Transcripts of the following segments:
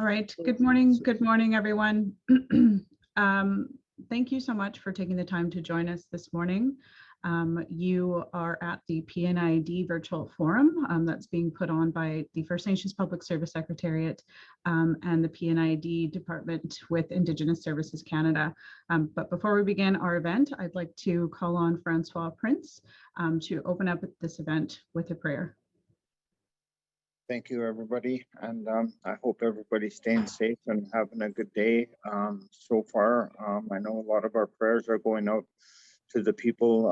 All right. Good morning. Good morning, everyone. Thank you so much for taking the time to join us this morning. You are at the P&ID Virtual Forum that's being put on by the First Nations Public Service Secretariat and the P&ID Department with Indigenous Services Canada. But before we begin our event, I'd like to call on Francois Prince to open up this event with a prayer. Thank you, everybody, and I hope everybody's staying safe and having a good day so far. I know a lot of our prayers are going out to the people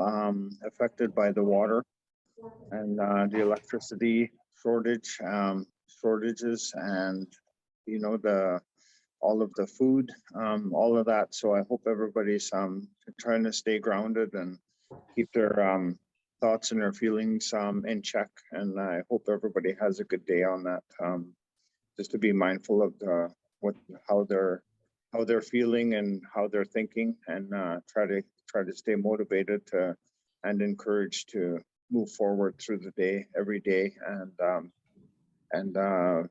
affected by the water and the electricity shortages, and all of the food, all of that. So I hope everybody's trying to stay grounded and keep their thoughts and their feelings in check, and I hope everybody has a good day on that. Just to be mindful of how they're feeling and how they're thinking, and try to stay motivated and encouraged to move forward through the day every day, and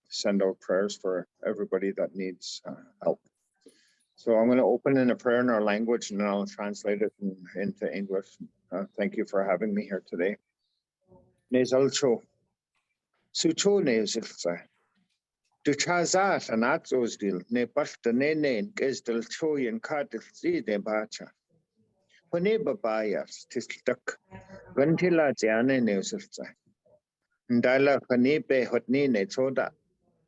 send out prayers for everybody that needs help. So I'm going to open in a prayer in our language, and then I'll translate it into English. Thank you for having me here today. Nezalcho, sucho nezilsa. Duchazat and atzosdil, ne pasta nene, gesdil choyan kadil zide bacha. Hone babayas, tistak, ventila ziane nezilsa. Ndala hanipe hotnine choda.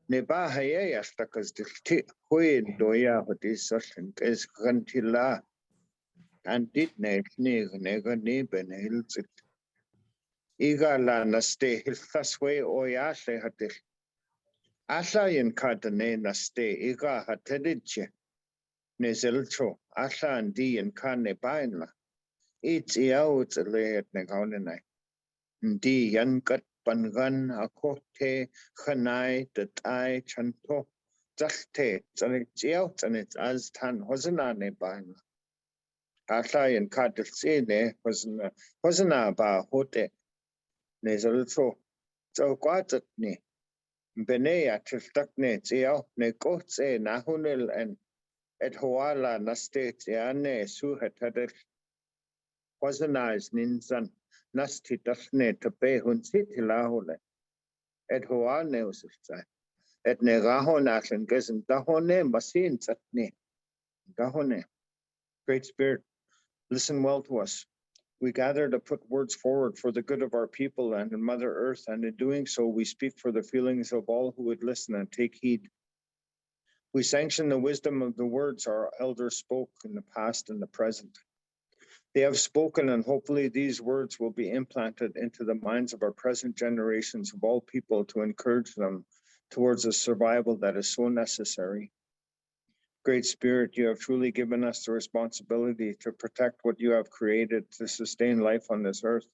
Neba haye yastakas dilti, hui doya hotisashin, kes gantila. And did ne nega nebe nehilzit. Iga la naste hiltaswe oyashe hatil. Asha yin kadane naste iga hateditche. Nezelcho, Asha and D and Kane bainla. It's out a lay at Negaunenai. D yankat pangan akote hanai that I chanto. Zachte, and it's out and it's as tan hosanane bainla. Asha yin kadil sene wasn't ba hote. Nezelcho, so quatat ne. Benea tiltakne zeo ne kotse nahunil and et hoala naste ziane suhetadel wasanais ninsan nasti tasne tape hunsitilahole et hoane usifta et negahon and gesin dahone masin satne dahone. Great Spirit, listen well to us. We gather to put words forward for the good of our people and in Mother Earth, and in doing so, we speak for the feelings of all who would listen and take heed. We sanction the wisdom of the words our elders spoke in the past and the present. They have spoken, and hopefully these words will be implanted into the minds of our present generations of all people to encourage them towards a survival that is so necessary. Great Spirit, you have truly given us the responsibility to protect what you have created to sustain life on this earth.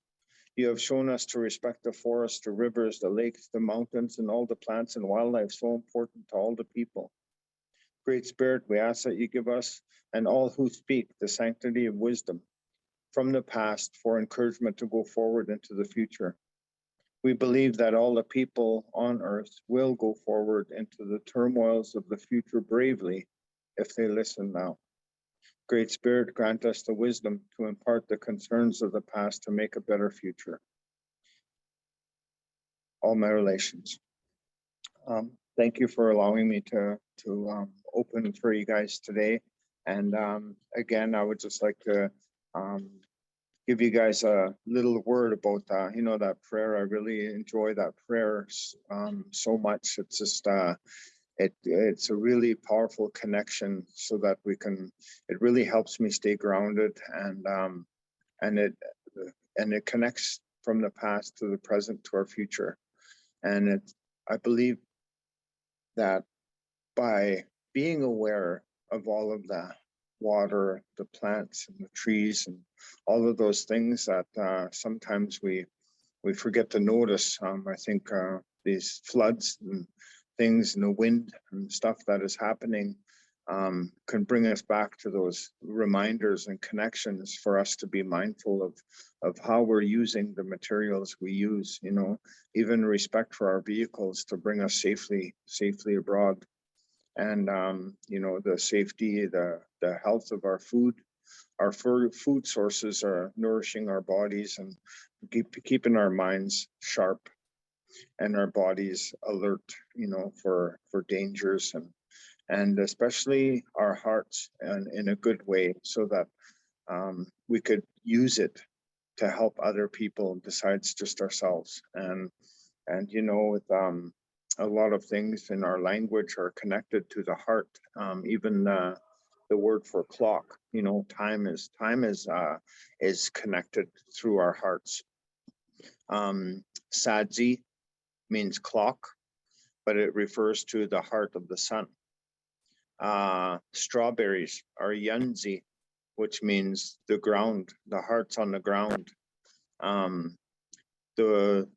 You have shown us to respect the forests, the rivers, the lakes, the mountains, and all the plants and wildlife so important to all the people. Great Spirit, we ask that you give us and all who speak the sanctity of wisdom from the past for encouragement to go forward into the future. We believe that all the people on earth will go forward into the turmoils of the future bravely if they listen now. Great Spirit, grant us the wisdom to impart the concerns of the past to make a better future. All my relations. Thank you for allowing me to open for you guys today. And again, I would just like to give you guys a little word about that prayer. I really enjoy that prayer so much. It's just it's a really powerful connection, so that it really helps me stay grounded, and it connects from the past to the present to our future. And I believe that by being aware of all of the water, the plants and the trees and all of those things that sometimes we forget to notice. I think these floods and things and the wind and stuff that is happening can bring us back to those reminders and connections for us to be mindful of how we're using the materials we use, even respect for our vehicles to bring us safely abroad. and you know, the safety, the health of our food. Our food sources are nourishing our bodies and keeping our minds sharp and our bodies alert, you know, for dangers, and especially our hearts, and in a good way, so that we could use it to help other people besides just ourselves. And you know, with a lot of things in our language are connected to the heart. Even the word for clock, you know, time is connected through our hearts. Sadzi means clock, but it refers to the heart of the sun. Strawberries are yunzi, which means the ground, the heart's on the ground. The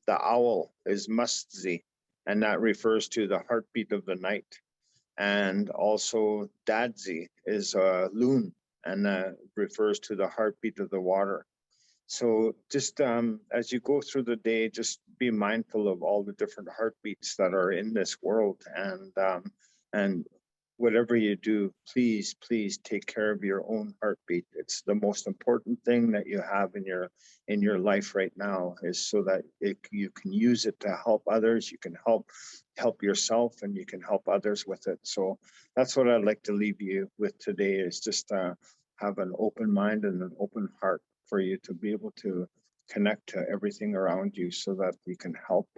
owl is mustzi, and that refers to the heartbeat of the night. And also dadzi is a loon, and that refers to the heartbeat of the water. So just as you go through the day, just be mindful of all the different heartbeats that are in this world, and whatever you do, please take care of your own heartbeat. It's the most important thing that you have in your life right now, is so that you can use it to help others. You can help yourself, and you can help others with it. So that's what I'd like to leave you with today, is just have an open mind and an open heart for you to be able to connect to everything around you, so that you can help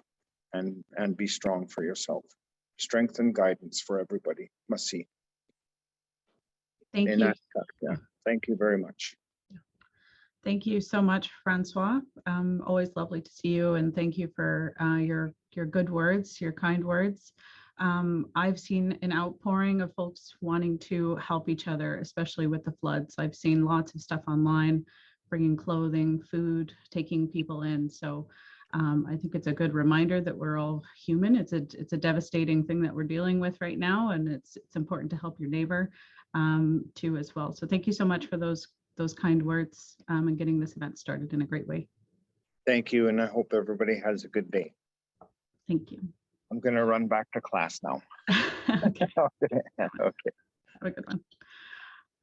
and be strong for yourself. Strength and guidance for everybody. Must see. Thank you. Yeah. Thank you very much. Thank you so much, Francois. Always lovely to see you, and thank you for your good words, your kind words. I've seen an outpouring of folks wanting to help each other, especially with the floods. I've seen lots of stuff online, bringing clothing, food, taking people in. So I think it's a good reminder that we're all human. It's a devastating thing that we're dealing with right now, and it's important to help your neighbor too as well. So thank you so much for those kind words, and getting this event started in a great way. Thank you, and I hope everybody has a good day. Thank you. I'm going to run back to class now. Okay. Okay. Have a good one.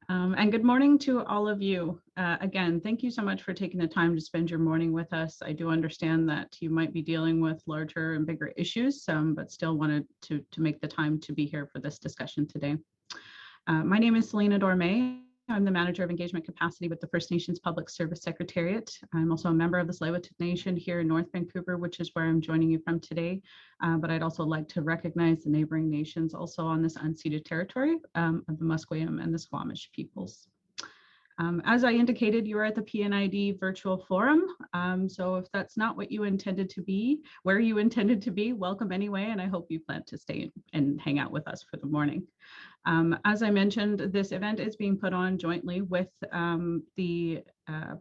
And good morning to all of you. Again, thank you so much for taking the time to spend your morning with us. I do understand that you might be dealing with larger and bigger issues, but still wanted to make the time to be here for this discussion today. My name is Selena Dorme. I'm the Manager of Engagement Capacity with the First Nations Public Service Secretariat. I'm also a member of the Tsleil-Waututh Nation here in North Vancouver, which is where I'm joining you from today. But I'd also like to recognize the neighboring nations also on this unceded territory of the Musqueam and the Squamish peoples. As I indicated, you are at the P&ID virtual forum. So if that's not what you intended to be, where you intended to be, welcome anyway, and I hope you plan to stay and hang out with us for the morning. As I mentioned, this event is being put on jointly with the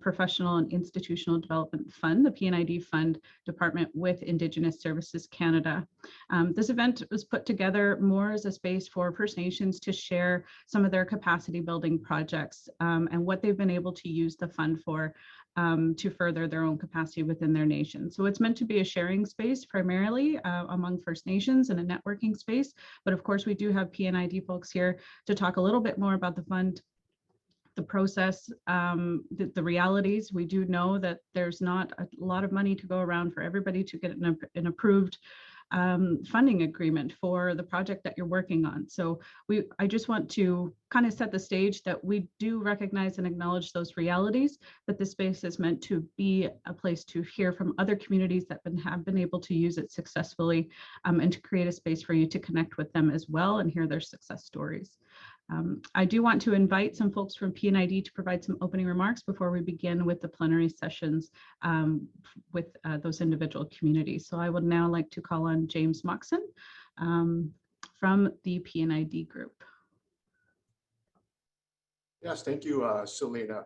Professional and Institutional Development Fund, the P&ID Fund Department, with Indigenous Services Canada. This event was put together more as a space for First Nations to share some of their capacity building projects and what they've been able to use the fund for to further their own capacity within their nation. So it's meant to be a sharing space primarily among First Nations and a networking space. But of course, we do have P&ID folks here to talk a little bit more about the fund, the process, the realities. We do know that there's not a lot of money to go around for everybody to get an approved funding agreement for the project that you're working on. So I just want to kind of set the stage that we do recognize and acknowledge those realities, but this space is meant to be a place to hear from other communities that have been able to use it successfully, and to create a space for you to connect with them as well and hear their success stories. I do want to invite some folks from P&ID to provide some opening remarks before we begin with the plenary sessions with those individual communities. So I would now like to call on James Moxon from the P&ID group. Yes, thank you, Selena.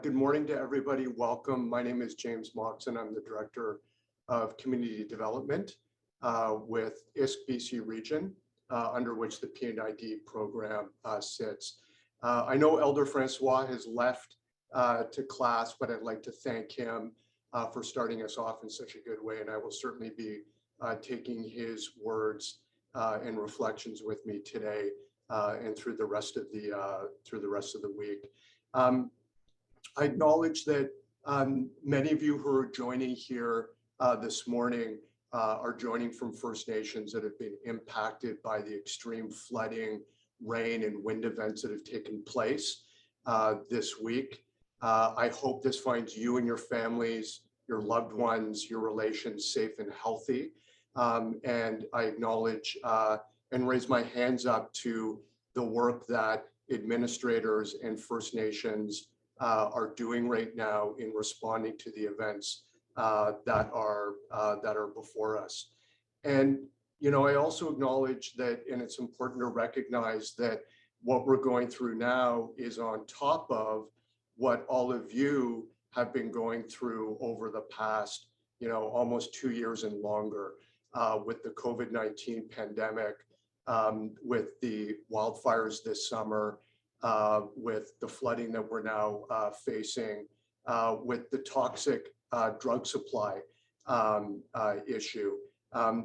Good morning to everybody. Welcome. My name is James Moxon. I'm the Director of Community Development with ISK-BC Region, under which the P&ID program sits. I know Elder Francois has left to class, but I'd like to thank him for starting us off in such a good way. And I will certainly be taking his words and reflections with me today and through the rest of the week. I acknowledge that many of you who are joining here this morning are joining from First Nations that have been impacted by the extreme flooding, rain, and wind events that have taken place this week. I hope this finds you and your families, your loved ones, your relations safe and healthy. And I acknowledge and raise my hands up to the work that administrators and First Nations are doing right now in responding to the events that are before us. And I also acknowledge that, and it's important to recognize that what we're going through now is on top of what all of you have been going through over the past, almost 2 years and longer with the COVID-19 pandemic, with the wildfires this summer, with the flooding that we're now facing, with the toxic drug supply issue.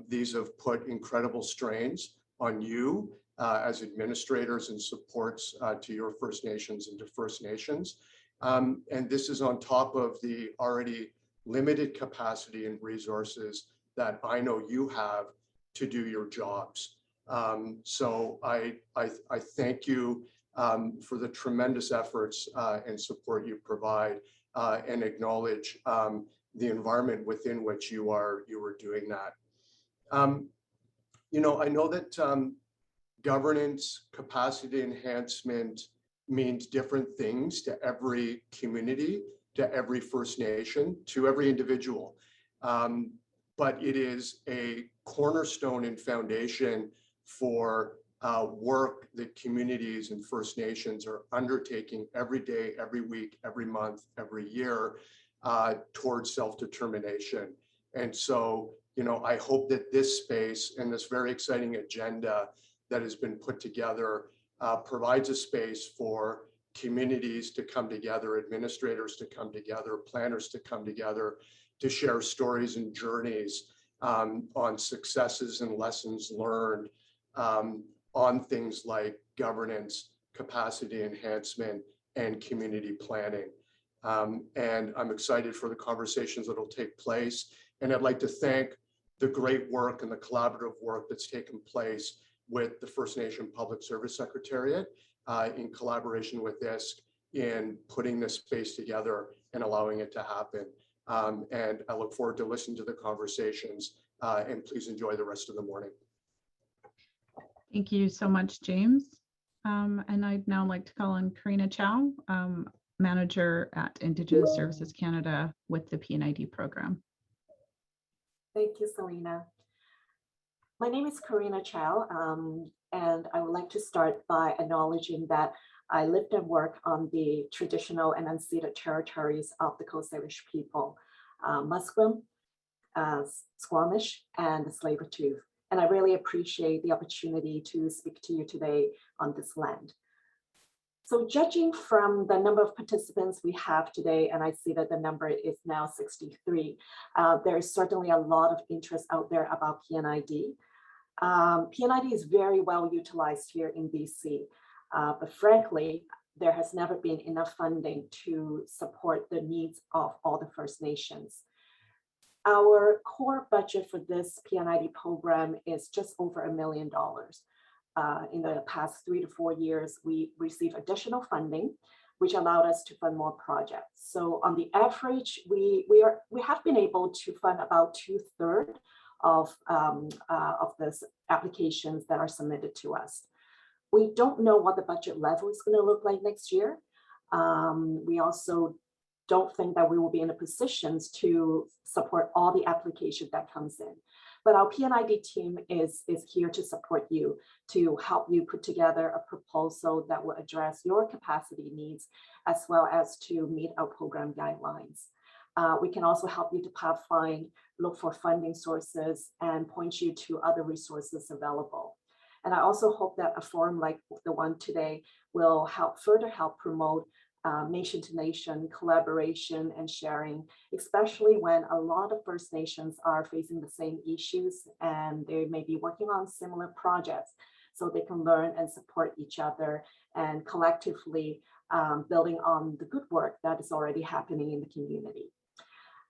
These have put incredible strains on you as administrators and supports to your First Nations and to First Nations. And this is on top of the already limited capacity and resources that I know you have to do your jobs. So I thank you for the tremendous efforts and support you provide and acknowledge the environment within which you are doing that. I know that governance, capacity enhancement means different things to every community, to every First Nation, to every individual. But it is a cornerstone and foundation for work that communities and First Nations are undertaking every day, every week, every month, every year towards self-determination. And so, I hope that this space and this very exciting agenda that has been put together provides a space for communities to come together, administrators to come together, planners to come together, to share stories and journeys on successes and lessons learned on things like governance, capacity enhancement, and community planning. And I'm excited for the conversations that will take place. And I'd like to thank the great work and the collaborative work that's taken place with the First Nation Public Service Secretariat in collaboration with ISK in putting this space together and allowing it to happen. And I look forward to listening to the conversations and please enjoy the rest of the morning. Thank you so much, James. And I'd now like to call on Karina Chao, Manager at Indigenous Services Canada with the P&ID program. Thank you, Selena. My name is Karina Chao, and I would like to start by acknowledging that I lived and work on the traditional and unceded territories of the Coast Salish people, Musqueam, Squamish, and the Tsleil-Waututh. And I really appreciate the opportunity to speak to you today on this land. So judging from the number of participants we have today, and I see that the number is now 63, there is certainly a lot of interest out there about P&ID. P&ID is very well utilized here in BC, but frankly, there has never been enough funding to support the needs of all the First Nations. Our core budget for this P&ID program is just over $1 million. In the past 3 to 4 years, we received additional funding, which allowed us to fund more projects. So on the average, we have been able to fund about 2/3 of this applications that are submitted to us. We don't know what the budget level is going to look like next year. We also don't think that we will be in a position to support all the application that comes in. But our P&ID team is here to support you, to help you put together a proposal that will address your capacity needs, as well as to meet our program guidelines. We can also help you to pathfind, look for funding sources, and point you to other resources available. And I also hope that a forum like the one today will further help promote nation to nation collaboration and sharing, especially when a lot of First Nations are facing the same issues and they may be working on similar projects, so they can learn and support each other and collectively building on the good work that is already happening in the community.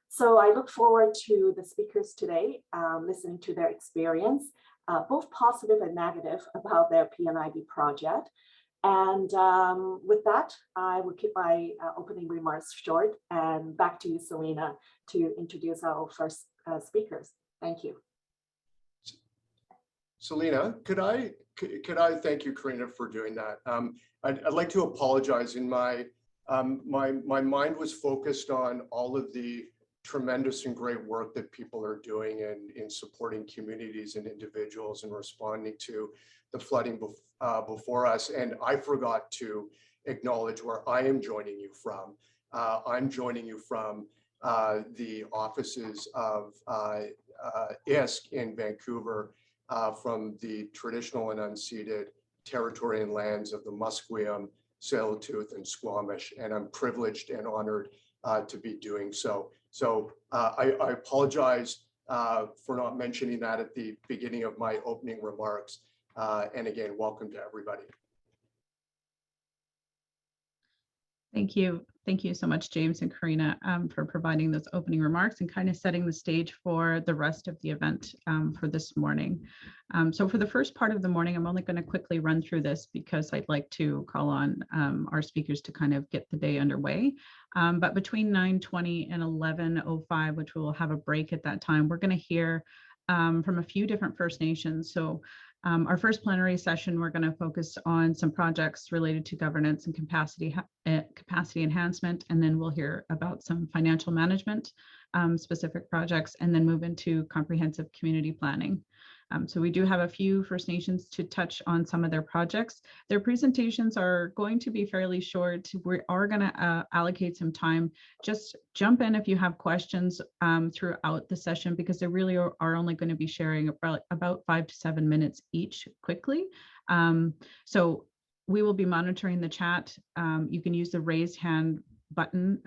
So I look forward to the speakers today, listening to their experience, both positive and negative about their P&ID project. And with that, I will keep my opening remarks short, and back to you, Selena, to introduce our first speakers. Thank you. Selena, could I thank you, Karina, for doing that? I'd like to apologize. In my mind was focused on all of the tremendous and great work that people are doing in supporting communities and individuals and responding to the flooding before us. And I forgot to acknowledge where I am joining you from. I'm joining you from the offices of ISK in Vancouver, from the traditional and unceded territory and lands of the Musqueam, Tsleil-Waututh, and Squamish. And I'm privileged and honored to be doing so. So I apologize for not mentioning that at the beginning of my opening remarks. And again, welcome to everybody. Thank you. Thank you so much, James and Karina, for providing those opening remarks and kind of setting the stage for the rest of the event for this morning. So for the first part of the morning, I'm only going to quickly run through this because I'd like to call on our speakers to kind of get the day underway. But between 9:20 and 11:05, which we'll have a break at that time, we're going to hear from a few different First Nations. So our first plenary session, we're going to focus on some projects related to governance and capacity enhancement, and then we'll hear about some financial management specific projects, and then move into comprehensive community planning. So we do have a few First Nations to touch on some of their projects. Their presentations are going to be fairly short. We are going to allocate some time. Just jump in if you have questions throughout the session, because they really are only going to be sharing about 5 to 7 minutes each quickly. So we will be monitoring the chat. You can use the raise hand button,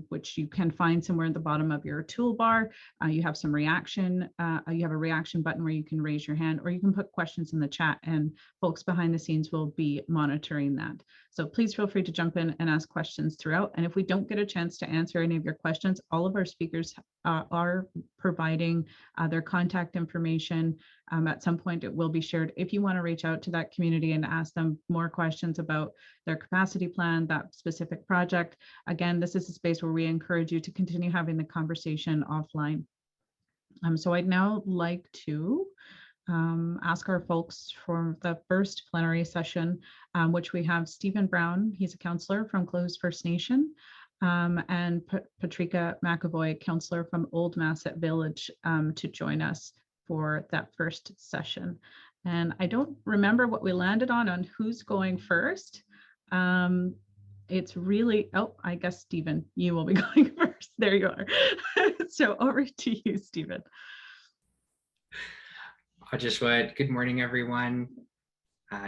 which you can find somewhere at the bottom of your toolbar. You have some reaction. You have a reaction button where you can raise your hand, or you can put questions in the chat, and folks behind the scenes will be monitoring that. So please feel free to jump in and ask questions throughout. And if we don't get a chance to answer any of your questions, all of our speakers are providing their contact information. At some point, it will be shared if you want to reach out to that community and ask them more questions about their capacity plan, that specific project. Again, this is a space where we encourage you to continue having the conversation offline. So I'd now like to ask our folks for the first plenary session, which we have Stephen Brown. He's a counselor from Close First Nation, and Patrika McAvoy, counselor from Old Masset Village, to join us for that first session. And I don't remember what we landed on who's going first. It's really, oh, I guess, Stephen, you will be going first. There you are. So over to you, Stephen. I just would. Good morning, everyone.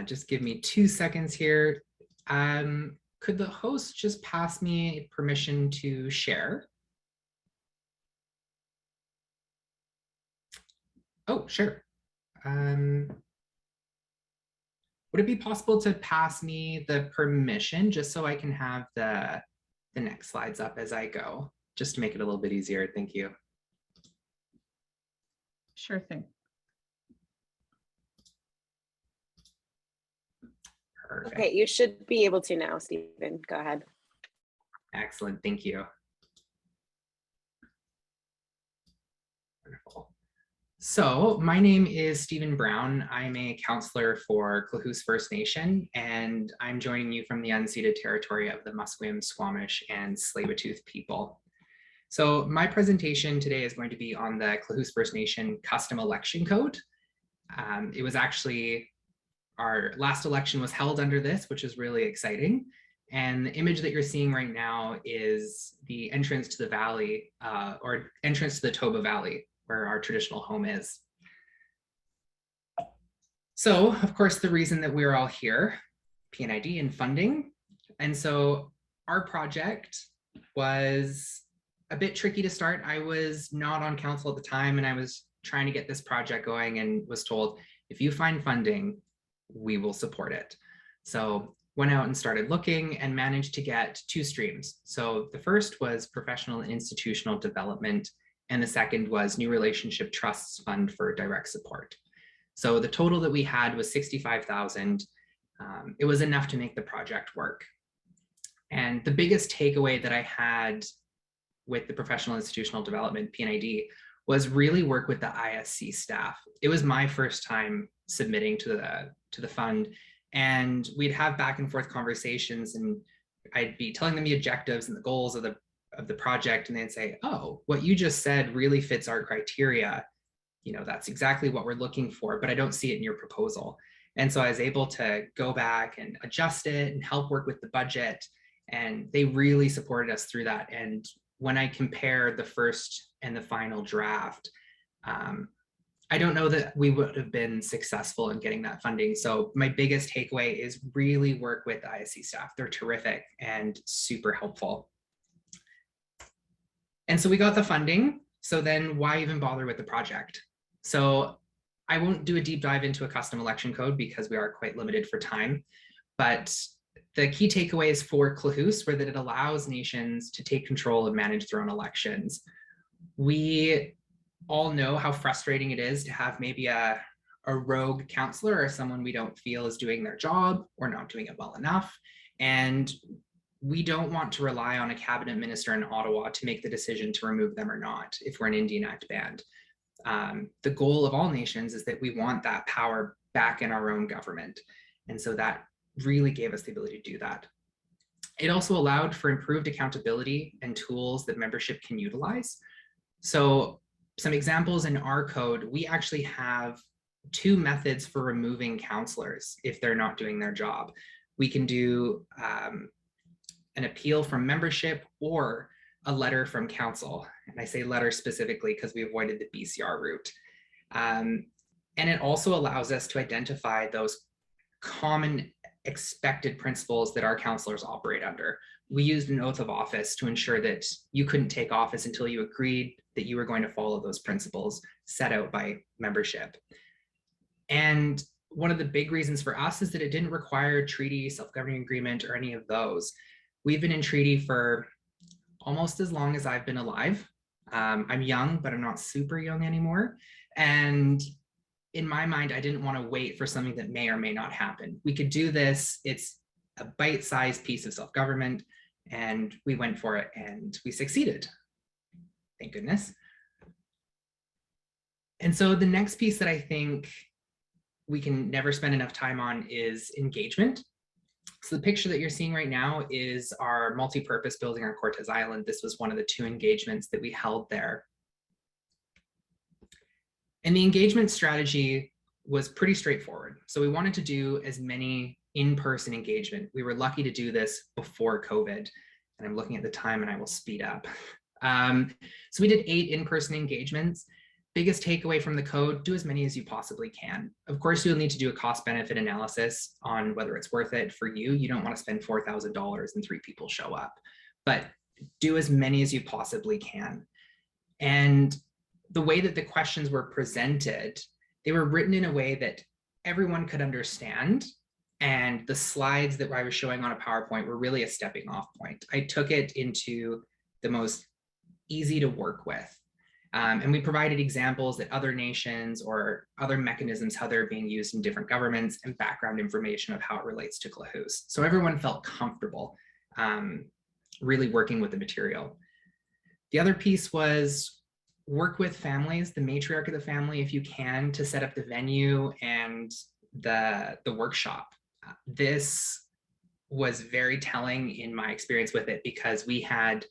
Just give me 2 seconds here. Could the host just pass me permission to share? Oh, sure. Would it be possible to pass me the permission just so I can have the next slides up as I go, just to make it a little bit easier? Thank you. Sure thing. Perfect. Okay, you should be able to now, Stephen. Go ahead. Excellent, thank you. Wonderful. So my name is Stephen Brown. I'm a counselor for Klahoose First Nation, and I'm joining you from the unceded territory of the Musqueam, Squamish, and Tsleil-Waututh people. So my presentation today is going to be on the Klahoose First Nation Custom Election Code. It was actually, our last election was held under this, which is really exciting. And the image that you're seeing right now is the entrance to the valley, or entrance to the Toba Valley, where our traditional home is. So, of course, the reason that we're all here, P&ID and funding. And so our project was a bit tricky to start. I was not on council at the time, and I was trying to get this project going and was told, if you find funding, we will support it. So went out and started looking and managed to get 2 streams. So the first was professional and institutional development, and the second was New Relationship Trusts Fund for direct support. So the total that we had was $65,000. It was enough to make the project work. And the biggest takeaway that I had with the professional institutional development, P&ID, was really work with the ISC staff. It was my first time submitting to the fund, and we'd have back and forth conversations, and I'd be telling them the objectives and the goals of the project, and they'd say, oh, what you just said really fits our criteria. You know, that's exactly what we're looking for, but I don't see it in your proposal. And so I was able to go back and adjust it and help work with the budget, and they really supported us through that. And when I compare the first and the final draft, I don't know that we would have been successful in getting that funding. So my biggest takeaway is really work with ISC staff. They're terrific and super helpful. And so we got the funding. So then why even bother with the project? So I won't do a deep dive into a custom election code because we are quite limited for time, but the key takeaways for Klahoose were that it allows nations to take control and manage their own elections. We all know how frustrating it is to have maybe a rogue counselor or someone we don't feel is doing their job or not doing it well enough. And we don't want to rely on a cabinet minister in Ottawa to make the decision to remove them or not if we're an Indian Act band. The goal of all nations is that we want that power back in our own government. And so that really gave us the ability to do that. It also allowed for improved accountability and tools that membership can utilize. So some examples in our code, we actually have 2 methods for removing counselors if they're not doing their job. We can do an appeal from membership or a letter from council. And I say letter specifically because we avoided the BCR route. And it also allows us to identify those common expected principles that our counselors operate under. We used an oath of office to ensure that you couldn't take office until you agreed that you were going to follow those principles set out by membership. And one of the big reasons for us is that it didn't require a treaty, self-governing agreement, or any of those. We've been in treaty for almost as long as I've been alive. I'm young, but I'm not super young anymore. And in my mind, I didn't want to wait for something that may or may not happen. We could do this. It's a bite-sized piece of self-government, and we went for it and we succeeded. Thank goodness. And so the next piece that I think we can never spend enough time on is engagement. So the picture that you're seeing right now is our multi-purpose building on Cortez Island. This was one of the 2 engagements that we held there. And the engagement strategy was pretty straightforward. So we wanted to do as many in-person engagement. We were lucky to do this before COVID, and I'm looking at the time and I will speed up. So we did 8 in-person engagements. Biggest takeaway from the code, do as many as you possibly can. Of course, you'll need to do a cost-benefit analysis on whether it's worth it for you. You don't want to spend $4,000 and 3 people show up, but do as many as you possibly can. And the way that the questions were presented, they were written in a way that everyone could understand. And the slides that I was showing on a PowerPoint were really a stepping off point. I took it into the most easy to work with. And we provided examples that other nations or other mechanisms, how they're being used in different governments, and background information of how it relates to Klahoose. So everyone felt comfortable really working with the material. The other piece was work with families, the matriarch of the family, if you can, to set up the venue and the workshop. This was very telling in my experience with it because we had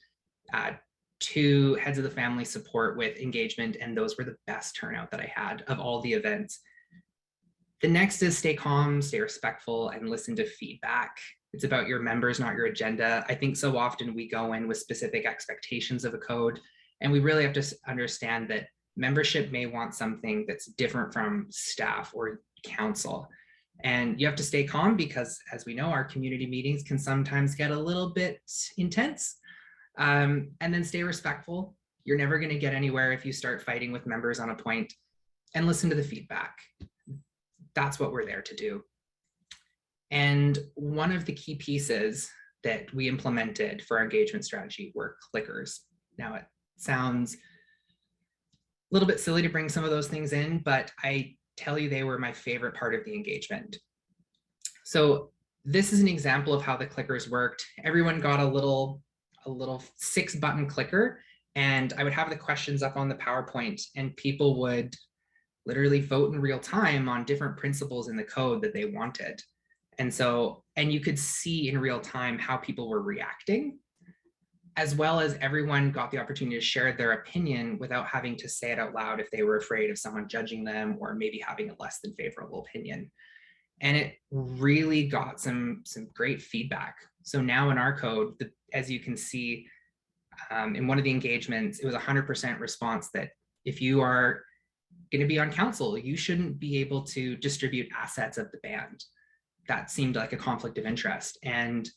2 heads of the family support with engagement, and those were the best turnout that I had of all the events. The next is stay calm, stay respectful, and listen to feedback. It's about your members, not your agenda. I think so often we go in with specific expectations of a code, and we really have to understand that membership may want something that's different from staff or council. And you have to stay calm because, as we know, our community meetings can sometimes get a little bit intense. And then stay respectful. You're never going to get anywhere if you start fighting with members on a point, and listen to the feedback. That's what we're there to do. And one of the key pieces that we implemented for our engagement strategy were clickers. Now, it sounds a little bit silly to bring some of those things in, but I tell you, they were my favorite part of the engagement. So this is an example of how the clickers worked. Everyone got a little 6-button clicker, and I would have the questions up on the PowerPoint, and people would literally vote in real time on different principles in the code that they wanted. And you could see in real time how people were reacting, as well as everyone got the opportunity to share their opinion without having to say it out loud if they were afraid of someone judging them or maybe having a less than favorable opinion. And it really got some great feedback. So now in our code, as you can see, in one of the engagements, it was 100% response that if you are going to be on council, you shouldn't be able to distribute assets of the band. That seemed like a conflict of interest. And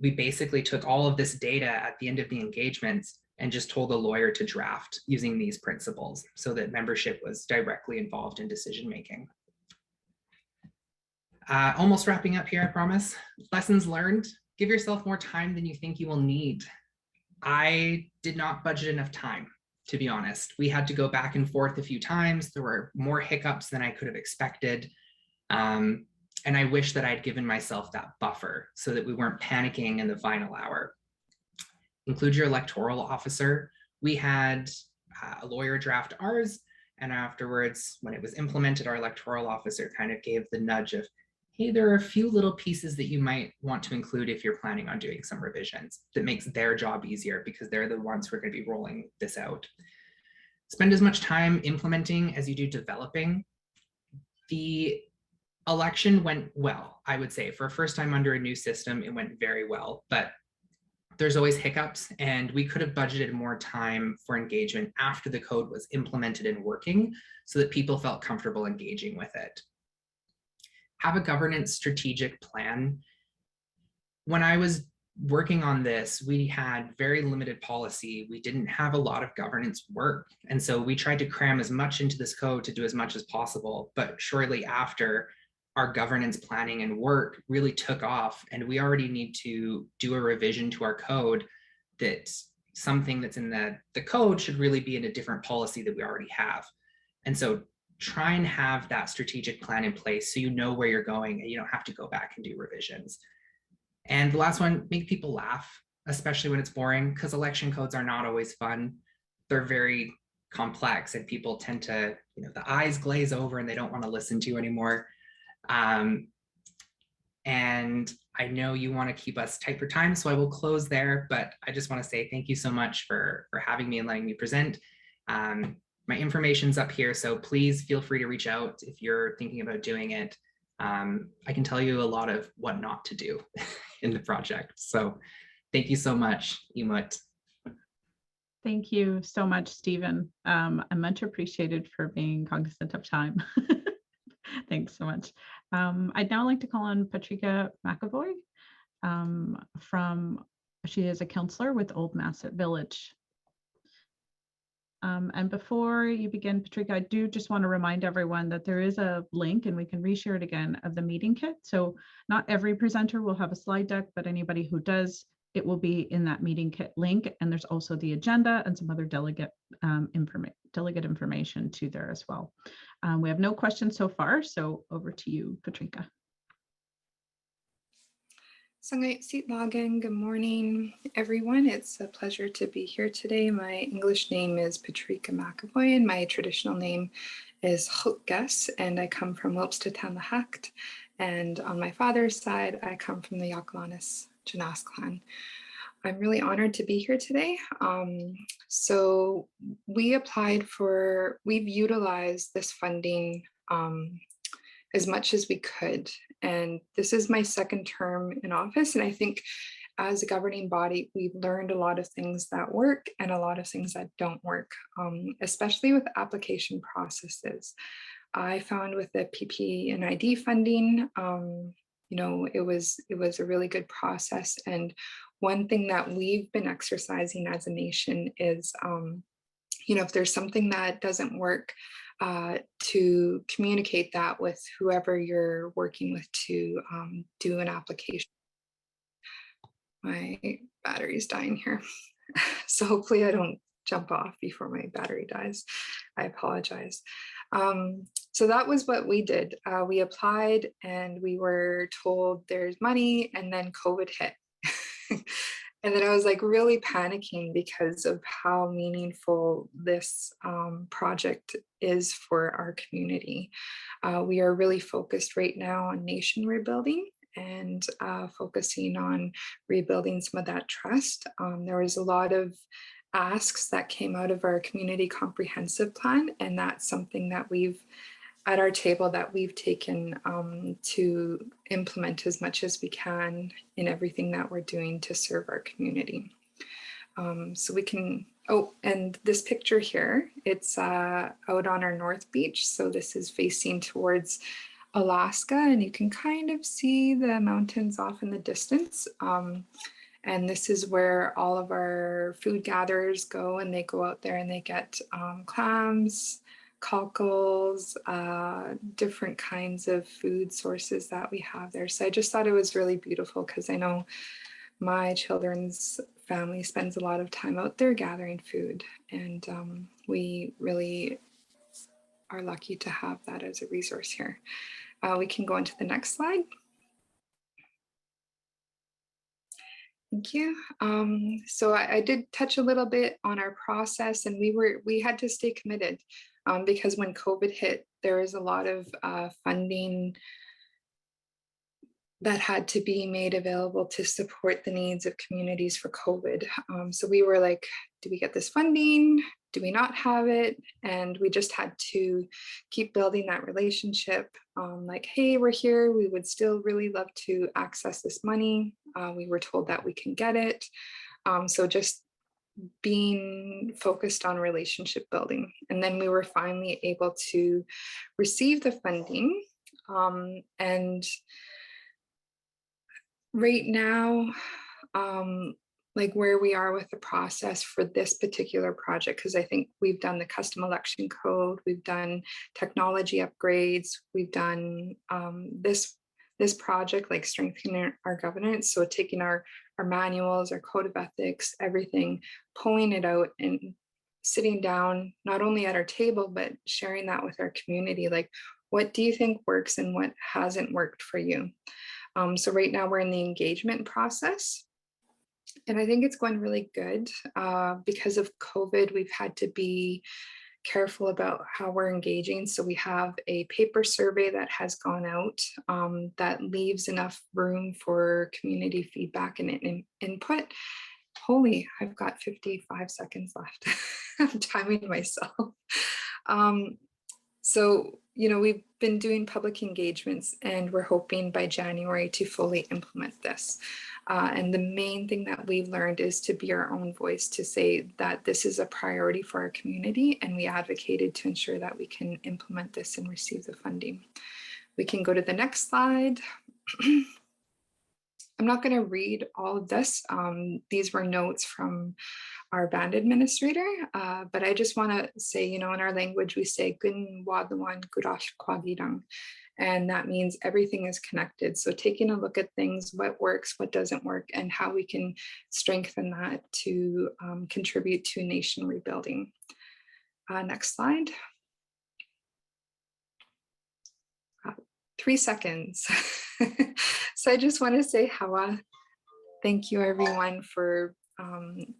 we basically took all of this data at the end of the engagements and just told the lawyer to draft using these principles so that membership was directly involved in decision-making. Almost wrapping up here, I promise. Lessons learned: give yourself more time than you think you will need. I did not budget enough time, to be honest. We had to go back and forth a few times. There were more hiccups than I could have expected. And I wish that I'd given myself that buffer so that we weren't panicking in the final hour. Include your electoral officer. We had a lawyer draft ours, and afterwards, when it was implemented, our electoral officer kind of gave the nudge of, hey, there are a few little pieces that you might want to include if you're planning on doing some revisions. That makes their job easier because they're the ones who are going to be rolling this out. Spend as much time implementing as you do developing. The election went well, I would say. For a first time under a new system, it went very well, but there's always hiccups, and we could have budgeted more time for engagement after the code was implemented and working so that people felt comfortable engaging with it. Have a governance strategic plan. When I was working on this, we had very limited policy. We didn't have a lot of governance work. And so we tried to cram as much into this code to do as much as possible. But shortly after, our governance planning and work really took off, and we already need to do a revision to our code that something that's in the code should really be in a different policy that we already have. And so try and have that strategic plan in place so you know where you're going and you don't have to go back and do revisions. And the last one, make people laugh, especially when it's boring, because election codes are not always fun. They're very complex, and people tend to, the eyes glaze over and they don't want to listen to you anymore. And I know you want to keep us tight for time, so I will close there, but I just want to say thank you so much for having me and letting me present. My information's up here, so please feel free to reach out if you're thinking about doing it. I can tell you a lot of what not to do in the project. So thank you so much, Umut. Thank you so much, Stephen. I'm much appreciated for being cognizant of time. Thanks so much. I'd now like to call on Patrika McAvoy she is a counselor with Old Masset Village. And before you begin, Patrika, I do just want to remind everyone that there is a link, and we can reshare it again, of the meeting kit. So not every presenter will have a slide deck, but anybody who does, it will be in that meeting kit link. And there's also the agenda and some other delegate information to there as well. We have no questions so far, so over to you, Patrika. Sangay Sit Lagan, good morning, everyone. It's a pleasure to be here today. My English name is Patrika McAvoy, and my traditional name is Hultgas, and I come from Wilpstead-Tanlahacht. And on my father's side, I come from the Yakalanis Janas clan. I'm really honored to be here today. So we've utilized this funding as much as we could. And this is my second term in office. And I think as a governing body, we've learned a lot of things that work and a lot of things that don't work, especially with application processes. I found with the PP&ID funding, it was a really good process. And one thing that we've been exercising as a nation is, if there's something that doesn't work, to communicate that with whoever you're working with to do an application. My battery's dying here. So hopefully I don't jump off before my battery dies. I apologize. So that was what we did. We applied and we were told there's money, and then COVID hit. And then I was like really panicking because of how meaningful this project is for our community. We are really focused right now on nation rebuilding and focusing on rebuilding some of that trust. There was a lot of asks that came out of our community comprehensive plan, and that's something that we've at our table that we've taken to implement as much as we can in everything that we're doing to serve our community. So we can, and this picture here, it's out on our North Beach. So this is facing towards Alaska, and you can kind of see the mountains off in the distance. And this is where all of our food gatherers go, and they go out there and they get clams, cockles, different kinds of food sources that we have there. So I just thought it was really beautiful because I know my children's family spends a lot of time out there gathering food, and we really are lucky to have that as a resource here. We can go into the next slide. Thank you. So I did touch a little bit on our process, and we had to stay committed because when COVID hit, there was a lot of funding that had to be made available to support the needs of communities for COVID. So we were like, do we get this funding? Do we not have it? And we just had to keep building that relationship. Like, hey, we're here. We would still really love to access this money. We were told that we can get it. So just being focused on relationship building. And then we were finally able to receive the funding. And right now, like where we are with the process for this particular project, because I think we've done the custom election code, we've done technology upgrades, we've done this project, like strengthening our governance. So taking our manuals, our code of ethics, everything, pulling it out and sitting down, not only at our table, but sharing that with our community. Like, what do you think works and what hasn't worked for you? So right now we're in the engagement process. And I think it's going really good. Because of COVID, we've had to be careful about how we're engaging. So we have a paper survey that has gone out that leaves enough room for community feedback and input. Holy, I've got 55 seconds left. I'm timing myself. So, we've been doing public engagements, and we're hoping by January to fully implement this. And the main thing that we've learned is to be our own voice, to say that this is a priority for our community, and we advocated to ensure that we can implement this and receive the funding. We can go to the next slide. I'm not going to read all of this. These were notes from our band administrator, but I just want to say, in our language, we say "Gun wadwan gurash kwagidang," and that means everything is connected. So taking a look at things, what works, what doesn't work, and how we can strengthen that to contribute to nation rebuilding. Next slide. 3 seconds. So I just want to say Hawa. Thank you everyone for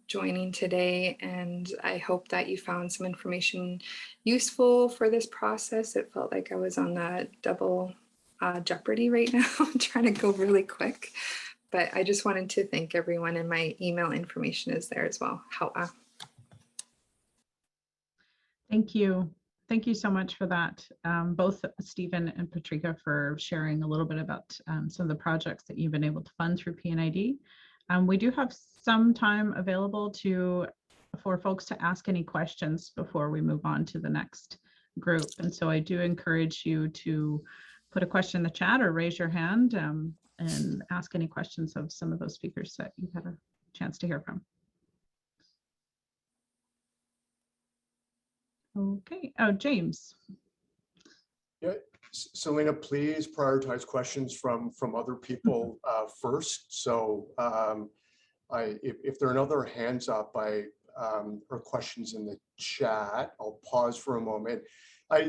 joining today, and I hope that you found some information useful for this process. It felt like I was on that double jeopardy right now, trying to go really quick, but I just wanted to thank everyone, and my email information is there as well. Hawa. Thank you. Thank you so much for that, both Stephen and Patrika, for sharing a little bit about some of the projects that you've been able to fund through P&ID. We do have some time available for folks to ask any questions before we move on to the next group. And so I do encourage you to put a question in the chat or raise your hand and ask any questions of some of those speakers that you've had a chance to hear from. Okay. Oh, James. Yeah, Selena, please prioritize questions from other people first. So if there are no other hands up or questions in the chat, I'll pause for a moment.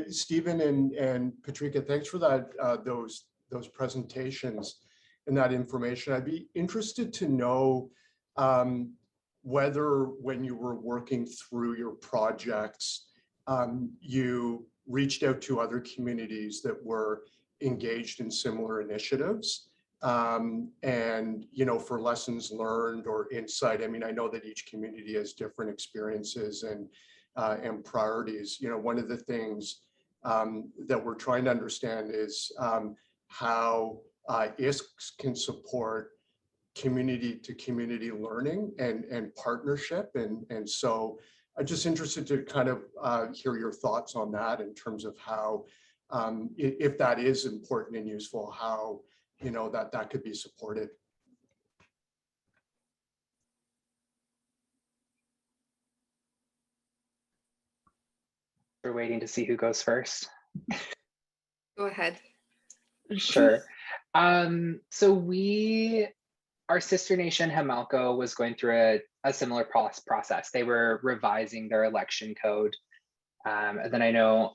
Stephen and Patrika, thanks for that those presentations and that information. I'd be interested to know whether when you were working through your projects, you reached out to other communities that were engaged in similar initiatives, and for lessons learned or insight. I mean, I know that each community has different experiences and priorities. One of the things that we're trying to understand is how ISKs can support community to community learning and partnership, and so I'm just interested to kind of hear your thoughts on that in terms of how, if that is important and useful, how that could be supported. We're waiting to see who goes first. Go ahead. Sure. So our sister nation, Jamalco, was going through a similar process. They were revising their election code. And then I know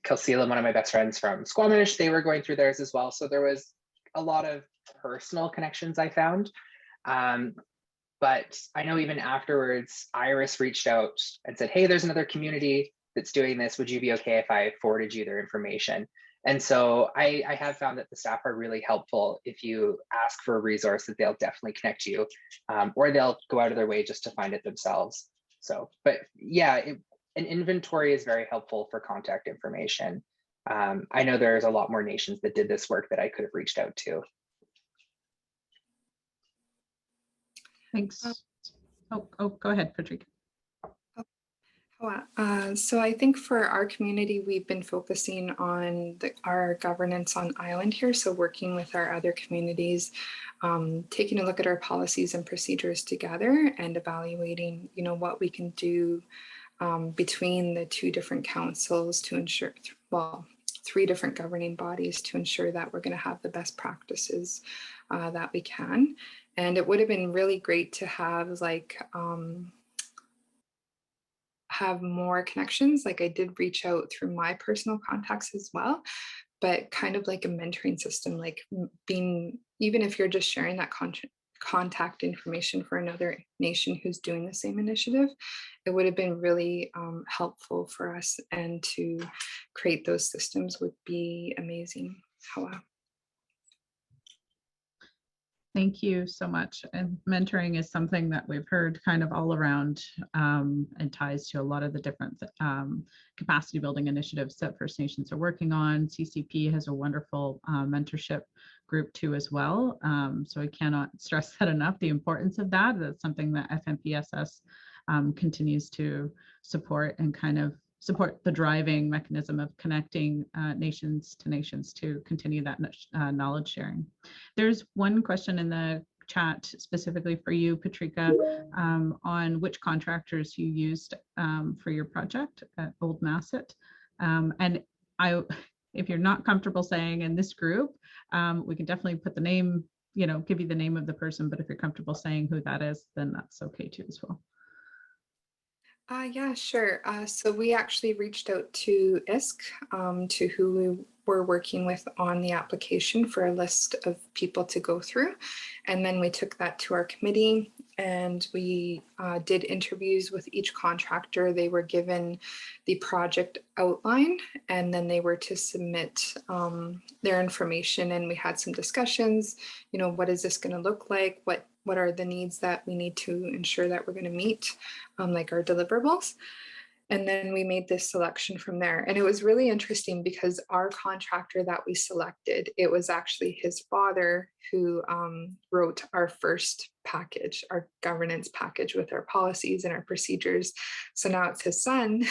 Kilseela, one of my best friends from Squamish, they were going through theirs as well. So there was a lot of personal connections I found. But I know even afterwards, Iris reached out and said, hey, there's another community that's doing this. Would you be okay if I forwarded you their information? And so I have found that the staff are really helpful. If you ask for a resource, that they'll definitely connect you, or they'll go out of their way just to find it themselves. So, but yeah, an inventory is very helpful for contact information. I know there's a lot more nations that did this work that I could have reached out to. Thanks. Oh, go ahead, Patrick. So I think for our community, we've been focusing on our governance on island here. So working with our other communities, taking a look at our policies and procedures together and evaluating, what we can do between the two different councils to ensure, well, 3 different governing bodies to ensure that we're going to have the best practices that we can. And it would have been really great to have have more connections. Like I did reach out through my personal contacts as well, but kind of like a mentoring system, like being, even if you're just sharing that contact information for another nation who's doing the same initiative, it would have been really helpful for us, and to create those systems would be amazing. Thank you so much. And mentoring is something that we've heard kind of all around, and ties to a lot of the different capacity building initiatives that First Nations are working on. CCP has a wonderful mentorship group too as well. So I cannot stress that enough, the importance of that. That's something that FNPSS continues to support, and kind of support the driving mechanism of connecting nations to continue that knowledge sharing. There's one question in the chat specifically for you, Patrika, on which contractors you used for your project at Old Masset. And if you're not comfortable saying in this group, we can definitely put the name, give you the name of the person, but if you're comfortable saying who that is, then that's okay too as well. Yeah, sure. So we actually reached out to ISK, to who we were working with on the application for a list of people to go through. And then we took that to our committee, and we did interviews with each contractor. They were given the project outline, and then they were to submit their information. And we had some discussions, what is this going to look like? What are the needs that we need to ensure that we're going to meet, like our deliverables? And then we made this selection from there. And it was really interesting because our contractor that we selected, it was actually his father who wrote our first package, our governance package with our policies and our procedures. So now it's his son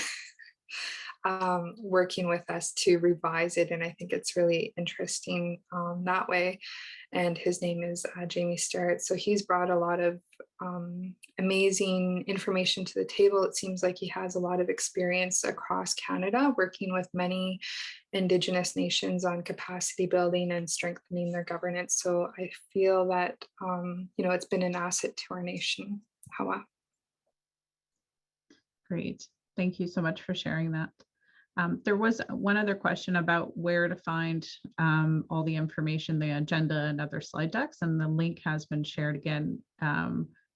working with us to revise it. And I think it's really interesting that way. And his name is Jamie Starrett. So he's brought a lot of amazing information to the table. It seems like he has a lot of experience across Canada, working with many Indigenous nations on capacity building and strengthening their governance. So I feel that, it's been an asset to our nation. Hawa. Great. Thank you so much for sharing that. There was one other question about where to find all the information, the agenda and other slide decks, and the link has been shared again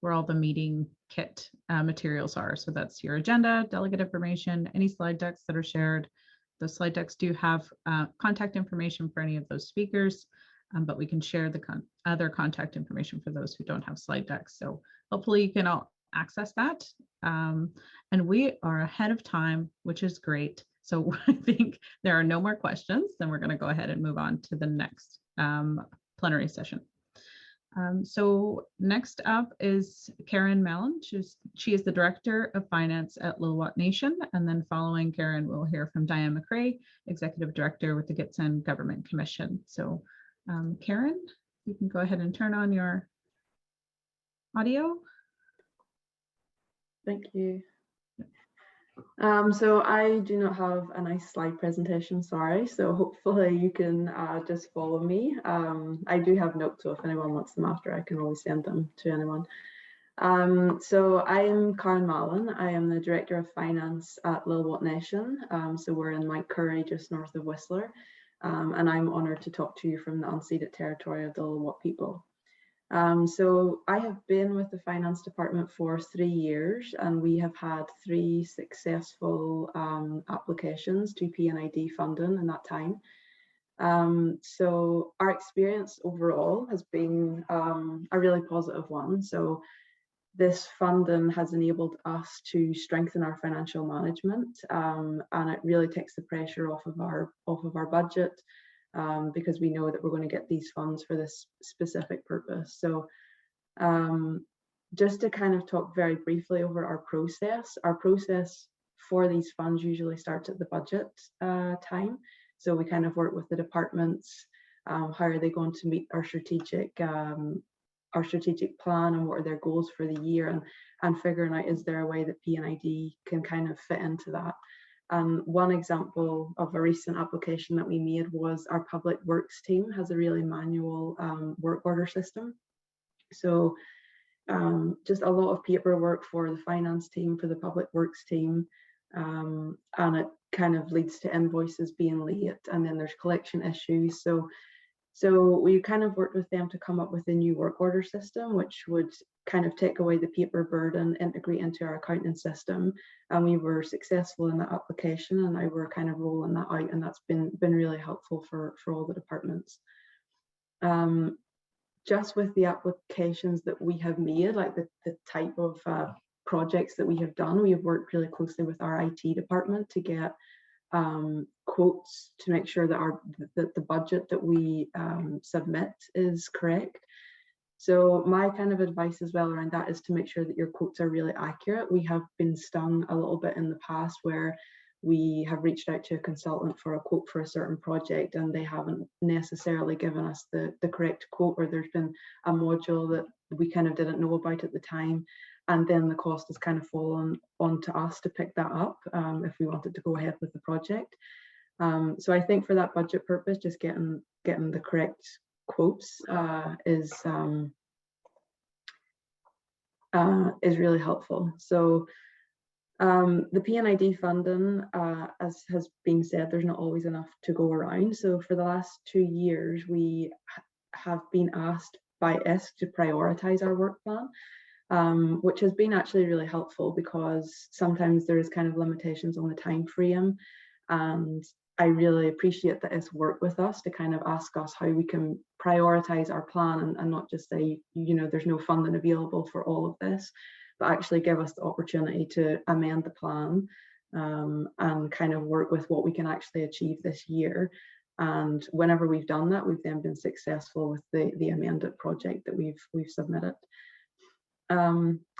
where all the meeting kit materials are. So that's your agenda, delegate information, any slide decks that are shared. The slide decks do have contact information for any of those speakers, but we can share the other contact information for those who don't have slide decks. So hopefully you can all access that. And we are ahead of time, which is great. So I think there are no more questions. Then we're going to go ahead and move on to the next plenary session. So next up is Karl Marlon. She is the Director of Finance at Lil'wat Nation. And then following Karen, we'll hear from Diane McRae, Executive Director with the Gitxsan Government Commission. So Karen, you can go ahead and turn on your audio. Thank you. So I do not have a nice slide presentation, sorry. So hopefully you can just follow me. I do have notes, so if anyone wants them after, I can always send them to anyone. So I'm Karl Marlon. I am the Director of Finance at Lil'wat Nation. So we're in Mount Currie, just north of Whistler. And I'm honoured to talk to you from the unceded territory of the Lil'wat people. So I have been with the finance department for 3 years, and we have had 3 successful applications to P&ID funding in that time. So our experience overall has been a really positive one. So this funding has enabled us to strengthen our financial management, and it really takes the pressure off of our budget. Because we know that we're going to get these funds for this specific purpose. So just to kind of talk very briefly over our process for these funds usually starts at the budget time. So we kind of work with the departments, how are they going to meet our strategic plan and what are their goals for the year, and figuring out, is there a way that P&ID can kind of fit into that. One example of a recent application that we made was our public works team has a really manual work order system. So just a lot of paperwork for the finance team, for the public works team, and it kind of leads to invoices being late, and then there's collection issues. So we kind of worked with them to come up with a new work order system, which would kind of take away the paper burden, integrate into our accounting system. And we were successful in that application, and now we're kind of rolling that out, and that's been really helpful for all the departments. Just with the applications that we have made, like the type of projects that we have done, we have worked really closely with our IT department to get quotes to make sure that the budget that we submit is correct. So my kind of advice as well around that is to make sure that your quotes are really accurate. We have been stung a little bit in the past where we have reached out to a consultant for a quote for a certain project, and they haven't necessarily given us the correct quote, or there's been a module that we kind of didn't know about at the time. And then the cost has kind of fallen onto us to pick that up if we wanted to go ahead with the project. So I think for that budget purpose, just getting the correct quotes is really helpful. So the P&ID funding, as has been said, there's not always enough to go around. So for the last 2 years, we have been asked by ISK to prioritise our work plan. Which has been actually really helpful, because sometimes there is kind of limitations on the time frame, and I really appreciate that it's worked with us to kind of ask us how we can prioritize our plan and not just say, there's no funding available for all of this, but actually give us the opportunity to amend the plan and kind of work with what we can actually achieve this year. And whenever we've done that, we've then been successful with the amended project that we've submitted.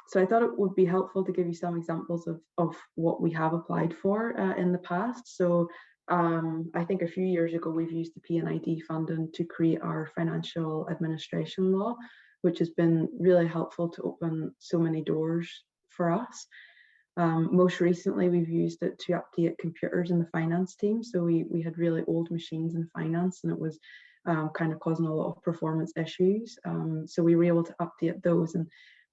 So I thought it would be helpful to give you some examples of what we have applied for in the past. So I think a few years ago, we've used the P&ID funding to create our financial administration law, which has been really helpful to open so many doors for us. Most recently, we've used it to update computers in the finance team. So we had really old machines in finance, and it was kind of causing a lot of performance issues. So we were able to update those, and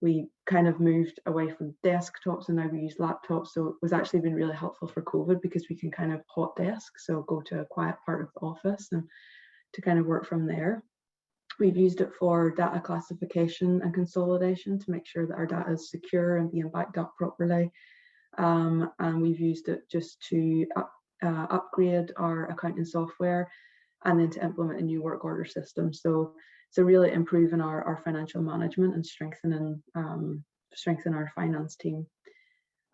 we kind of moved away from desktops, and now we use laptops. So it was actually been really helpful for COVID because we can kind of hot desk, so go to a quiet part of the office and to kind of work from there. We've used it for data classification and consolidation to make sure that our data is secure and being backed up properly. And we've used it just to upgrade our accounting software and then to implement a new work order system. So really improving our financial management and strengthening our finance team.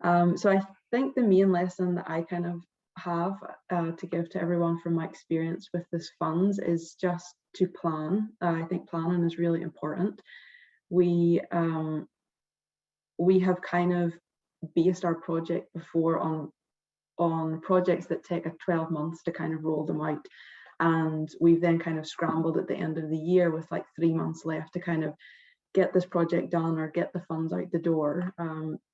So I think the main lesson that I kind of have to give to everyone from my experience with this funds is just to plan. I think planning is really important. We have kind of based our project before on projects that take 12 months to kind of roll them out. And we've then kind of scrambled at the end of the year with like 3 months left to kind of get this project done or get the funds out the door.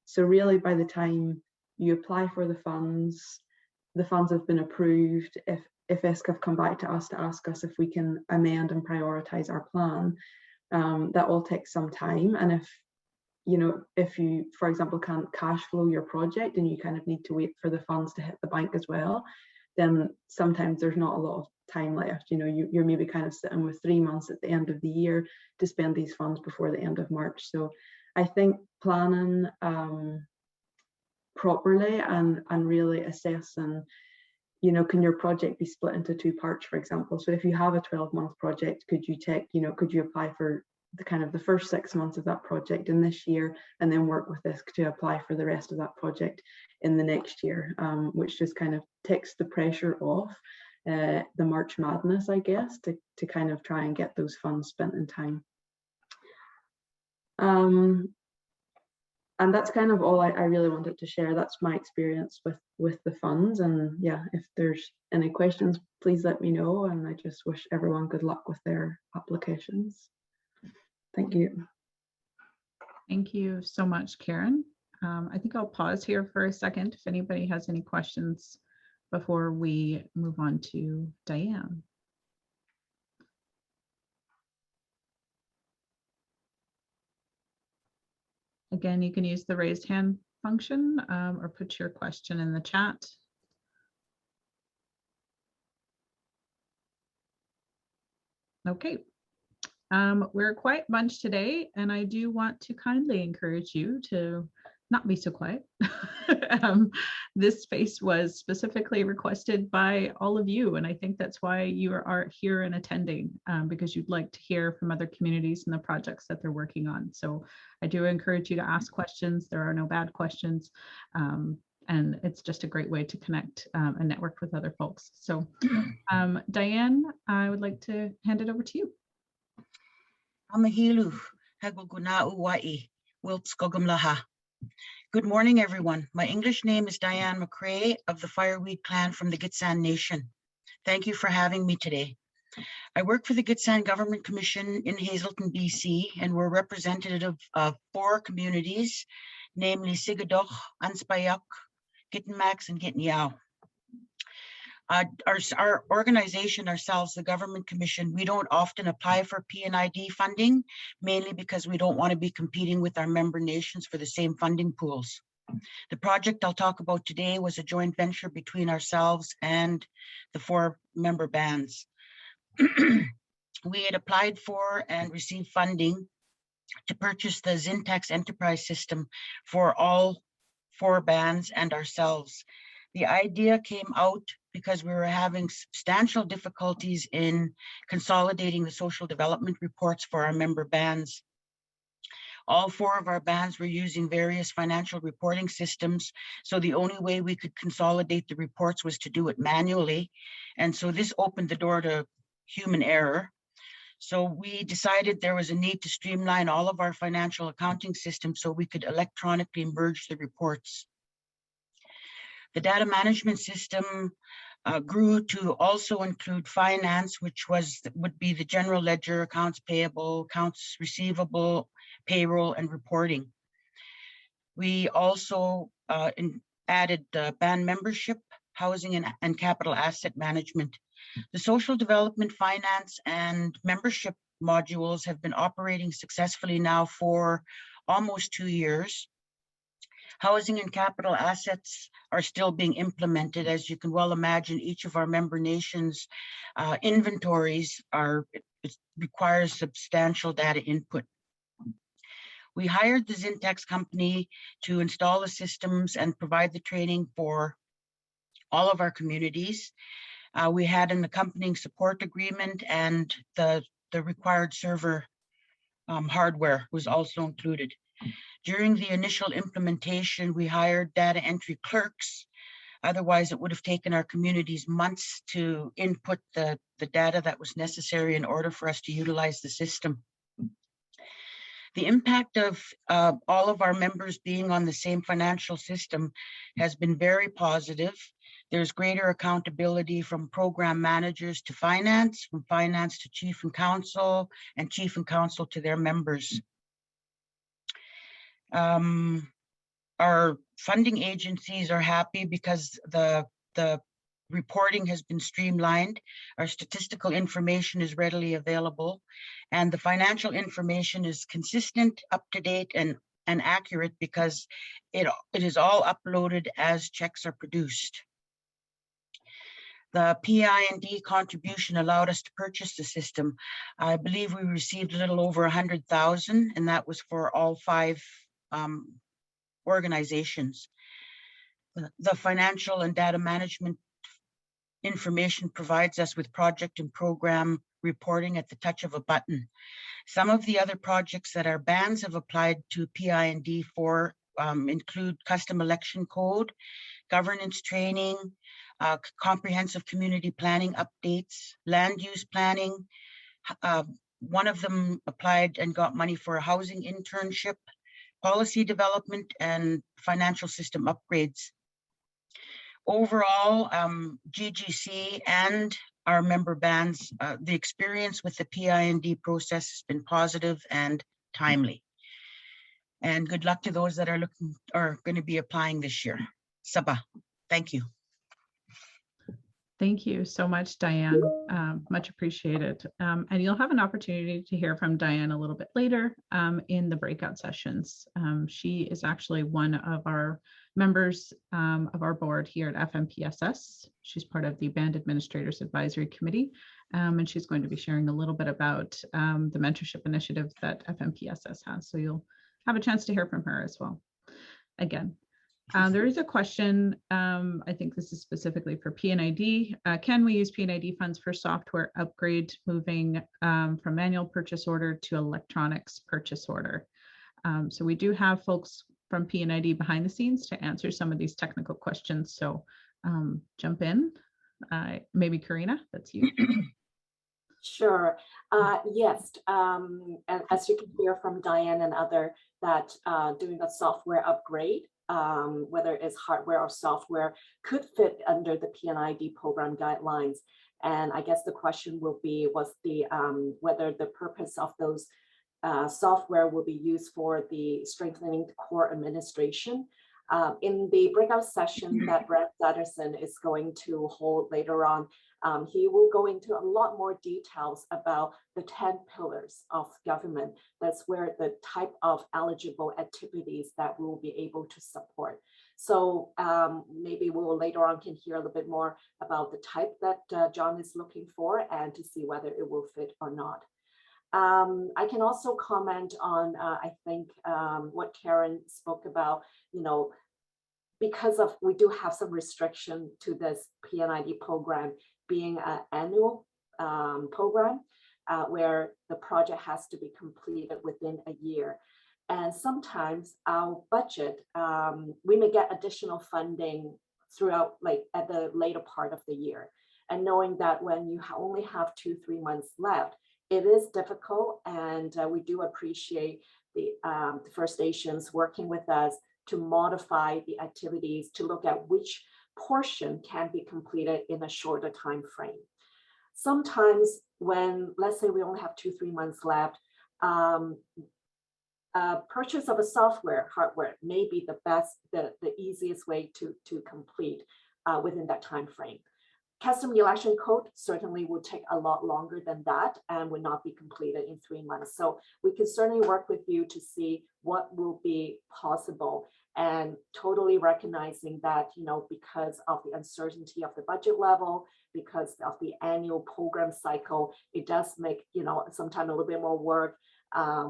So really by the time you apply for the funds have been approved. If ISC have come back to us to ask us if we can amend and prioritize our plan, that all takes some time. And if you, for example, can't cash flow your project and you kind of need to wait for the funds to hit the bank as well, then sometimes there's not a lot of time left. You're maybe kind of sitting with 3 months at the end of the year to spend these funds before the end of March. So I think planning properly and really assessing, can your project be split into 2 parts, for example? So if you have a 12-month project, could you apply for the first 6 months of that project in this year and then work with ISC to apply for the rest of that project in the next year, which just kind of takes the pressure off the March madness, I guess, to kind of try and get those funds spent in time. And that's kind of all I really wanted to share. That's my experience with the funds. And yeah, if there's any questions, please let me know. And I just wish everyone good luck with their applications. Thank you. Thank you so much, Karen. I think I'll pause here for a second if anybody has any questions before we move on to Diane. Again, you can use the raised hand function or put your question in the chat. Okay. We're a quiet bunch today, and I do want to kindly encourage you to not be so quiet. This space was specifically requested by all of you, and I think that's why you are here and attending, because you'd like to hear from other communities and the projects that they're working on. So I do encourage you to ask questions. There are no bad questions, and it's just a great way to connect and network with other folks. So Diane, I would like to hand it over to you. Good morning, everyone. My English name is Diane McRae of the Fireweed clan from the Gitxsan Nation. Thank you for having me today. I work for the Gitxsan Government Commission in Hazelton, BC, and we're representative of 4 communities, namely Sigadoch, Anspayuk, Gittinmax, and Gittinyao. Our organization ourselves, the Government Commission, we don't often apply for P&ID funding, mainly because we don't want to be competing with our member nations for the same funding pools. The project I'll talk about today was a joint venture between ourselves and the 4 member bands. We had applied for and received funding to purchase the Zintax enterprise system for all 4 bands and ourselves. The idea came out because we were having substantial difficulties in consolidating the social development reports for our member bands. All 4 of our bands were using various financial reporting systems, so the only way we could consolidate the reports was to do it manually. And so this opened the door to human error. So we decided there was a need to streamline all of our financial accounting systems so we could electronically merge the reports. The data management system grew to also include finance, which would be the general ledger, accounts payable, accounts receivable, payroll, and reporting. We also added band membership, housing, and capital asset management. The social development, finance, and membership modules have been operating successfully now for almost 2 years. Housing and capital assets are still being implemented. As you can well imagine, each of our member nations' inventories requires substantial data input. We hired the Zintex company to install the systems and provide the training for all of our communities. We had an accompanying support agreement, and the required server hardware was also included. During the initial implementation, we hired data entry clerks. Otherwise, it would have taken our communities months to input the data that was necessary in order for us to utilize the system. The impact of all of our members being on the same financial system has been very positive. There's greater accountability from program managers to finance, from finance to chief and council to their members. Our funding agencies are happy because the reporting has been streamlined. Our statistical information is readily available, and the financial information is consistent, up to date, and accurate because it is all uploaded as checks are produced. The P&ID contribution allowed us to purchase the system. I believe we received a little over 100,000, and that was for all 5 organizations. The financial and data management information provides us with project and program reporting at the touch of a button. Some of the other projects that our bands have applied to P&ID for include custom election code, governance training, comprehensive community planning updates, land use planning. One of them applied and got money for a housing internship, policy development, and financial system upgrades. Overall, GGC and our member bands, the experience with the P&ID process has been positive and timely. And good luck to those that are going to be applying this year. Sabah, thank you. Thank you so much, Diane. Much appreciated. And you'll have an opportunity to hear from Diane a little bit later in the breakout sessions. She is actually one of our members of our board here at FNPSS. She's part of the Band Administrators Advisory Committee, and she's going to be sharing a little bit about the mentorship initiative that FNPSS has. So you'll have a chance to hear from her as well. Again, there is a question, I think this is specifically for P&ID. Can we use P&ID funds for software upgrade, moving from manual purchase order to electronics purchase order? So we do have folks from P&ID behind the scenes to answer some of these technical questions. So jump in. Maybe Karina, that's you. Sure. Yes. And as you can hear from Diane and other, that doing a software upgrade, whether it's hardware or software, could fit under the P&ID program guidelines. And I guess the question will be, whether the purpose of those software will be used for the strengthening the core administration. In the breakout session that Brett Satterson is going to hold later on, he will go into a lot more details about the 10 pillars of government. That's where the type of eligible activities that we'll be able to support. So maybe we will later on can hear a little bit more about the type that John is looking for and to see whether it will fit or not. I can also comment on, I think, what Karen spoke about, because we do have some restriction to this P&ID program being an annual program where the project has to be completed within a year. And sometimes our budget, we may get additional funding throughout, like at the later part of the year. And knowing that when you only have 2-3 months left, It is difficult, and we do appreciate the First Nations working with us to modify the activities to look at which portion can be completed in a shorter time frame. Sometimes when, let's say we only have 2-3 months left, purchase of a hardware may be the easiest way to complete within that time frame. Custom election code certainly will take a lot longer than that and would not be completed in 3 months. So we can certainly work with you to see what will be possible, and totally recognizing that, because of the uncertainty of the budget level, because of the annual program cycle, it does make, sometimes a little bit more work.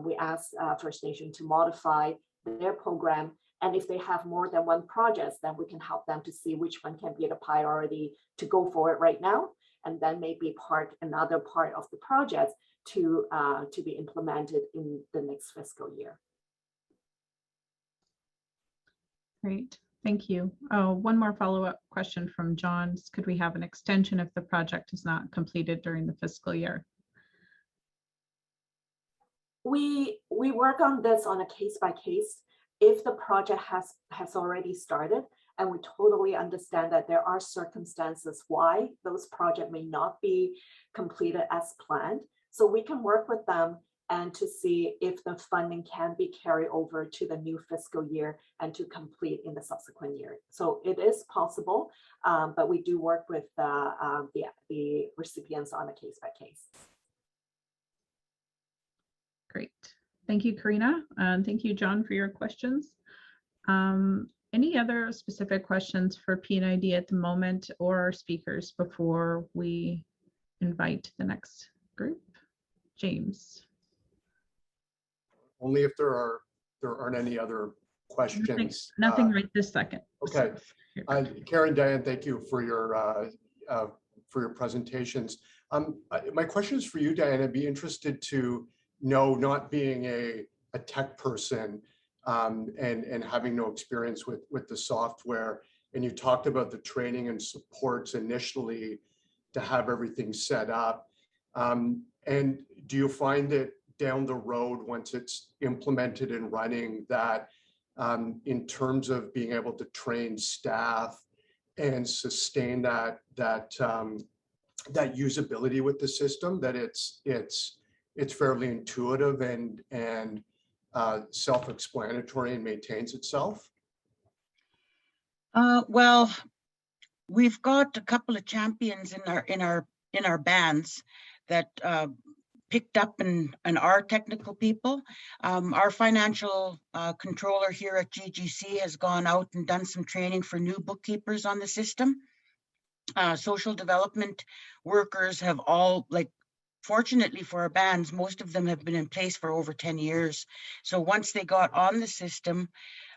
We ask First Nation to modify their program. And if they have more than one project, then we can help them to see which one can be the priority to go for it right now. And then maybe another part of the project to be implemented in the next fiscal year. Great, thank you. Oh, one more follow-up question from John. Could we have an extension if the project is not completed during the fiscal year? We work on this on a case by case. If the project has already started, and we totally understand that there are circumstances why those projects may not be completed as planned, so we can work with them and to see if the funding can be carried over to the new fiscal year and to complete in the subsequent year. So it is possible, but we do work with the recipients on a case by case. Great. Thank you, Karina. And thank you, John, for your questions. Any other specific questions for P&ID at the moment or our speakers before we invite the next group? James. Only if there aren't any other questions. Nothing right this second. Okay. Karen, Diane, thank you for your presentations. My question is for you, Diane. I'd be interested to know, not being a tech person and having no experience with the software, and you talked about the training and supports initially to have everything set up. And do you find that down the road, once it's implemented and running, that in terms of being able to train staff and sustain that usability with the system, that it's fairly intuitive and self-explanatory and maintains itself? Well, we've got a couple of champions in our bands that picked up and are technical people. Our financial controller here at GGC has gone out and done some training for new bookkeepers on the system. Social development workers have all, fortunately for our bands, most of them have been in place for over 10 years. So once they got on the system,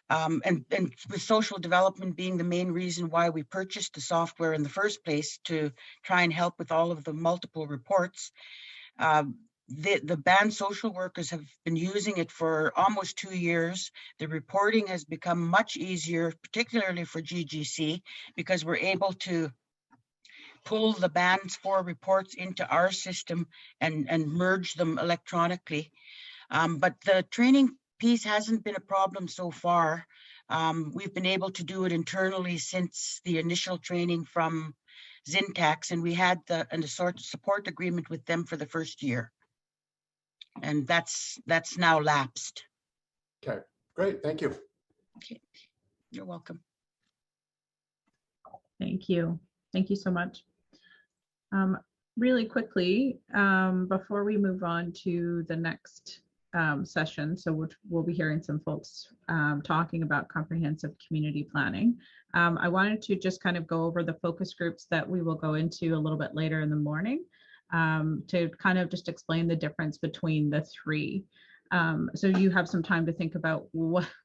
and with social development being the main reason why we purchased the software in the first place, to try and help with all of the multiple reports, the band social workers have been using it for almost 2 years. The reporting has become much easier, particularly for GGC, because we're able to pull the band's 4 reports into our system and merge them electronically. But the training piece hasn't been a problem so far. We've been able to do it internally since the initial training from Zintax, and we had a sort of support agreement with them for the first year. And that's now lapsed. Okay, great, thank you. Okay, you're welcome. Thank you. Thank you so much. Really quickly, before we move on to the next session, so we'll be hearing some folks talking about comprehensive community planning. I wanted to just kind of go over the focus groups that we will go into a little bit later in the morning, to kind of just explain the difference between the 3. So you have some time to think about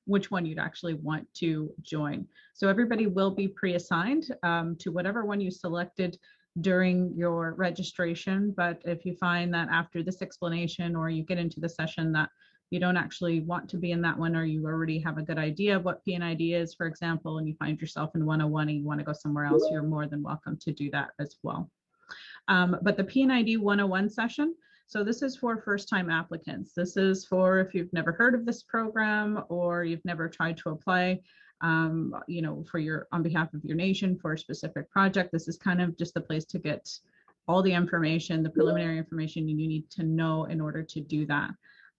which one you'd actually want to join. So everybody will be pre-assigned to whatever one you selected during your registration. But if you find that after this explanation, or you get into the session that you don't actually want to be in that one, or you already have a good idea of what P&ID is, for example, and you find yourself in 101 and you want to go somewhere else, you're more than welcome to do that as well. But the P&ID 101 session, So this is for first-time applicants. This is for if you've never heard of this program or you've never tried to apply, you know, on behalf of your nation for a specific project. This is kind of just the place to get all the information, the preliminary information you need to know in order to do that.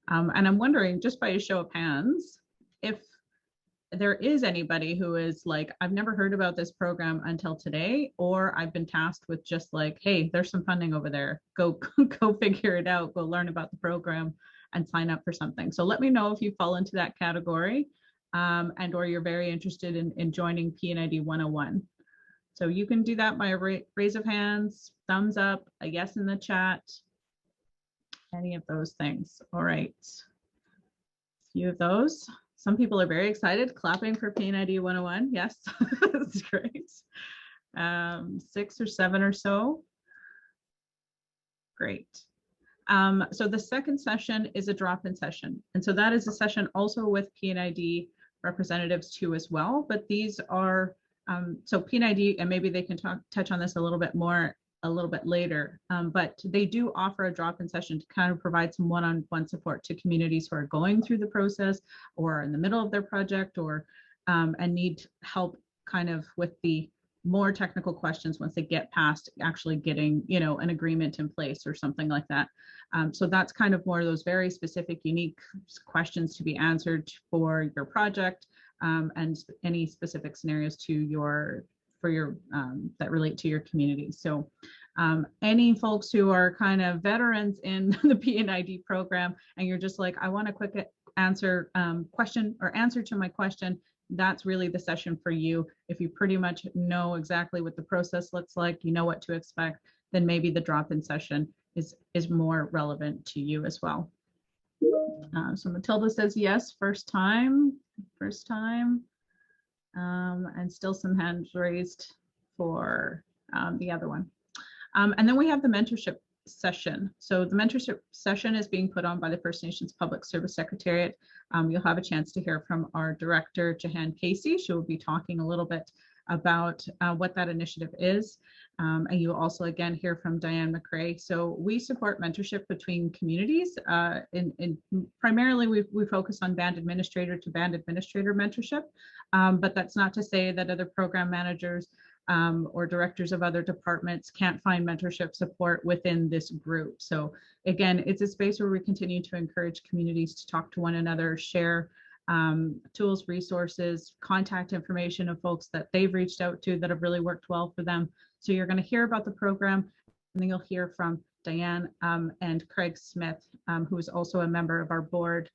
And I'm wondering, just by a show of hands, if there is anybody who is like, I've never heard about this program until today, or I've been tasked with just like, hey, there's some funding over there. Go figure it out, go learn about the program and sign up for something. So let me know if you fall into that category and or you're very interested in joining P&ID 101. So you can do that by a raise of hands, thumbs up, a yes in the chat, any of those things. All right, a few of those. Some people are very excited, clapping for P&ID 101. Yes, that's great. 6 or 7 or so. Great. So the second session is a drop-in session. And so that is a session also with P&ID representatives too as well. But these are, so P&ID, and maybe they can touch on this a little bit more a little bit later, but they do offer a drop-in session to kind of provide some one-on-one support to communities who are going through the process or in the middle of their project or and need help kind of with the more technical questions once they get past actually getting, you know, an agreement in place or something like that. So that's kind of more of those very specific, unique questions to be answered for your project and any specific scenarios to that relate to your community. So any folks who are kind of veterans in the P&ID program and you're just like, I want a quick answer question or answer to my question, that's really the session for you. If you pretty much know exactly what the process looks like, you know what to expect, then maybe the drop-in session is more relevant to you as well. So Matilda says yes, first time. And still some hands raised for the other one. And then we have the mentorship session. So the mentorship session is being put on by the First Nations Public Service Secretariat. You'll have a chance to hear from our director, Jahan Casey. She will be talking a little bit about what that initiative is. And you'll also again hear from Diane McRae. So we support mentorship between communities. Primarily we focus on band administrator to band administrator mentorship, but that's not to say that other program managers or directors of other departments can't find mentorship support within this group. So again, it's a space where we continue to encourage communities to talk to one another, share tools, resources, contact information of folks that they've reached out to that have really worked well for them. So you're going to hear about the program, and then you'll hear from Diane and Craig Smith, who is also a member of our board,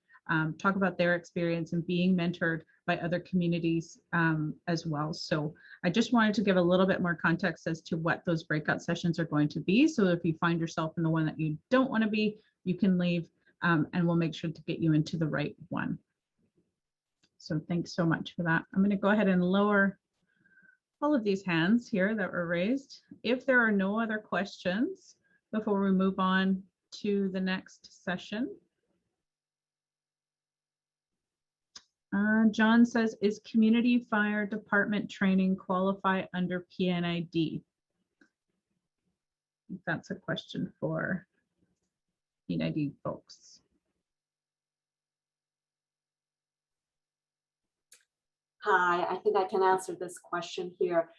talk about their experience in being mentored by other communities as well. So I just wanted to give a little bit more context as to what those breakout sessions are going to be. So if you find yourself in the one that you don't want to be, you can leave and we'll make sure to get you into the right one. So thanks so much for that. I'm going to go ahead and lower all of these hands here that were raised. If there are no other questions before we move on to the next session. John says, is community fire department training qualify under P&ID? That's a question for P&ID folks. Hi, I think I can answer this question here.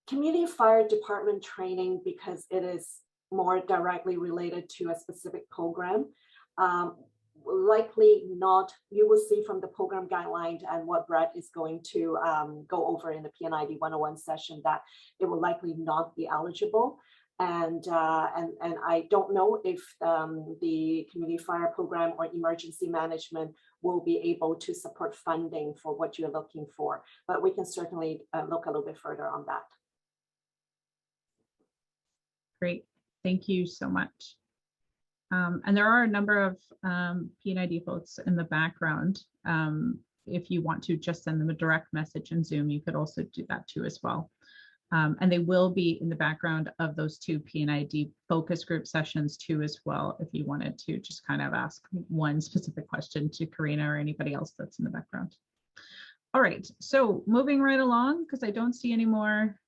Community fire department training, because it is more directly related to a specific program, likely not. You will see from the program guideline and what Brett is going to go over in the P&ID 101 session that it will likely not be eligible. And I don't know if the community fire program or emergency management will be able to support funding for what you're looking for, but we can certainly look a little bit further on that. Great, thank you so much. And there are a number of P&ID folks in the background. If you want to just send them a direct message in Zoom, you could also do that too as well. And they will be in the background of those two P&ID focus group sessions too as well, if you wanted to just kind of ask one specific question to Karina or anybody else that's in the background. All right, so moving right along, because I don't see any more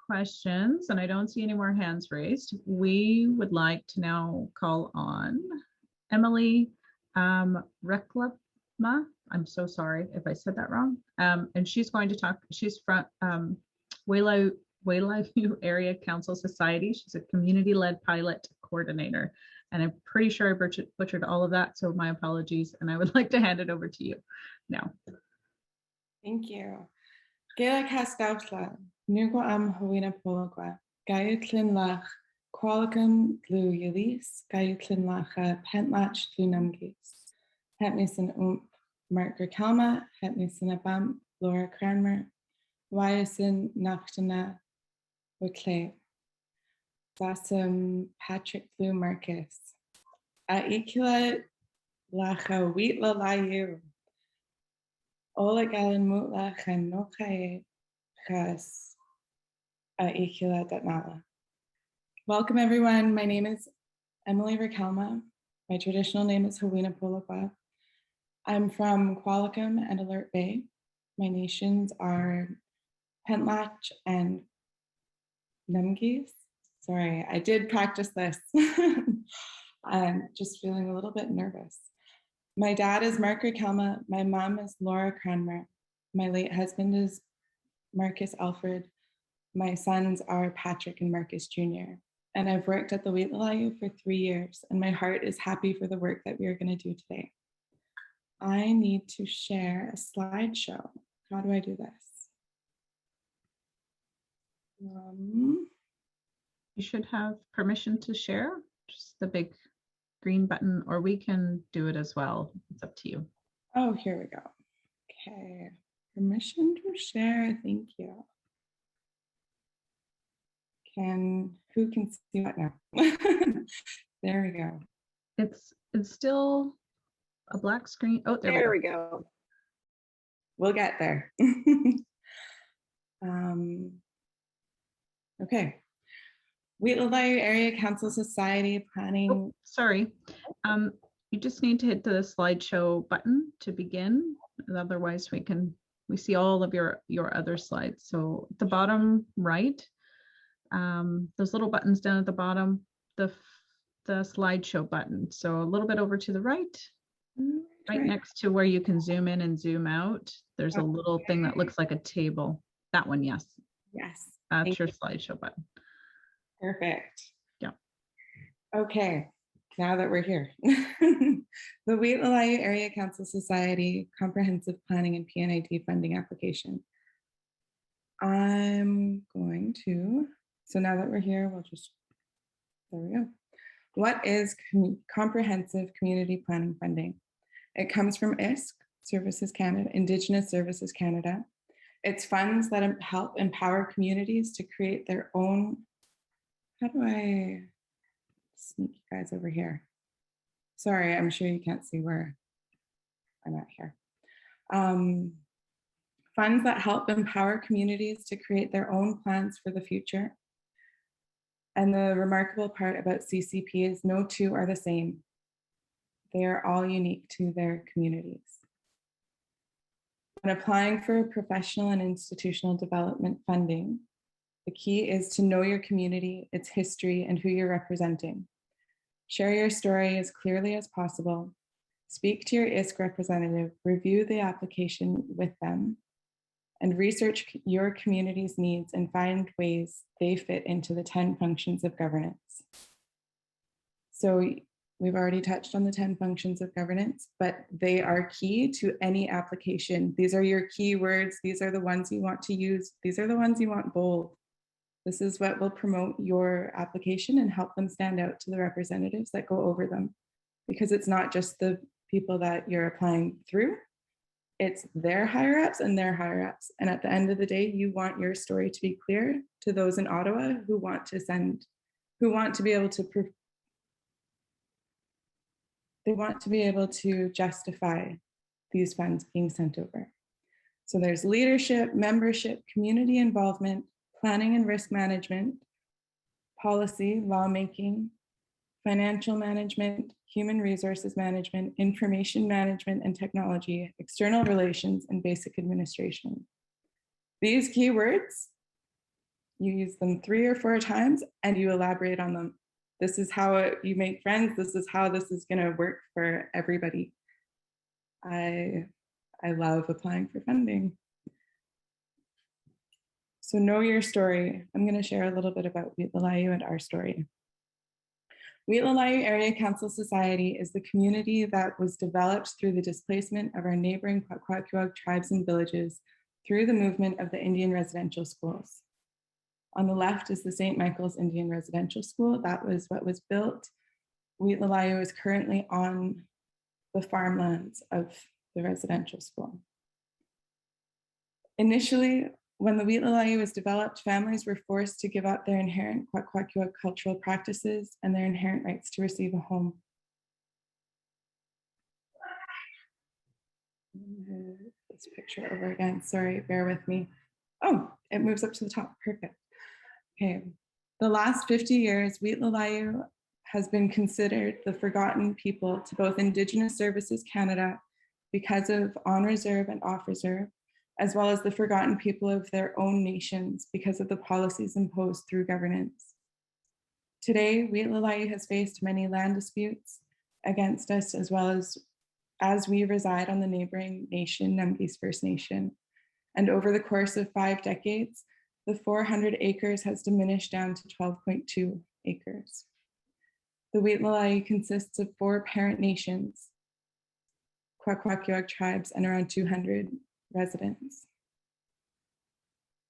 questions, and I don't see any more hands raised, we would like to now call on Emily Reklama. I'm so sorry if I said that wrong. And she's going to talk, she's from Wailau Area Council Society. She's a community-led pilot coordinator. And I'm pretty sure I butchered all of that, so my apologies. And I would like to hand it over to you now. Thank you. Gaelic Hastaufla, Nugo am Hawina Polagua, Gaiutlin Lach, Qualicum Glu Ulis, Gaiutlin Lacha, Pentlach Glunumgis, Hetmison Mark Kalma, Hetmison Abam, Laura Cranmer, Wyasin Nachtana, Wiclay, Sassum Patrick Blue Marcus, Aikila Lacha Wheatla Layu. Ola Galan Mutla Chanokai Chas Aikila Datnala. Welcome everyone. My name is Emily Rakalma. My traditional name is Hawina Polagua. I'm from Qualicum and Alert Bay. My nations are Pentlach and Numgis. Sorry, I did practice this. I'm just feeling a little bit nervous. My dad is Mark Rakelma. My mom is Laura Cranmer. My late husband is Marcus Alfred. My sons are Patrick and Marcus Jr. And I've worked at the Wheatlayu for 3 years, and my heart is happy for the work that we are going to do today. I need to share a slideshow. How do I do this? You should have permission to share, just the big green button, or we can do it as well. It's up to you. Oh, here we go. Okay, permission to share. Thank you. Who can see what now? There we go. It's still a black screen. Oh, There we go. We'll get there. Okay. Wheatlayu Area Council Society Planning. Oh, sorry. You just need to hit the slideshow button to begin. Otherwise, we see all of your other slides. So at the bottom right, those little buttons down at the bottom, the slideshow button. So a little bit over to the right, right next to where you can zoom in and zoom out. There's a little thing that looks like a table. That one, yes. Yes. That's your slideshow button. Perfect. Yeah. Okay, now that we're here. The Wheatlayu Area Council Society Comprehensive Planning and P&ID Funding Application. I'm going to, so now that we're here, we'll just, there we go. What is Comprehensive Community Planning Funding? It comes from ISC, Services Canada, Indigenous Services Canada. It's funds that help empower communities to create their own. How do I sneak you guys over here? Sorry, I'm sure you can't see where I'm at here. Funds that help empower communities to create their own plans for the future. And the remarkable part about CCP is no two are the same. They are all unique to their communities. When applying for professional and institutional development funding, the key is to know your community, its history, and who you're representing. Share your story as clearly as possible. Speak to your ISC representative, review the application with them, and research your community's needs and find ways they fit into the 10 functions of governance. So we've already touched on the 10 functions of governance, but they are key to any application. These are your keywords. These are the ones you want to use. These are the ones you want bold. This is what will promote your application and help them stand out to the representatives that go over them. Because it's not just the people that you're applying through, it's their higher ups and their higher ups. And at the end of the day, you want your story to be clear to those in Ottawa who want to send, who want to be able to, they want to be able to justify these funds being sent over. So there's leadership, membership, community involvement, planning and risk management, policy, lawmaking, financial management, human resources management, information management and technology, external relations, and basic administration. These keywords, You use them 3 or 4 times and you elaborate on them. This is how you make friends. This is how this is going to work for everybody. I love applying for funding. So know your story. I'm going to share a little bit about Wheatlalayu and our story. Wheatlalayu Area Council Society is the community that was developed through the displacement of our neighboring Kwakwaka'wakw tribes and villages through the movement of the Indian residential schools. On the left is the St. Michael's Indian Residential School. That was what was built. Wheatlalayu is currently on the farmlands of the residential school. Initially, when the Wheatlalayu was developed, families were forced to give up their inherent Kwakwaka'wakw cultural practices and their inherent rights to receive a home. This picture over again, sorry, bear with me. Oh, it moves up to the top, perfect. Okay, the last 50 years, Wheatlalayu has been considered the forgotten people to both Indigenous Services Canada because of on reserve and off reserve, as well as the forgotten people of their own nations because of the policies imposed through governance. Today, Wheatlalayu has faced many land disputes against us, as well as we reside on the neighboring nation, Nemgis First Nation. And over the course of 5 decades, the 400 acres has diminished down to 12.2 acres. The Wheatlalayu consists of 4 parent nations, Kwakwaka'wakw tribes, and around 200 residents.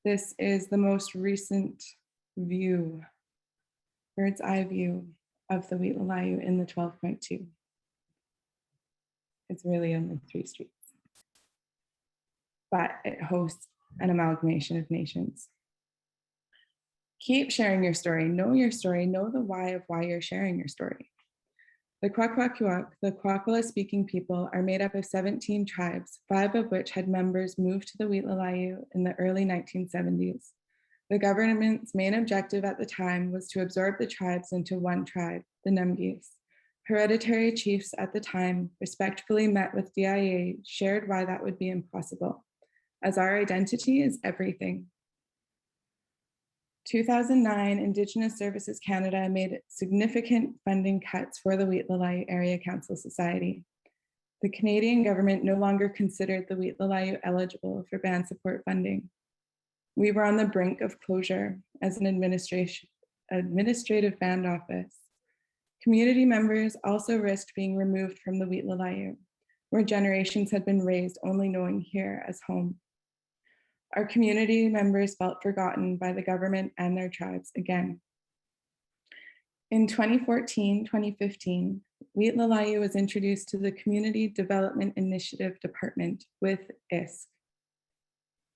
This is the most recent view, bird's eye view of the Wheatlalayu in the 12.2. It's really only 3 streets, but it hosts an amalgamation of nations. Keep sharing your story, know the why of why you're sharing your story. The Kwakwaka'wakw, the Kwakwala speaking people, are made up of 17 tribes, 5 of which had members moved to the Wheatlalayu in the early 1970s. The government's main objective at the time was to absorb the tribes into one tribe, the Nemgis. Hereditary chiefs at the time respectfully met with DIA, shared why that would be impossible, as our identity is everything. 2009, Indigenous Services Canada made significant funding cuts for the Wheatlalayu Area Council Society. The Canadian government no longer considered the Wheatlalayu eligible for band support funding. We were on the brink of closure as an administrative band office. Community members also risked being removed from the Wheatlalayu, where generations had been raised only knowing here as home. Our community members felt forgotten by the government and their tribes again. In 2014-2015, Wheatlalayu was introduced to the Community Development Initiative Department with ISK,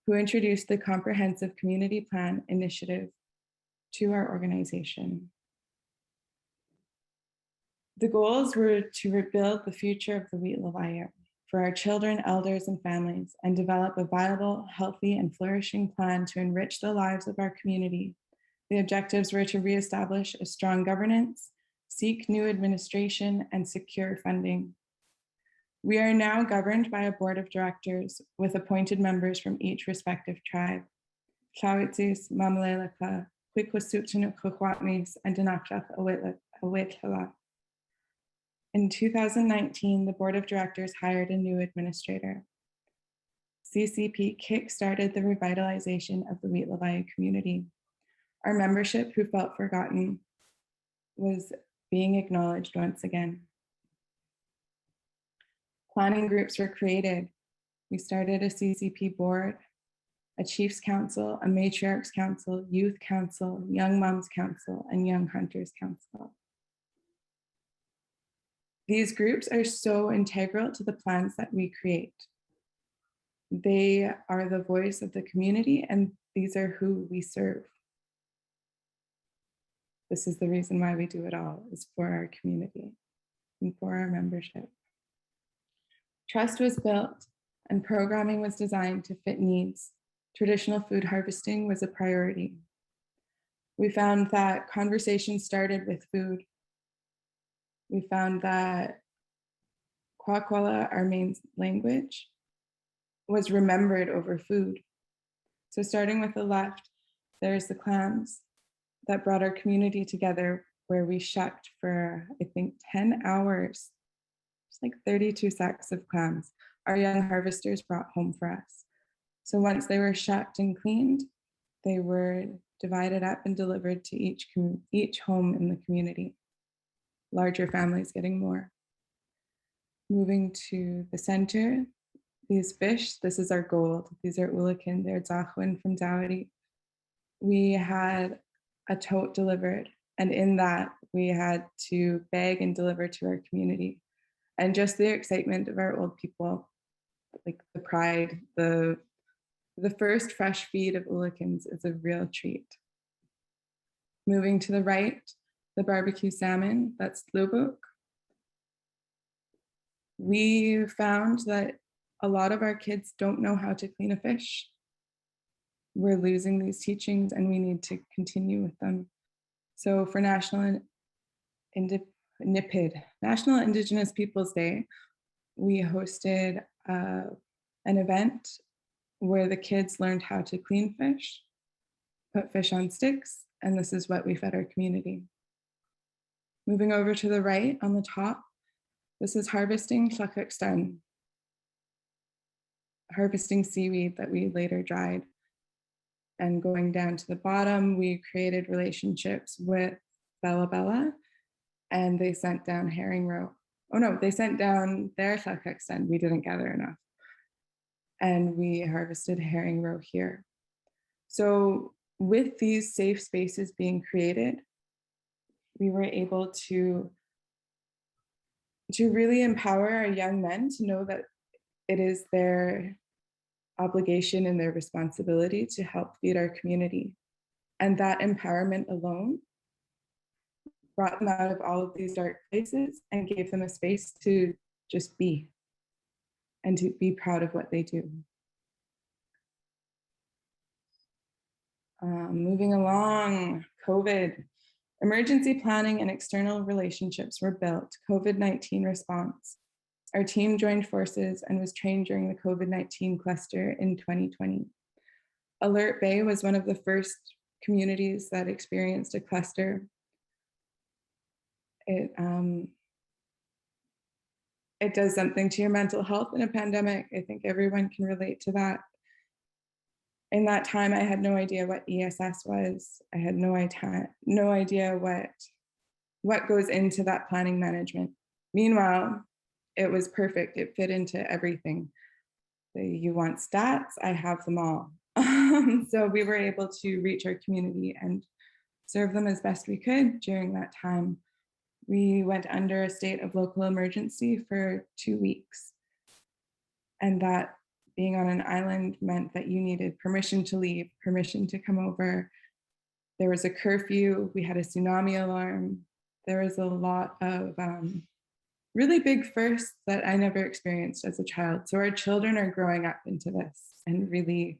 who introduced the Comprehensive Community Plan Initiative to our organization. The goals were to rebuild the future of the Wheatlalayu for our children, elders, and families, and develop a viable, healthy, and flourishing plan to enrich the lives of our community. The objectives were to reestablish a strong governance, seek new administration, and secure funding. We are now governed by a board of directors with appointed members from each respective tribe. Tlawitsis, Mamalelaka, Quiquasutinu Kwakwatmis, and Dinakchak Awetala. In 2019, the board of directors hired a new administrator. CCP kick-started the revitalization of the Wheatlalayu community. Our membership, who felt forgotten, was being acknowledged once again. Planning groups were created. We started a CCP board, a chiefs council, a matriarchs council, youth council, young moms council, and young hunters council. These groups are so integral to the plans that we create. They are the voice of the community, and these are who we serve. This is the reason why we do it all, is for our community and for our membership. Trust was built and programming was designed to fit needs. Traditional food harvesting was a priority. We found that conversations started with food. We found that Kwakwala, our main language, was remembered over food. So starting with the left, There's the clams that brought our community together, where we shucked for, I think, 10 hours. It's like 32 sacks of clams our young harvesters brought home for us. So once they were shucked and cleaned, they were divided up and delivered to each home in the community. Larger families getting more. Moving to the center, these fish, this is our gold. These are ulakan, they're Zahwin from Dowdy. We had a tote delivered, and in that we had to bag and deliver to our community. And just the excitement of our old people, like the pride, the first fresh feed of ulakans is a real treat. Moving to the right, the barbecue salmon, that's lubuk. We found that a lot of our kids don't know how to clean a fish. We're losing these teachings and we need to continue with them. So for National Indigenous Peoples Day, we hosted an event where the kids learned how to clean fish, put fish on sticks, and this is what we fed our community. Moving over to the right on the top, this is harvesting tlakakstan, harvesting seaweed that we later dried. And going down to the bottom, we created relationships with Bella Bella, and they sent down herring roe. Oh no, they sent down their tlakakstan. We didn't gather enough. And we harvested herring roe here. So with these safe spaces being created, we were able to really empower our young men to know that it is their obligation and their responsibility to help feed our community. And that empowerment alone brought them out of all of these dark places and gave them a space to just be and to be proud of what they do. Moving along, COVID. Emergency planning and external relationships were built. COVID-19 response. Our team joined forces and was trained during the COVID-19 cluster in 2020. Alert Bay was one of the first communities that experienced a cluster. It does something to your mental health in a pandemic. I think everyone can relate to that. In that time, I had no idea what ESS was. I had no idea what goes into that planning management. Meanwhile, it was perfect. It fit into everything. You want stats? I have them all. So we were able to reach our community and serve them as best we could during that time. We went under a state of local emergency for 2 weeks. And that being on an island meant that you needed permission to leave, permission to come over. There was a curfew. We had a tsunami alarm. There was a lot of really big firsts that I never experienced as a child. So our children are growing up into this, and really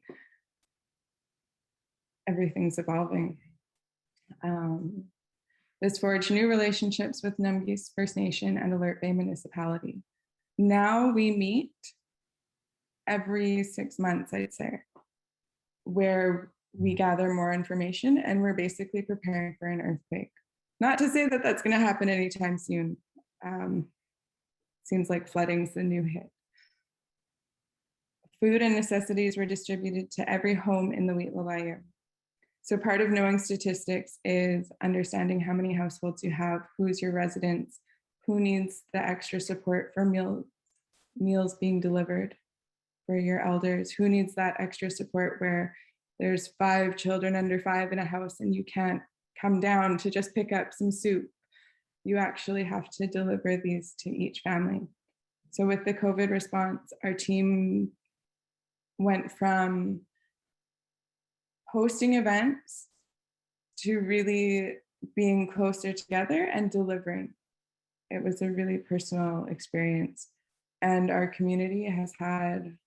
everything's evolving. This forged new relationships with Numgis First Nation and Alert Bay Municipality. Now we meet every 6 months, I'd say, where we gather more information, and we're basically preparing for an earthquake. Not to say that that's going to happen anytime soon. Seems like flooding's the new hit. Food and necessities were distributed to every home in the Wheatlalayu. So part of knowing statistics is understanding how many households you have, who's your residents, who needs the extra support for meals being delivered for your elders, who needs that extra support where there's 5 children under 5 in a house and you can't come down to just pick up some soup. You actually have to deliver these to each family. So with the COVID response, our team went from hosting events to really being closer together and delivering. It was a really personal experience. And our community has had,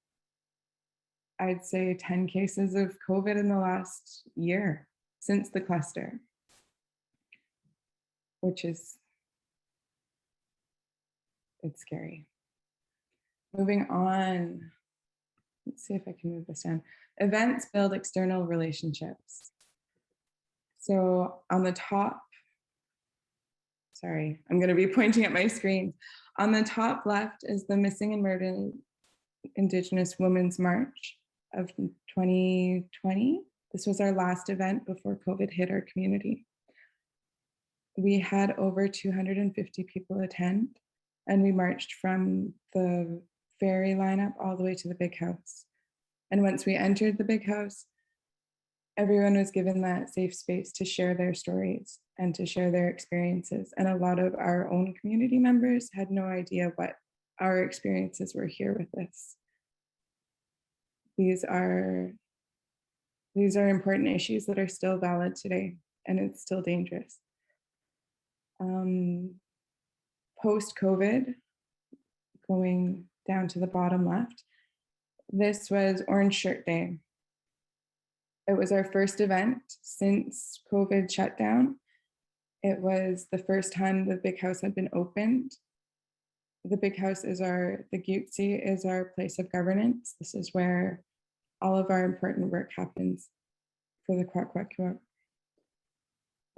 I'd say, 10 cases of COVID in the last year since the cluster, which is, it's scary. Moving on, let's see if I can move this down. Events build external relationships. So on the top, sorry, I'm going to be pointing at my screen. On the top left is the Missing and Murdered Indigenous Women's March of 2020. This was our last event before COVID hit our community. We had over 250 people attend, and we marched from the ferry lineup all the way to the big house. And once we entered the big house, everyone was given that safe space to share their stories and to share their experiences. And a lot of our own community members had no idea what our experiences were here with us. These are important issues that are still valid today, and it's still dangerous. Post-COVID, going down to the bottom left, this was Orange Shirt Day. It was our first event since COVID shut down. It was the first time the big house had been opened. The big house is the Gyutsi is our place of governance. This is where all of our important work happens for the Kwakwaka'wakw.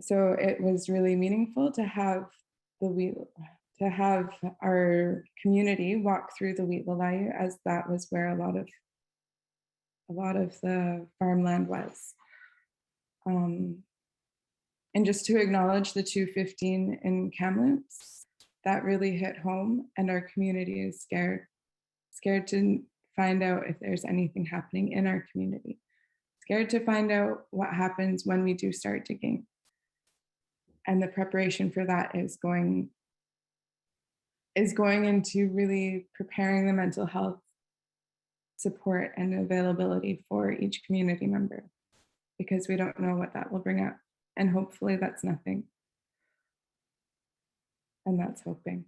So it was really meaningful to have our community walk through the Wheatlalayu, as that was where a lot of the farmland was. And just to acknowledge the 215 in Kamloops, that really hit home, and our community is scared to find out if there's anything happening in our community, scared to find out what happens when we do start digging. And the preparation for that is going into really preparing the mental health support and availability for each community member, because we don't know what that will bring up. And hopefully that's nothing. And that's hoping.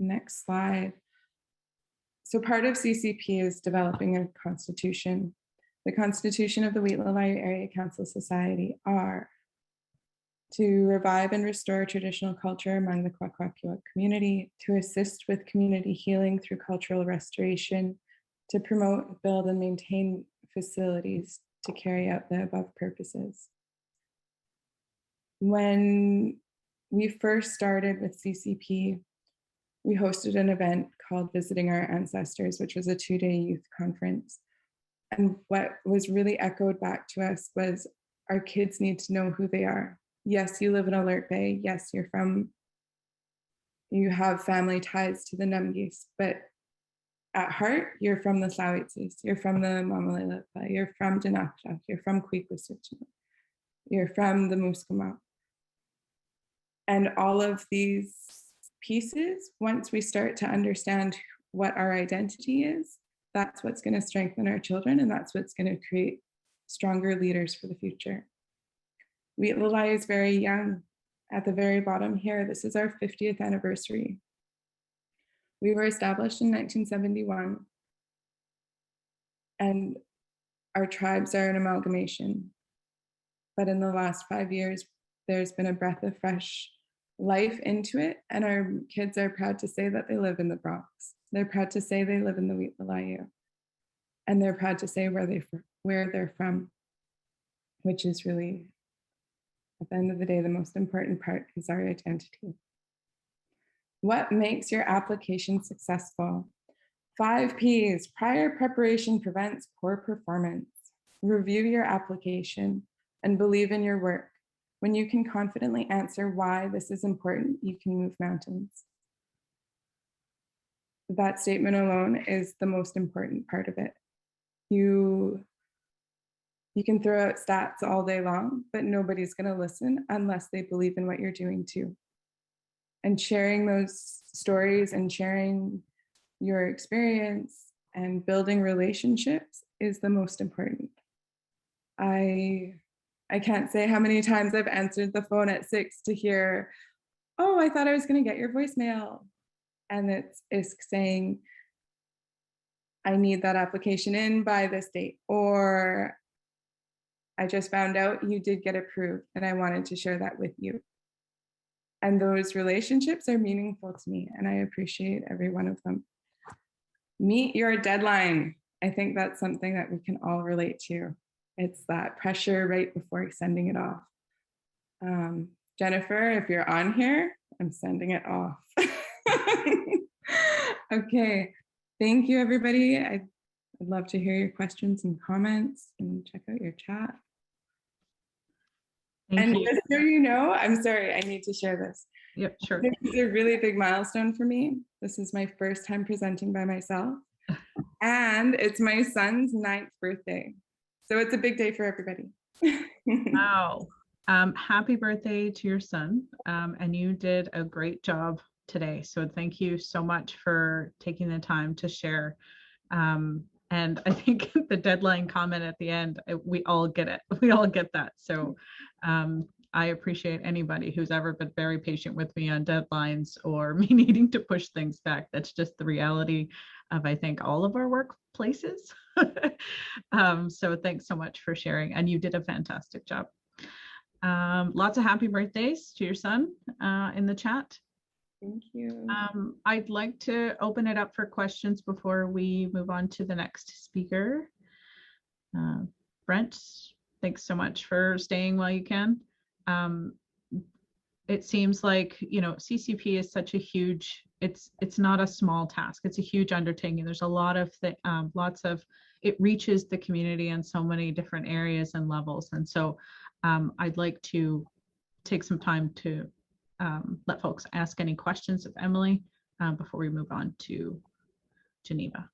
Next slide. So part of CCP is developing a constitution. The Constitution of the Wheatlalayu Area Council Society are to revive and restore traditional culture among the Kwakwaka'wakw community, to assist with community healing through cultural restoration, to promote, build, and maintain facilities to carry out the above purposes. When we first started with CCP, we hosted an event called Visiting Our Ancestors, which was a 2-day youth conference. And what was really echoed back to us was our kids need to know who they are. Yes, you live in Alert Bay. Yes, you have family ties to the Numgis, but at heart, you're from the Slawitsis, you're from the Mamalelapa, you're from Dinakshak, you're from Kwikwisichima, you're from the Muskama. And all of these pieces, once we start to understand what our identity is, that's what's going to strengthen our children, and that's what's going to create stronger leaders for the future. Wheatlalayu is very young. At the very bottom here, this is our 50th anniversary. We were established in 1971, and our tribes are an amalgamation. But in the last 5 years, there's been a breath of fresh life into it, and our kids are proud to say that they live in the Bronx. They're proud to say they live in the Wheatlalayu, and they're proud to say where they're from, which is really, at the end of the day, the most important part is our identity. What makes your application successful? 5 Ps. Prior preparation prevents poor performance. Review your application and believe in your work. When you can confidently answer why this is important, you can move mountains. That statement alone is the most important part of it. You can throw out stats all day long, but nobody's going to listen unless they believe in what you're doing too. And sharing those stories and sharing your experience and building relationships is the most important. I can't say how many times I've answered the phone at 6 to hear, oh, I thought I was going to get your voicemail. And it's saying, I need that application in by this date, or I just found out you did get approved and I wanted to share that with you. And those relationships are meaningful to me, and I appreciate every one of them. Meet your deadline. I think that's something that we can all relate to. it's that pressure right before sending it off. Jennifer, if you're on here, I'm sending it off. Okay, thank you, everybody. I'd love to hear your questions and comments and check out your chat. Thank you. Just so you know, I'm sorry, I need to share this. Yep, sure. This is a really big milestone for me. This is my first time presenting by myself. And it's my son's 9th birthday. So it's a big day for everybody. Wow. Happy birthday to your son. And you did a great job today. So thank you so much for taking the time to share. And I think the deadline comment at the end, we all get it. We all get that. So I appreciate anybody who's ever been very patient with me on deadlines or me needing to push things back. That's just the reality of, I think, all of our workplaces. So thanks so much for sharing. And you did a fantastic job. Lots of happy birthdays to your son in the chat. Thank you. I'd like to open it up for questions before we move on to the next speaker. Brent, thanks so much for staying while you can. It seems like, you know, CCP is such a huge, it's not a small task. It's a huge undertaking. There's a lot of it reaches the community in so many different areas and levels. And so I'd like to take some time to let folks ask any questions of Emily before we move on to Geneva.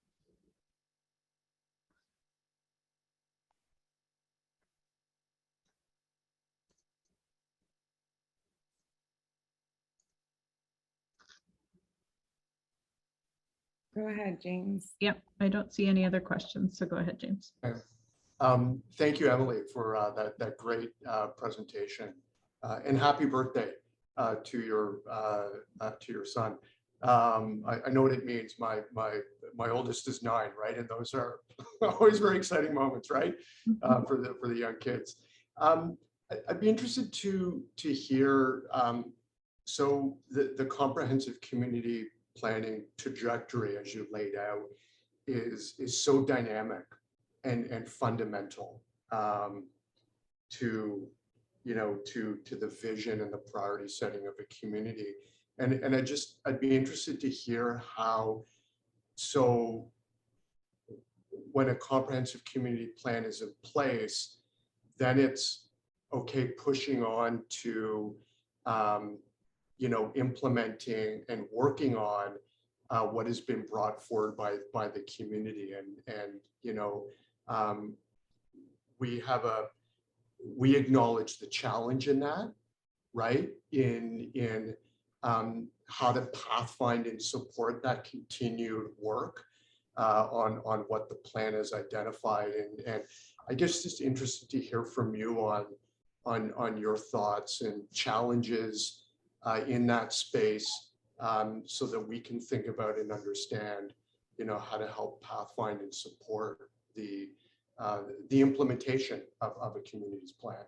Go ahead, James. Yep, I don't see any other questions, so go ahead, James. Okay. Thank you, Emily, for that great presentation, and happy birthday to your son. I know what it means. My oldest is 9, right, and those are always very exciting moments, right, for the young kids. I'd be interested to hear. So the comprehensive community planning trajectory, as you laid out, is so dynamic and fundamental to the vision and the priority setting of a community. And I'd be interested to hear how, so when a comprehensive community plan is in place, then it's okay pushing on to implementing and working on what has been brought forward by the community, and we acknowledge the challenge in that, right? In how to pathfind and support that continued work on what the plan has identified, and I guess just interested to hear from you on your thoughts and challenges in that space, so that we can think about and understand, how to help pathfind and support the implementation of a community's plan.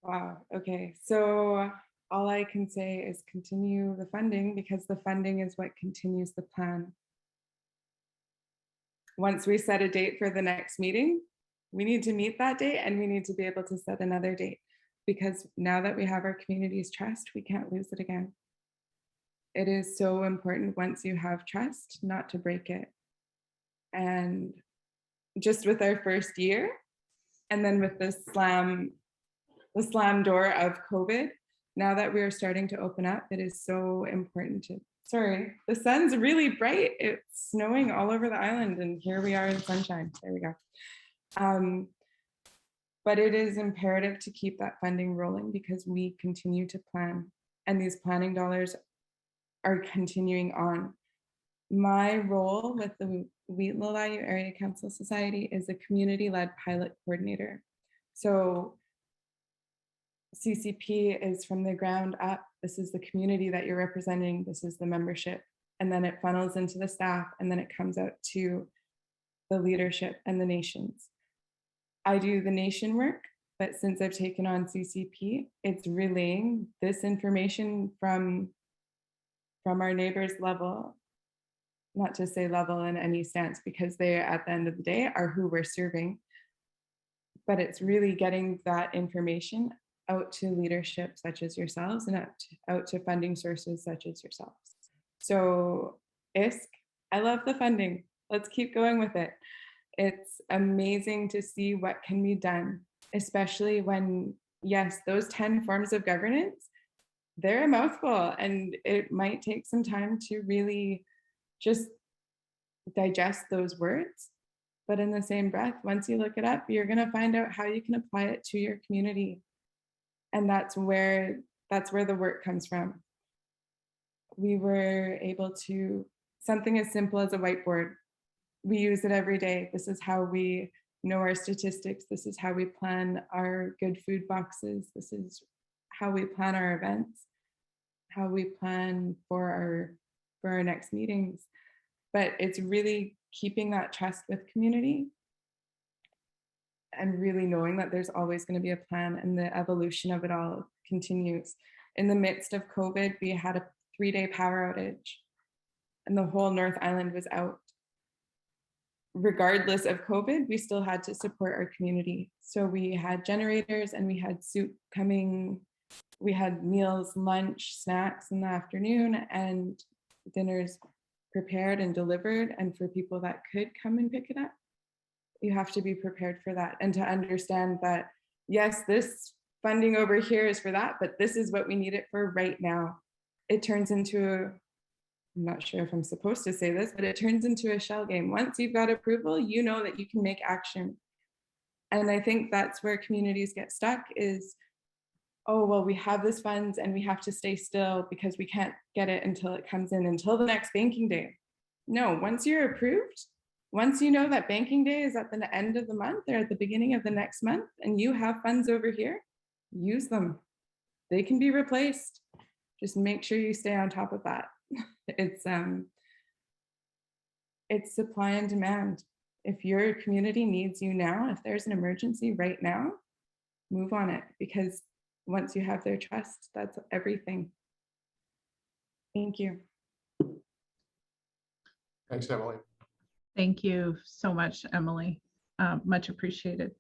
Wow. Okay. So all I can say is continue the funding, because the funding is what continues the plan. Once we set a date for the next meeting, we need to meet that date, and we need to be able to set another date, because now that we have our community's trust, we can't lose it again. It is so important, once you have trust, not to break it. And just with our first year, and then with the slam door of COVID, now that we are starting to open up, it is so important to, sorry, the sun's really bright. It's snowing all over the island, and here we are in sunshine. There we go. But it is imperative to keep that funding rolling, because we continue to plan, and these planning dollars are continuing on. My role with the Wheatley Area Council Society is a community-led pilot coordinator. So CCP is from the ground up. This is the community that you're representing. This is the membership. And then it funnels into the staff, and then it comes out to the leadership and the nations. I do the nation work, but since I've taken on CCP, it's relaying this information from our neighbors level, not to say level in any sense, because they at the end of the day are who we're serving. But it's really getting that information out to leadership such as yourselves and out to funding sources such as yourselves. So ISK, I love the funding. Let's keep going with it. It's amazing to see what can be done, especially when, yes, those 10 forms of governance, they're a mouthful, and it might take some time to really just digest those words. But in the same breath, once you look it up, you're going to find out how you can apply it to your community. And that's where the work comes from. We were able to, something as simple as a whiteboard, we use it every day. This is how we know our statistics. This is how we plan our good food boxes. This is how we plan our events, how we plan for our next meetings. But it's really keeping that trust with community and really knowing that there's always going to be a plan, and the evolution of it all continues. In the midst of COVID, we had a 3-day power outage and the whole North Island was out. Regardless of COVID, we still had to support our community. So we had generators and we had soup coming. We had meals, lunch, snacks in the afternoon, and dinners prepared and delivered. And for people that could come and pick it up, you have to be prepared for that and to understand that, yes, this funding over here is for that, but this is what we need it for right now. It turns into I'm not sure if I'm supposed to say this, but it turns into a shell game. Once you've got approval, you know that you can make action. And I think that's where communities get stuck is, oh, well, we have this funds and we have to stay still because we can't get it until it comes in, until the next banking day. No, once you're approved, once you know that banking day is at the end of the month or at the beginning of the next month, and you have funds over here, use them. They can be replaced. Just make sure you stay on top of that. It's supply and demand. If your community needs you now, if there's an emergency right now, move on it, because once you have their trust, that's everything. Thank you. Thanks, Emily. Thank you so much, Emily. Much appreciated.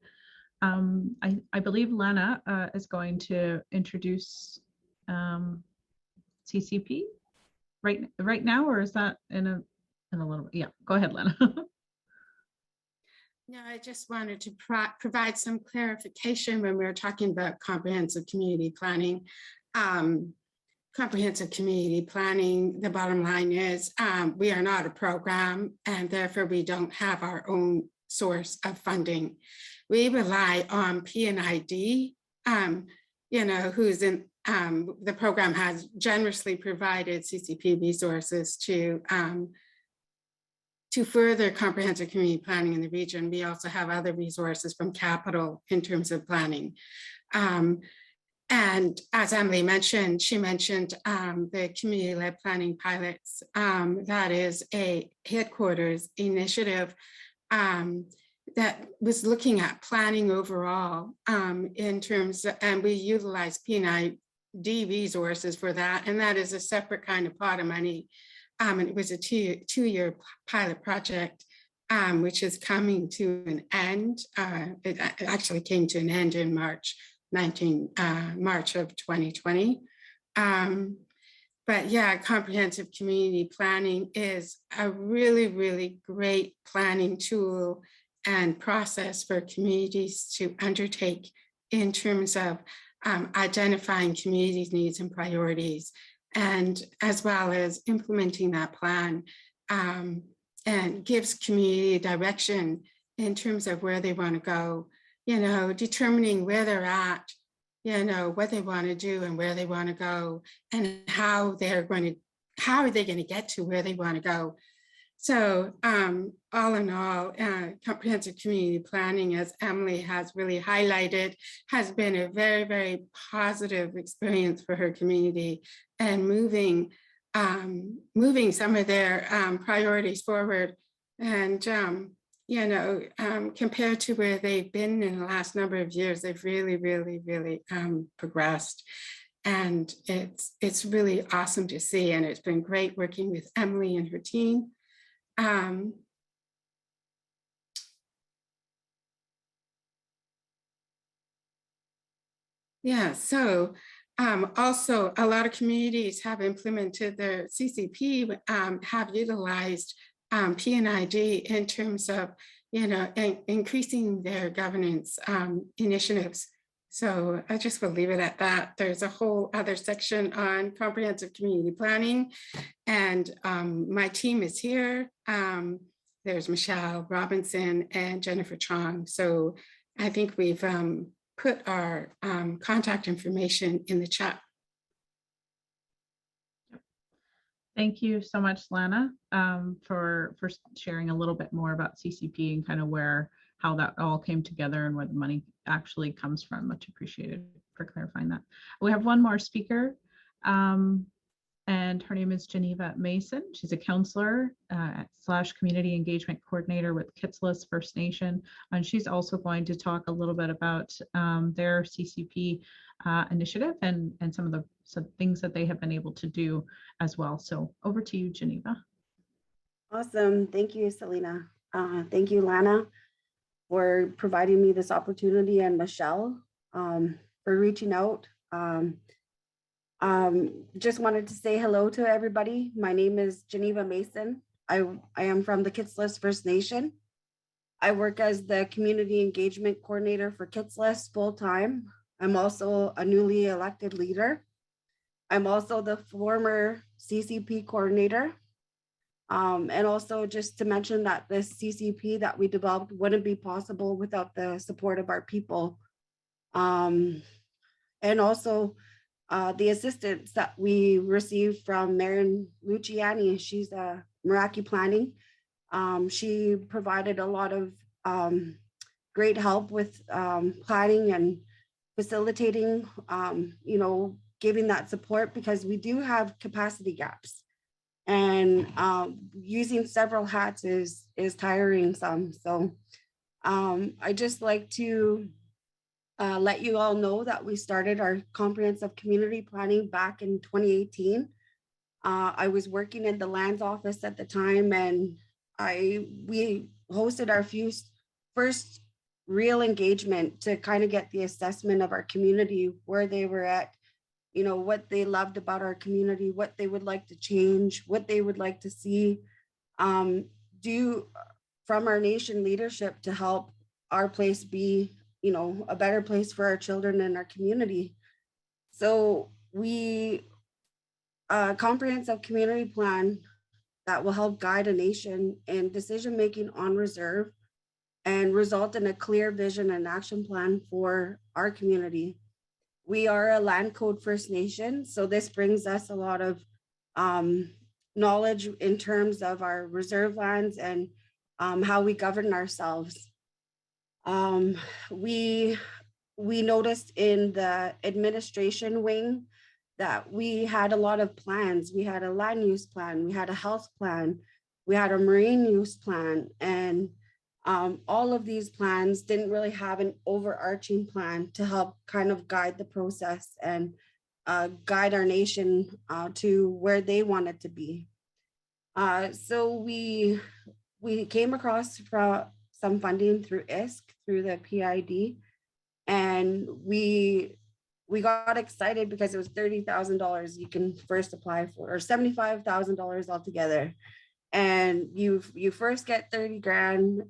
I believe Lena is going to introduce CCP right now, or is that in a little? Yeah, go ahead, Lena. No, I just wanted to provide some clarification when we were talking about comprehensive community planning. Comprehensive community planning, the bottom line is we are not a program, and therefore we don't have our own source of funding. We rely on P&ID, who's in the program has generously provided CCP resources to further comprehensive community planning in the region. We also have other resources from Capital in terms of planning. And as Emily mentioned, she mentioned the community-led planning pilots. That is a headquarters initiative that was looking at planning overall in terms of, and we utilize P&ID resources for that. And that is a separate kind of pot of money. And it was a two-year pilot project, which is coming to an end. It actually came to an end in March of 2020. But yeah, comprehensive community planning is a really, really great planning tool and process for communities to undertake in terms of identifying communities' needs and priorities, and as well as implementing that plan, and gives community direction in terms of where they want to go, determining where they're at, what they want to do and where they want to go, and how are they going to get to where they want to go. So all in all, comprehensive community planning, as Emily has really highlighted, has been a very, very positive experience for her community, and moving some of their priorities forward. And compared to where they've been in the last number of years, they've really, really, really progressed. And it's really awesome to see. And it's been great working with Emily and her team. Yeah, so also a lot of communities have implemented their CCP, have utilized P&ID in terms of, increasing their governance initiatives. So I just will leave it at that. There's a whole other section on comprehensive community planning, and my team is here. There's Michelle Robinson and Jennifer Chong. So I think we've put our contact information in the chat. Thank you so much, Lana, for sharing a little bit more about CCP and kind of how that all came together and where the money actually comes from. Much appreciated for clarifying that. We have one more speaker, and her name is Geneva Mason. She's a counselor / community engagement coordinator with Kitsillas First Nation. And she's also going to talk a little bit about their CCP initiative and some of some things that they have been able to do as well. So over to you, Geneva. Awesome. Thank you, Selena. Thank you, Lana, for providing me this opportunity, and Michelle for reaching out. Just wanted to say hello to everybody. My name is Geneva Mason. I am from the Kitsillas First Nation. I work as the community engagement coordinator for Kitsillas full-time. I'm also a newly elected leader. I'm also the former CCP coordinator. And also just to mention that this CCP that we developed wouldn't be possible without the support of our people. And also the assistance that we received from Marin Luciani. She's a Meraki planning. She provided a lot of great help with planning and facilitating, giving that support, because we do have capacity gaps. And using several hats is tiring some. So I just like to let you all know that we started our comprehensive community planning back in 2018. I was working in the lands office at the time, and we hosted our first real engagement to kind of get the assessment of our community, where they were at, what they loved about our community, what they would like to change, what they would like to see do from our nation leadership to help our place be, a better place for our children and our community. So we comprehensive community plan that will help guide a nation in decision-making on reserve and result in a clear vision and action plan for our community. We are a land code First Nation, so this brings us a lot of knowledge in terms of our reserve lands and how we govern ourselves. We noticed in the administration wing that we had a lot of plans. We had a land use plan, we had a health plan, we had a marine use plan, and all of these plans didn't really have an overarching plan to help kind of guide the process and guide our nation to where they want it to be. So we came across some funding through ISK, through the PID, and we got excited because it was $30,000 you can first apply for, or $75,000 altogether. And you first get 30 grand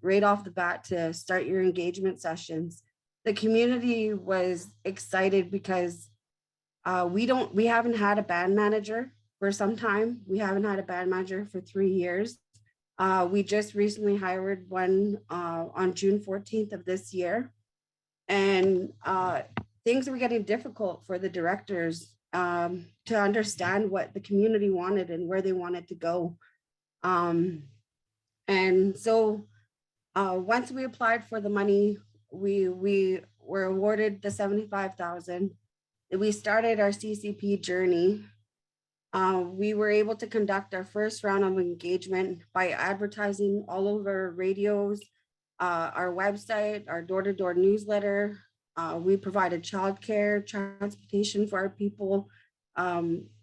right off the bat to start your engagement sessions. The community was excited because we haven't had a band manager for some time. We haven't had a band manager for 3 years. We just recently hired one on June 14th of this year. And things were getting difficult for the directors to understand what the community wanted and where they wanted to go. And so once we applied for the money, we were awarded the $75,000. We started our CCP journey. We were able to conduct our first round of engagement by advertising all over radios, our website, our door-to-door newsletter. We provided childcare, transportation for our people.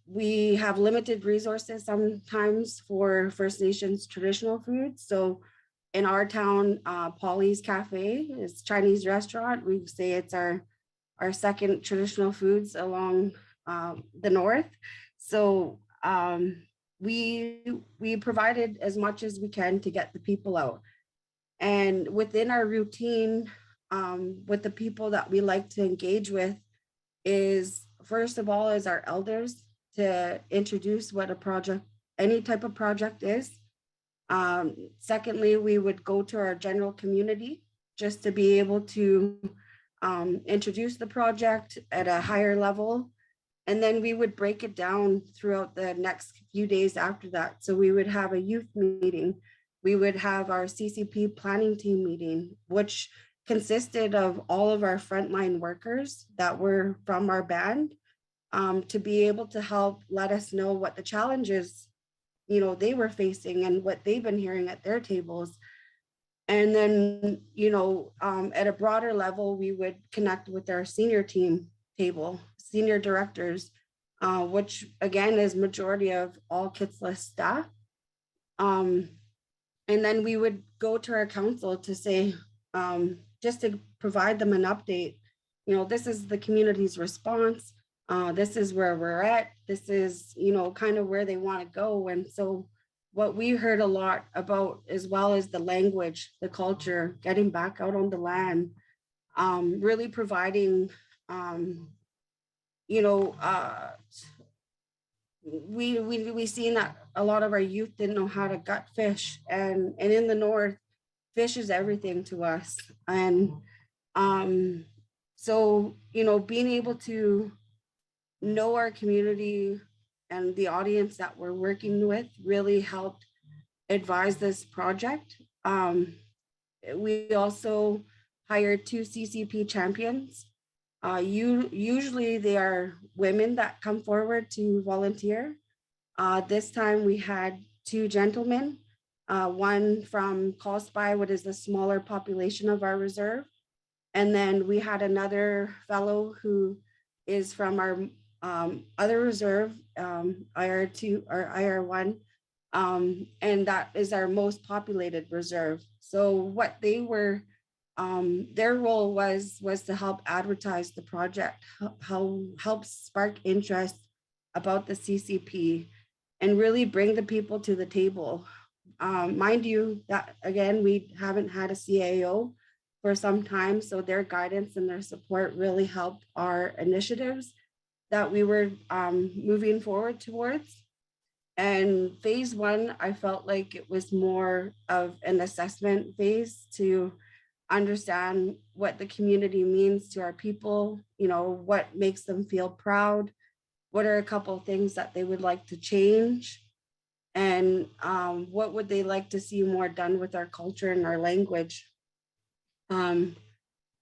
we have limited resources sometimes for First Nations traditional foods. So in our town, Polly's Cafe is Chinese restaurant. We say it's our second traditional foods along the north. So we provided as much as we can to get the people out. And within our routine, with the people that we like to engage with is, first of all, is our elders to introduce what a project, any type of project is. Secondly, we would go to our general community just to be able to introduce the project at a higher level. And then we would break it down throughout the next few days after that. So we would have a youth meeting. We would have our CCP planning team meeting, which consisted of all of our frontline workers that were from our band, to be able to help let us know what the challenges, you know, they were facing and what they've been hearing at their tables. And then, you know, at a broader level, we would connect with our senior team table, senior directors, which again is majority of all Kitsilus staff. And then we would go to our council to say, just to provide them an update, you know, this is the community's response. This is where we're at. This is, you know, kind of where they want to go. And so what we heard a lot about, as well as the language, the culture, getting back out on the land, really providing, you know, we seen that a lot of our youth didn't know how to gut fish, and in the north, fish is everything to us. And so, you know, being able to know our community and the audience that we're working with really helped advise this project. We also hired 2 CCP champions. Usually they are women that come forward to volunteer. This time we had 2 gentlemen, one from Callspy, what is the smaller population of our reserve. And then we had another fellow who is from our other reserve, IR2 or IR1, and that is our most populated reserve. So what they were, their role was to help advertise the project, help spark interest about the CCP, and really bring the people to the table. Mind you, that again, we haven't had a CAO for some time, so their guidance and their support really helped our initiatives that we were moving forward towards. And phase 1, I felt like it was more of an assessment phase to understand what the community means to our people, you know, what makes them feel proud, what are a couple of things that they would like to change, and what would they like to see more done with our culture and our language.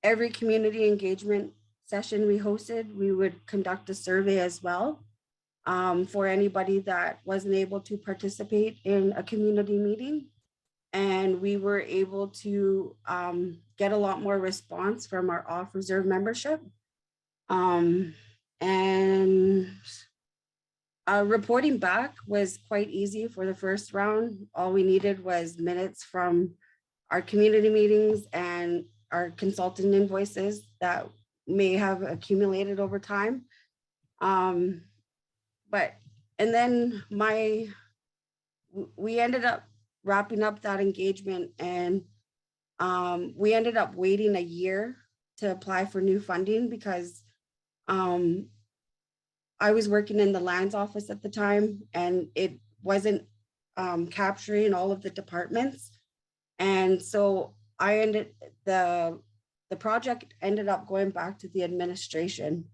Every community engagement session we hosted, we would conduct a survey as well for anybody that wasn't able to participate in a community meeting. And we were able to get a lot more response from our off-reserve membership. Reporting back was quite easy for the first round. All we needed was minutes from our community meetings and our consultant invoices that may have accumulated over time. And then we ended up wrapping up that engagement, and we ended up waiting a year to apply for new funding because I was working in the lands office at the time, and it wasn't capturing all of the departments. And so the project ended up going back to the administration,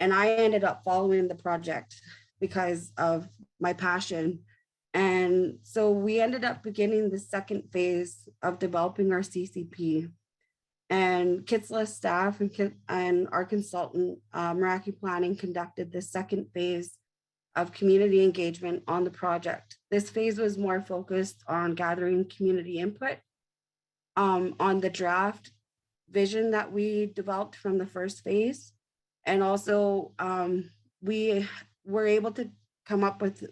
and I ended up following the project because of my passion. And so we ended up beginning the second phase of developing our CCP. And Kitsilus staff and our consultant, Meraki Planning, conducted the second phase of community engagement on the project. This phase was more focused on gathering community input on the draft vision that we developed from the first phase. And also we were able to come up with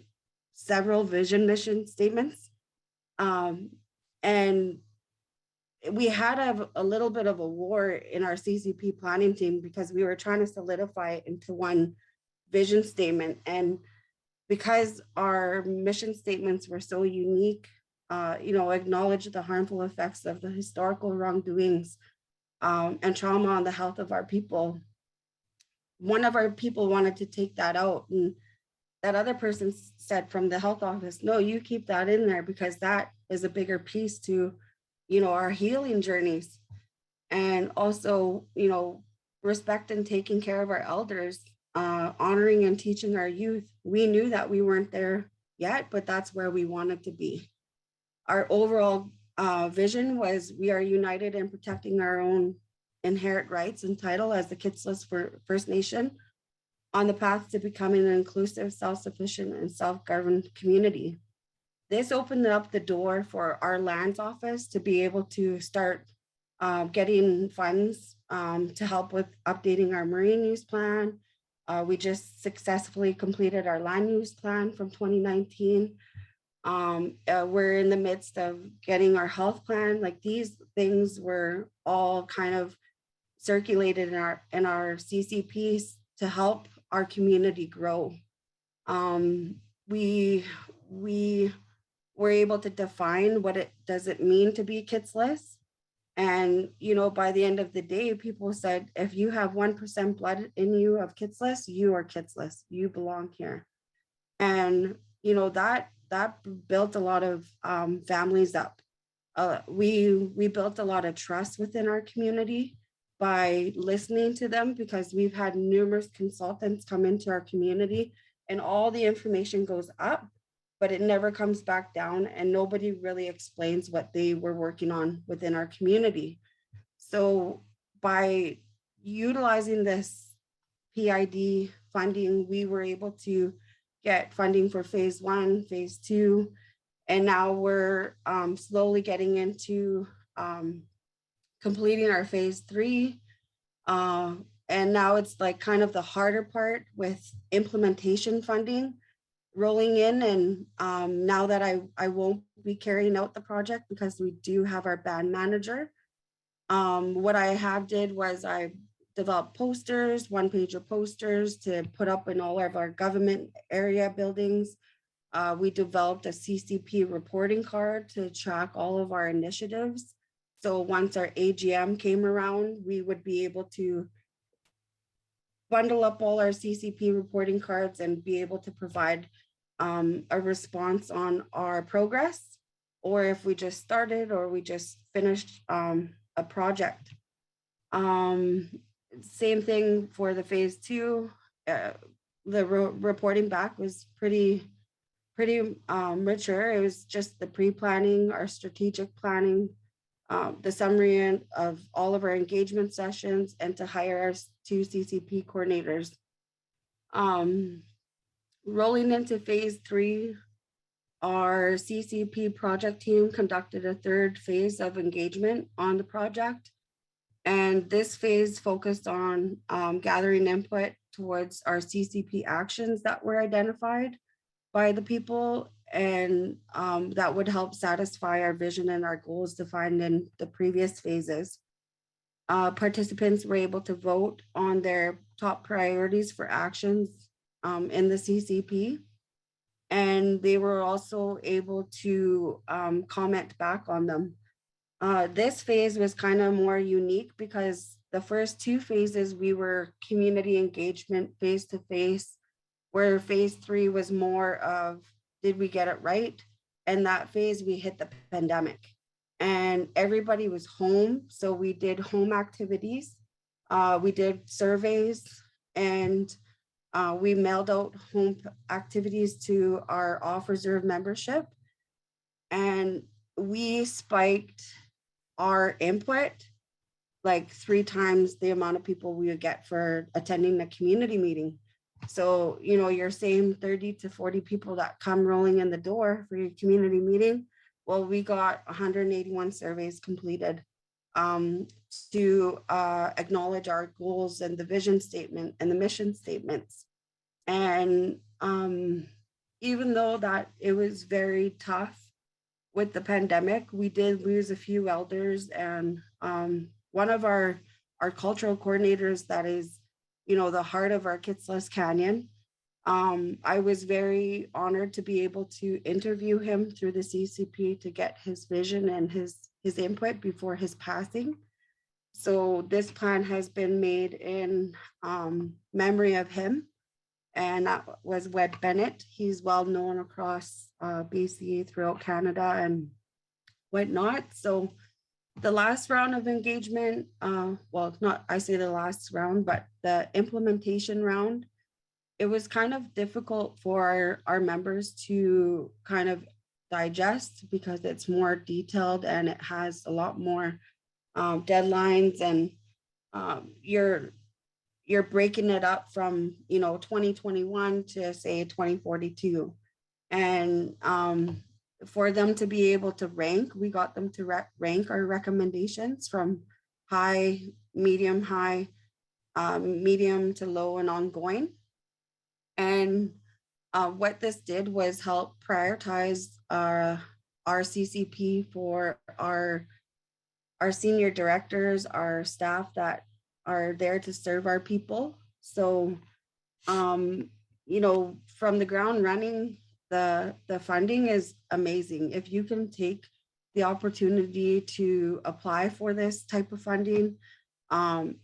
several vision mission statements. And we had a little bit of a war in our CCP planning team because we were trying to solidify it into one vision statement. And because our mission statements were so unique, acknowledge the harmful effects of the historical wrongdoings and trauma on the health of our people. One of our people wanted to take that out, and that other person said from the health office, no, you keep that in there because that is a bigger piece to, our healing journeys. And also, respect and taking care of our elders, honoring and teaching our youth. We knew that we weren't there yet, but that's where we wanted to be. Our overall vision was we are united in protecting our own inherent rights and title as the Kitsillas First Nation on the path to becoming an inclusive, self-sufficient, and self-governed community. This opened up the door for our lands office to be able to start getting funds to help with updating our marine use plan. We just successfully completed our land use plan from 2019. We're in the midst of getting our health plan. Like, these things were all kind of circulated in our CCPs to help our community grow. We were able to define what does it mean to be Kitsillas. And, by the end of the day, people said, if you have 1% blood in you of Kitsillas, you are Kitsillas, you belong here. And, that built a lot of families up. We built a lot of trust within our community by listening to them, because we've had numerous consultants come into our community and all the information goes up, but it never comes back down, and nobody really explains what they were working on within our community. So by utilizing this PID funding, we were able to get funding for phase 1, phase 2, and now we're slowly getting into completing our phase 3. And now it's like kind of the harder part with implementation funding rolling in. And now that I won't be carrying out the project because we do have our band manager. What I have did was I developed posters, one-pager posters to put up in all of our government area buildings. We developed a CCP reporting card to track all of our initiatives. So once our AGM came around, we would be able to bundle up all our CCP reporting cards and be able to provide a response on our progress, or if we just started or we just finished a project. Same thing for the phase 2. The reporting back was pretty mature. It was just the pre-planning, our strategic planning, the summary of all of our engagement sessions, and to hire our 2 CCP coordinators. Rolling into phase 3, our CCP project team conducted a 3rd phase of engagement on the project. And this phase focused on gathering input towards our CCP actions that were identified by the people, and that would help satisfy our vision and our goals defined in the previous phases. Participants were able to vote on their top priorities for actions in the CCP, and they were also able to comment back on them. This phase was kind of more unique because the first 2 phases we were community engagement face to face, where phase 3 was more of, did we get it right? And that phase we hit the pandemic and everybody was home. So we did home activities. We did surveys, and we mailed out home activities to our off reserve membership. And we spiked our input like 3 times the amount of people we would get for attending a community meeting. So, your same 30 to 40 people that come rolling in the door for your community meeting, well, we got 181 surveys completed to acknowledge our goals and the vision statement and the mission statements. And even though that it was very tough with the pandemic, we did lose a few elders, and one of our cultural coordinators that is, the heart of our Kitsillas Canyon. I was very honored to be able to interview him through the CCP to get his vision and his input before his passing. So this plan has been made in memory of him, and that was Wed Bennett. He's well known across BC, throughout Canada and whatnot. So the last round of engagement, well, not I say the last round, but the implementation round, it was kind of difficult for our members to kind of digest because it's more detailed and it has a lot more deadlines, and you're breaking it up from 2021 to say 2042, and for them to be able to rank, we got them to rank our recommendations from high, medium, high, medium to low, and ongoing. And what this did was help prioritize our CCP for our senior directors, our staff that are there to serve our people. So, from the ground running, the funding is amazing. If you can take the opportunity to apply for this type of funding, I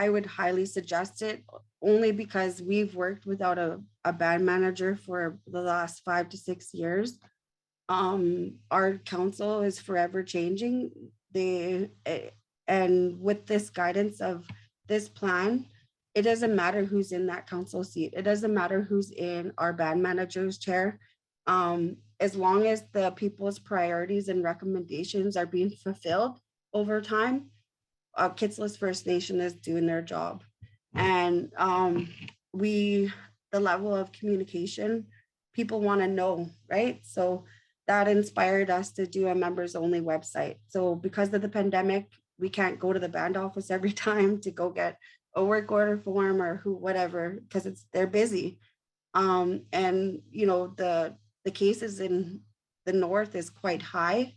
would highly suggest it, only because we've worked without a band manager for the last 5 to 6 years. Our council is forever changing. And with this guidance of this plan, it doesn't matter who's in that council seat. It doesn't matter who's in our band manager's chair. As long as the people's priorities and recommendations are being fulfilled over time, Kitsillas First Nation is doing their job. And the level of communication, people want to know, right? So that inspired us to do a members only website. So because of the pandemic, we can't go to the band office every time to go get a work order form or whatever, because they're busy. And the cases in the north is quite high.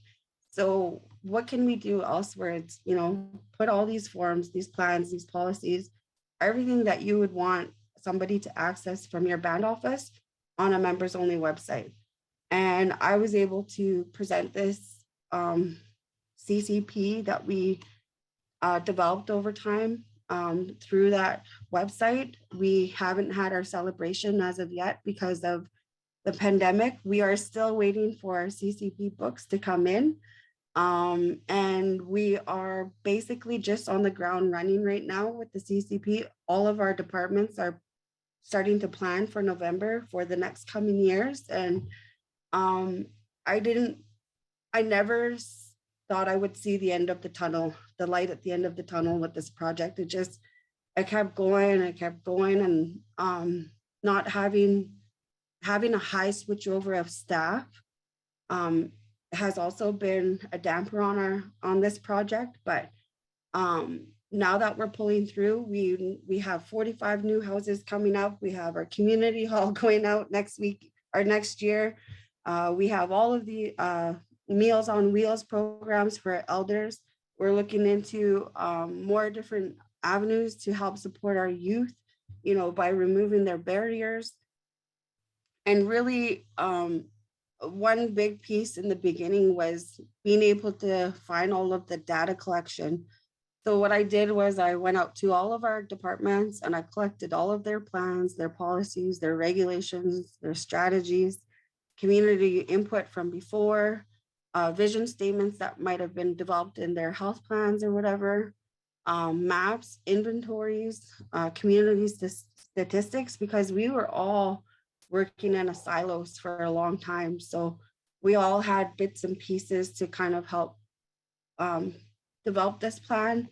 So what can we do elsewhere? It's, put all these forms, these plans, these policies, everything that you would want somebody to access from your band office on a members only website. And I was able to present this CCP that we developed over time through that website. We haven't had our celebration as of yet because of the pandemic. We are still waiting for our CCP books to come in. And we are basically just on the ground running right now with the CCP. All of our departments are starting to plan for November for the next coming years. And I never thought I would see the end of the tunnel, the light at the end of the tunnel with this project. I kept going, and not having a high switchover of staff has also been a damper on this project. But now that we're pulling through, we have 45 new houses coming up. We have our community hall going out next week or next year. We have all of the Meals on Wheels programs for elders. We're looking into more different avenues to help support our youth, by removing their barriers. And really, one big piece in the beginning was being able to find all of the data collection. So what I did was I went out to all of our departments and I collected all of their plans, their policies, their regulations, their strategies, community input from before, vision statements that might have been developed in their health plans or whatever, maps, inventories, community statistics, because we were all working in a silos for a long time. So we all had bits and pieces to kind of help develop this plan,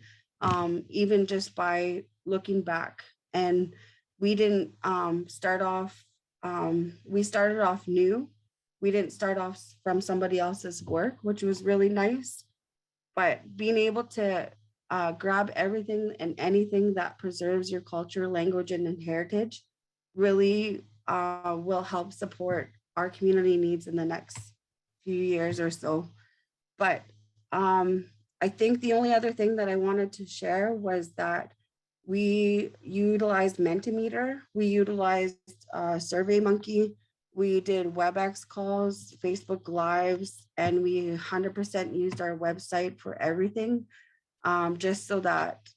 even just by looking back. And we didn't start off, we started off new. We didn't start off from somebody else's work, which was really nice. But being able to grab everything and anything that preserves your culture, language, and heritage really will help support our community needs in the next few years or so. But I think the only other thing that I wanted to share was that we utilized Mentimeter, we utilized SurveyMonkey, we did WebEx calls, Facebook Lives, and we 100% used our website for everything, just so that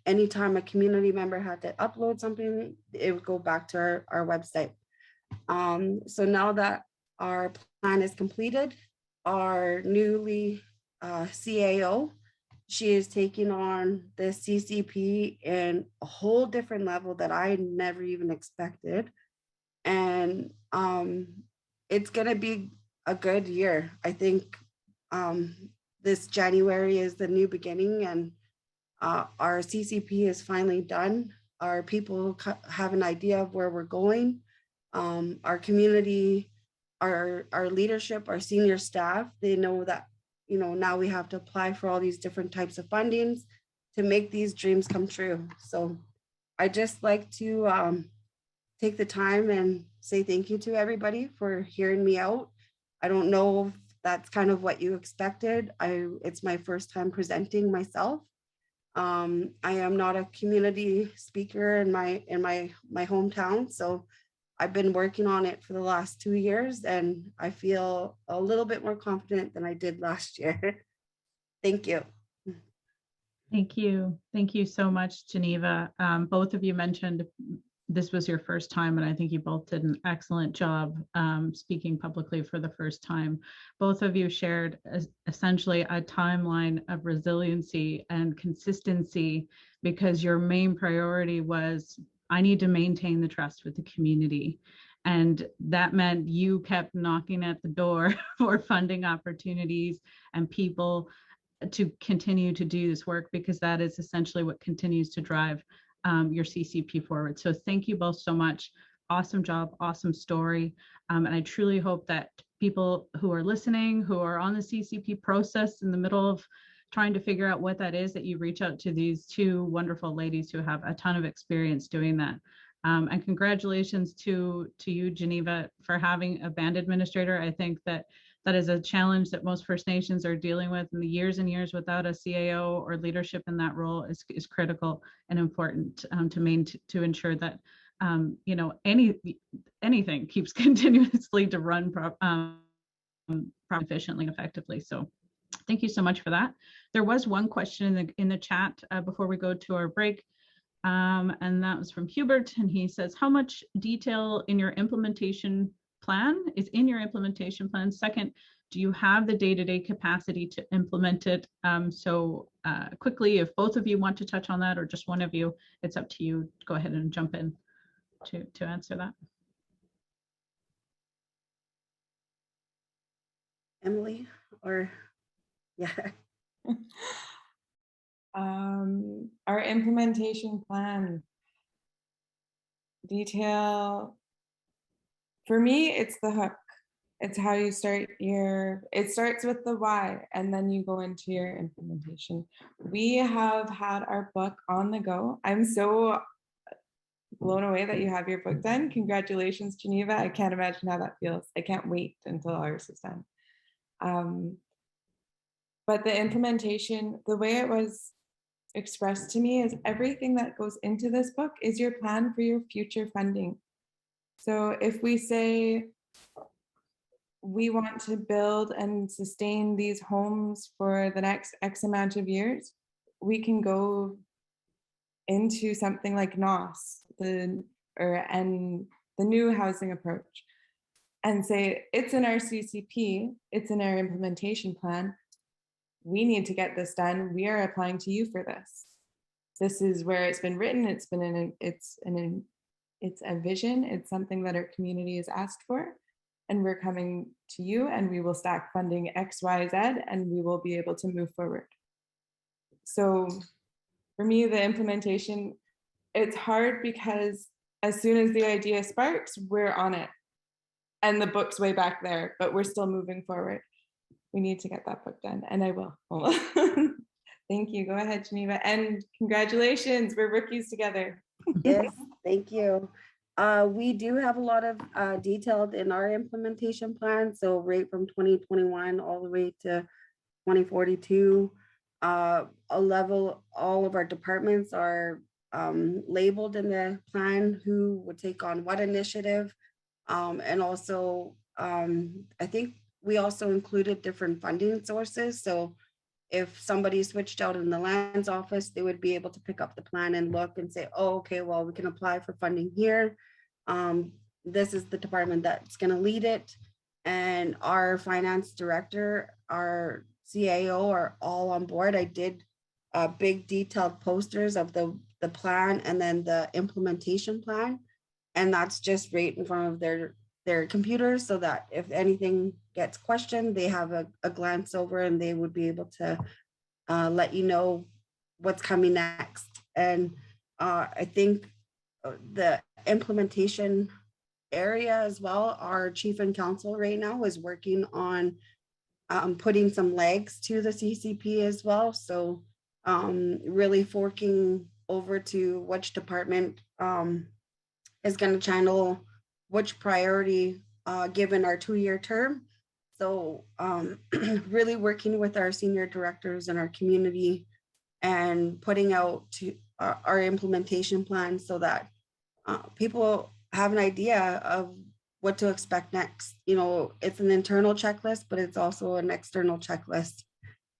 anytime a community member had to upload something, it would go back to our website. So now that our plan is completed, our newly CAO, she is taking on the CCP in a whole different level that I never even expected. And it's gonna be a good year. I think this January is the new beginning, and our CCP is finally done. Our people have an idea of where we're going. Our community, our leadership, our senior staff, they know that, you know, now we have to apply for all these different types of fundings to make these dreams come true. So I just like to take the time and say thank you to everybody for hearing me out. I don't know if that's kind of what you expected. It's my first time presenting myself. I am not a community speaker in my hometown, so I've been working on it for the last 2 years, and I feel a little bit more confident than I did last year. Thank you. Thank you. Thank you so much, Geneva. Both of you mentioned this was your first time, and I think you both did an excellent job speaking publicly for the first time. Both of you shared essentially a timeline of resiliency and consistency, because your main priority was, I need to maintain the trust with the community. And that meant you kept knocking at the door for funding opportunities and people to continue to do this work, because that is essentially what continues to drive your CCP forward. So thank you both so much. Awesome job, awesome story. And I truly hope that people who are listening, who are on the CCP process in the middle of trying to figure out what that is, that you reach out to these two wonderful ladies who have a ton of experience doing that. And congratulations to you, Geneva, for having a band administrator. I think that is a challenge that most First Nations are dealing with, and the years and years without a CAO or leadership in that role is critical and important to ensure that you know, anything keeps continuously to run efficiently and effectively. So thank you so much for that. There was one question in the chat before we go to our break, and that was from Hubert, and he says, how much detail in your implementation plan is in your implementation plan? Second, do you have the day-to-day capacity to implement it? Quickly, if both of you want to touch on that, or just one of you, it's up to you. Go ahead and jump in to answer that. Emily, or yeah. Our implementation plan detail, for me, it's the hook. It's how you start it starts with the why, and then you go into your implementation. We have had our book on the go. I'm so blown away that you have your book done. Congratulations, Geneva. I can't imagine how that feels. I can't wait until ours is done. But the implementation, the way it was expressed to me, is everything that goes into this book is your plan for your future funding. So if we say we want to build and sustain these homes for the next X amount of years, we can go into something like NOS, and the new housing approach, and say it's in our CCP, it's in our implementation plan. We need to get this done. We are applying to you for this. This is where it's been written. It's a vision. It's something that our community has asked for, and we're coming to you, and we will stack funding X, Y, Z, and we will be able to move forward. So for me, the implementation, it's hard because as soon as the idea sparks, we're on it. And the book's way back there, but we're still moving forward. We need to get that book done, and I will. Thank you. Go ahead, Geneva. And congratulations, we're rookies together. Yes, thank you. We do have a lot of detailed in our implementation plan. So right from 2021 all the way to 2042, all of our departments are labeled in the plan who would take on what initiative. And also, I think we also included different funding sources. So if somebody switched out in the lands office, they would be able to pick up the plan and look and say, oh, okay, well, we can apply for funding here. This is the department that's going to lead it. And our finance director, our CAO are all on board. I did big detailed posters of the plan and then the implementation plan. And that's just right in front of their computers so that if anything gets questioned, they have a glance over and they would be able to let you know what's coming next. And I think the implementation area as well, our chief and council right now is working on putting some legs to the CCP as well. So really forking over to which department is going to channel which priority given our 2-year term. So really working with our senior directors and our community and putting out to our implementation plan so that people have an idea of what to expect next. You know, it's an internal checklist, but it's also an external checklist.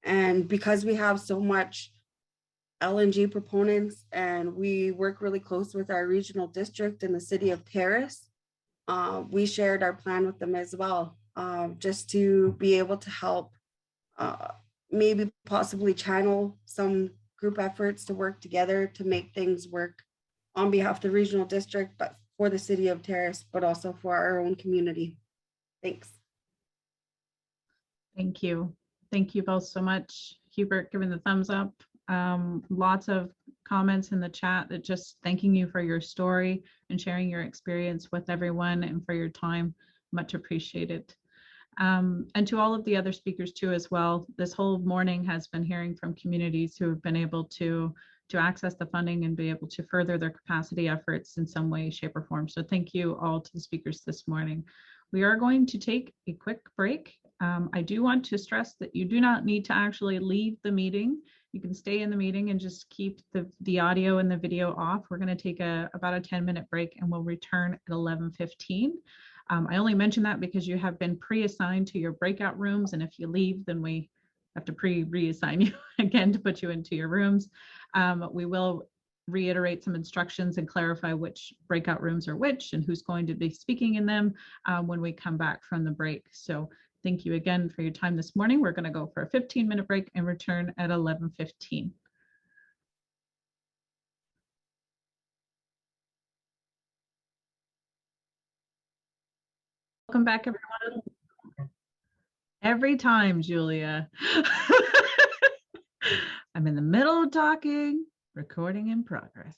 And because we have so much LNG proponents and we work really close with our regional district in the city of Terrace, we shared our plan with them as well, just to be able to help maybe possibly channel some group efforts to work together to make things work on behalf of the regional district, but for the city of Terrace, but also for our own community. Thanks. Thank you. Thank you both so much. Hubert giving the thumbs up. Lots of comments in the chat that just thanking you for your story and sharing your experience with everyone and for your time. Much appreciated. And to all of the other speakers too as well. This whole morning has been hearing from communities who have been able to access the funding and be able to further their capacity efforts in some way, shape, or form. So thank you all to the speakers this morning. We are going to take a quick break. I do want to stress that you do not need to actually leave the meeting. You can stay in the meeting and just keep the audio and the video off. We're going to take about a 10-minute break and we'll return at 11:15. I only mention that because you have been pre-assigned to your breakout rooms, and if you leave, then we have to reassign you again to put you into your rooms. We will reiterate some instructions and clarify which breakout rooms are which and who's going to be speaking in them when we come back from the break. So thank you again for your time this morning. We're going to go for a 15-minute break and return at 11:15. Welcome back, everyone. Every time, Julia. I'm in the middle of talking, recording in progress.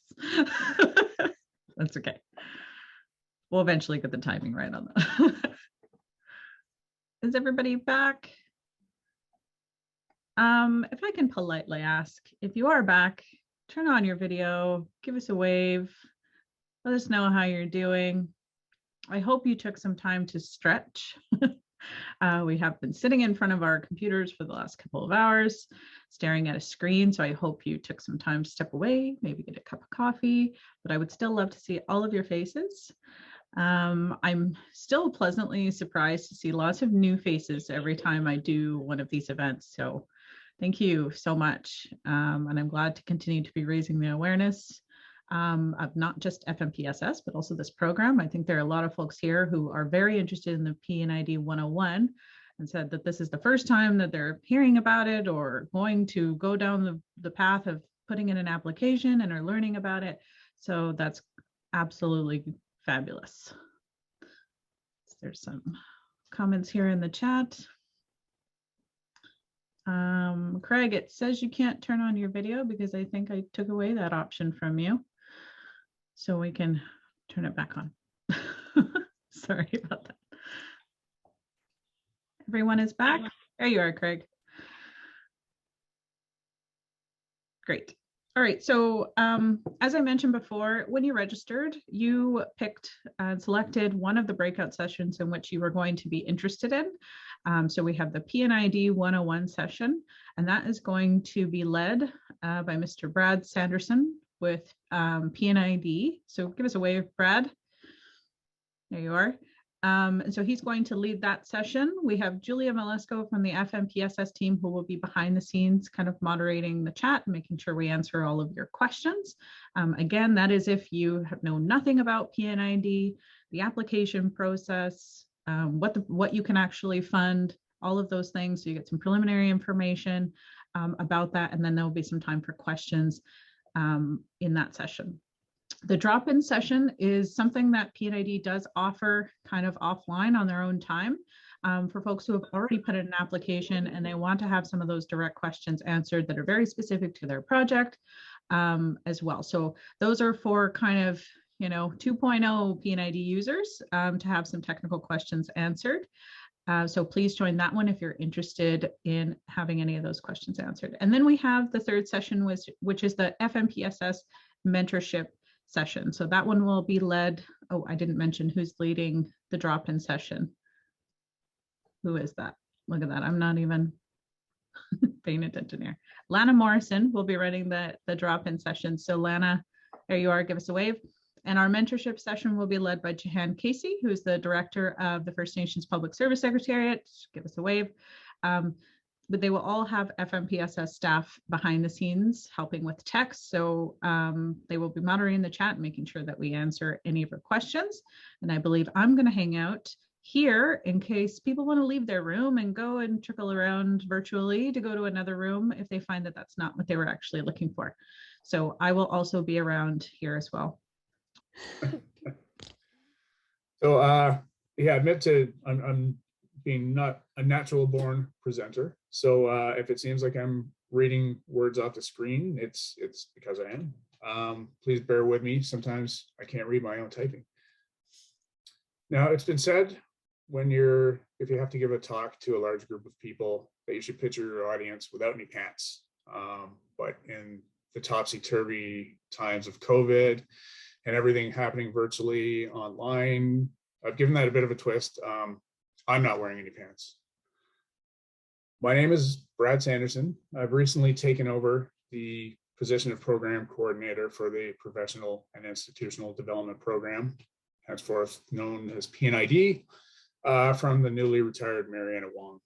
That's okay. We'll eventually get the timing right on that. Is everybody back? If I can politely ask, if you are back, turn on your video, give us a wave, let us know how you're doing. I hope you took some time to stretch. We have been sitting in front of our computers for the last couple of hours, staring at a screen. So I hope you took some time to step away, maybe get a cup of coffee, but I would still love to see all of your faces. I'm still pleasantly surprised to see lots of new faces every time I do one of these events. So thank you so much. And I'm glad to continue to be raising the awareness of not just FNPSS, but also this program. I think there are a lot of folks here who are very interested in the P&ID 101 and said that this is the first time that they're hearing about it or going to go down the path of putting in an application and are learning about it. So that's absolutely fabulous. There's some comments here in the chat. Craig, it says you can't turn on your video because I think I took away that option from you. So we can turn it back on. Sorry about that. Everyone is back. There you are, Craig. Great. All right, so as I mentioned before, when you registered, you picked and selected one of the breakout sessions in which you were going to be interested in. So we have the P&ID 101 session, and that is going to be led by Mr. Brad Sanderson with P&ID. So give us a wave, Brad. There you are. And so he's going to lead that session. We have Julia Malesko from the FNPSS team who will be behind the scenes kind of moderating the chat and making sure we answer all of your questions. Again, that is if you know nothing about P&ID, the application process, what you can actually fund, all of those things. So you get some preliminary information about that, and then there'll be some time for questions in that session. The drop-in session is something that P&ID does offer kind of offline on their own time for folks who have already put in an application and they want to have some of those direct questions answered that are very specific to their project as well. So those are for kind of, 2.0 P&ID users to have some technical questions answered. So please join that one if you're interested in having any of those questions answered. And then we have the third session, which is the FNPSS Mentorship Session. So that one will be led. Oh, I didn't mention who's leading the drop-in session. Who is that? Look at that. I'm not even paying attention here. Lana Morrison will be running the drop-in session. So Lana, there you are. Give us a wave. And our mentorship session will be led by Jahan Casey, who's the director of the First Nations Public Service Secretariat. Give us a wave. But they will all have FNPSS staff behind the scenes helping with text. So they will be moderating the chat and making sure that we answer any of your questions. And I believe I'm going to hang out here in case people want to leave their room and go and trickle around virtually to go to another room if they find that that's not what they were actually looking for. So I will also be around here as well. So yeah, I admit to I'm being not a natural born presenter. So if it seems like I'm reading words off the screen, it's because I am. Please bear with me. Sometimes I can't read my own typing. Now, it's been said if you have to give a talk to a large group of people that you should picture your audience without any pants. But in the topsy-turvy times of COVID and everything happening virtually online, I've given that a bit of a twist. I'm not wearing any pants. My name is Brad Sanderson. I've recently taken over the position of program coordinator for the Professional and Institutional Development Program, henceforth known as P&ID, from the newly retired Mariana Wong.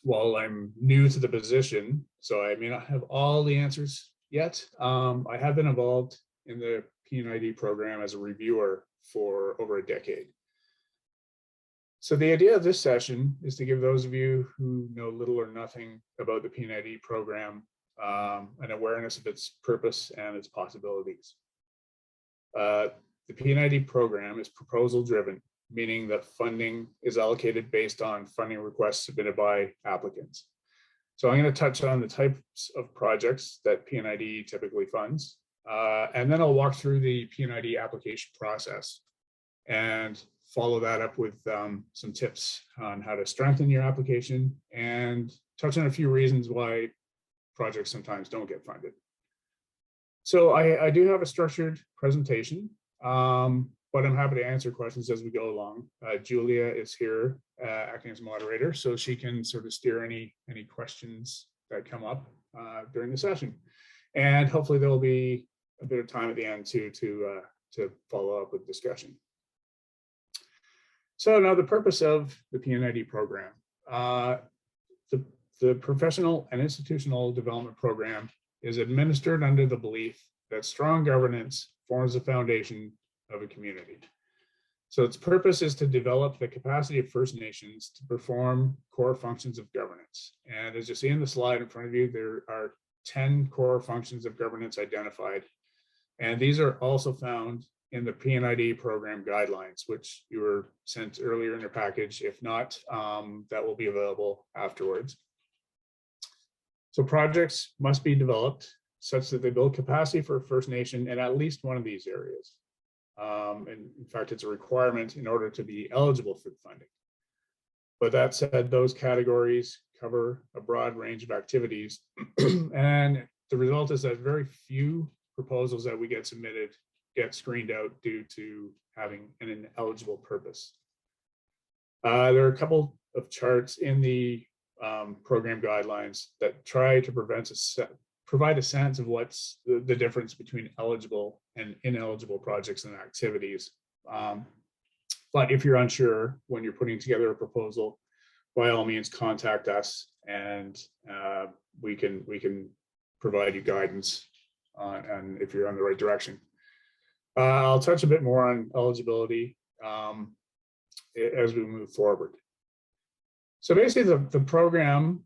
While I'm new to the position, so I may not have all the answers yet, I have been involved in the P&ID program as a reviewer for over a decade. So the idea of this session is to give those of you who know little or nothing about the P&ID program an awareness of its purpose and its possibilities. The P&ID program is proposal driven, meaning that funding is allocated based on funding requests submitted by applicants. So I'm going to touch on the types of projects that P&ID typically funds, and then I'll walk through the P&ID application process and follow that up with some tips on how to strengthen your application and touch on a few reasons why projects sometimes don't get funded. So I do have a structured presentation, but I'm happy to answer questions as we go along. Julia is here acting as moderator, so she can sort of steer any questions that come up during the session. And hopefully there will be a bit of time at the end to follow up with discussion. So now the purpose of the P&ID program. The Professional and Institutional Development Program is administered under the belief that strong governance forms the foundation of a community. So its purpose is to develop the capacity of First Nations to perform core functions of governance. And as you see in the slide in front of you, there are 10 core functions of governance identified. And these are also found in the P&ID program guidelines, which you were sent earlier in your package. If not, that will be available afterwards. So projects must be developed such that they build capacity for First Nation in at least one of these areas. And in fact, it's a requirement in order to be eligible for funding. But that said, those categories cover a broad range of activities and the result is that very few proposals that we get submitted get screened out due to having an ineligible purpose. There are a couple of charts in the program guidelines that try to provide a sense of what's the difference between eligible and ineligible projects and activities. But if you're unsure when you're putting together a proposal, by all means contact us, and we can provide you guidance on if you're on the right direction. I'll touch a bit more on eligibility as we move forward. So basically the program,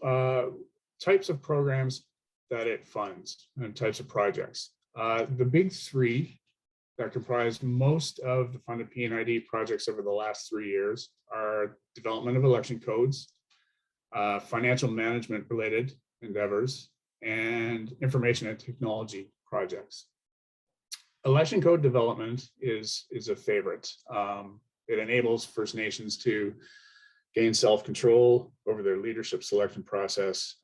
types of programs that it funds and types of projects. The big three that comprise most of the funded P&ID projects over the last 3 years are development of election codes, financial management related endeavors, and information and technology projects. Election code development is a favorite. It enables First Nations to gain self-control over their leadership selection process.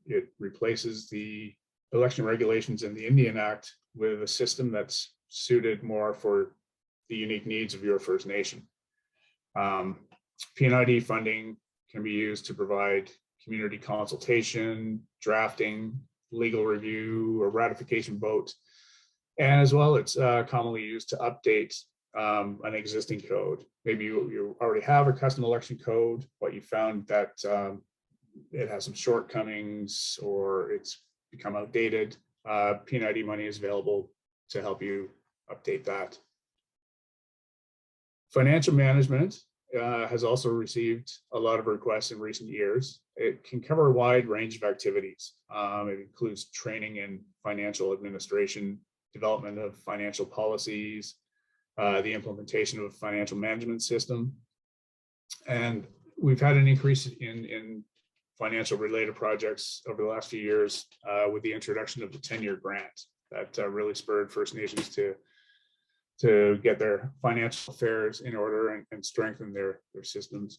It replaces the election regulations in the Indian Act with a system that's suited more for the unique needs of your First Nation. P&ID funding can be used to provide community consultation, drafting, legal review, or ratification vote. And as well, it's commonly used to update an existing code. Maybe you already have a custom election code, but you found that it has some shortcomings or it's become outdated. P&ID money is available to help you update that. Financial management has also received a lot of requests in recent years. It can cover a wide range of activities. It includes training in financial administration, development of financial policies, the implementation of a financial management system. And we've had an increase in financial related projects over the last few years with the introduction of the 10-year grant that really spurred First Nations to get their financial affairs in order and strengthen their systems.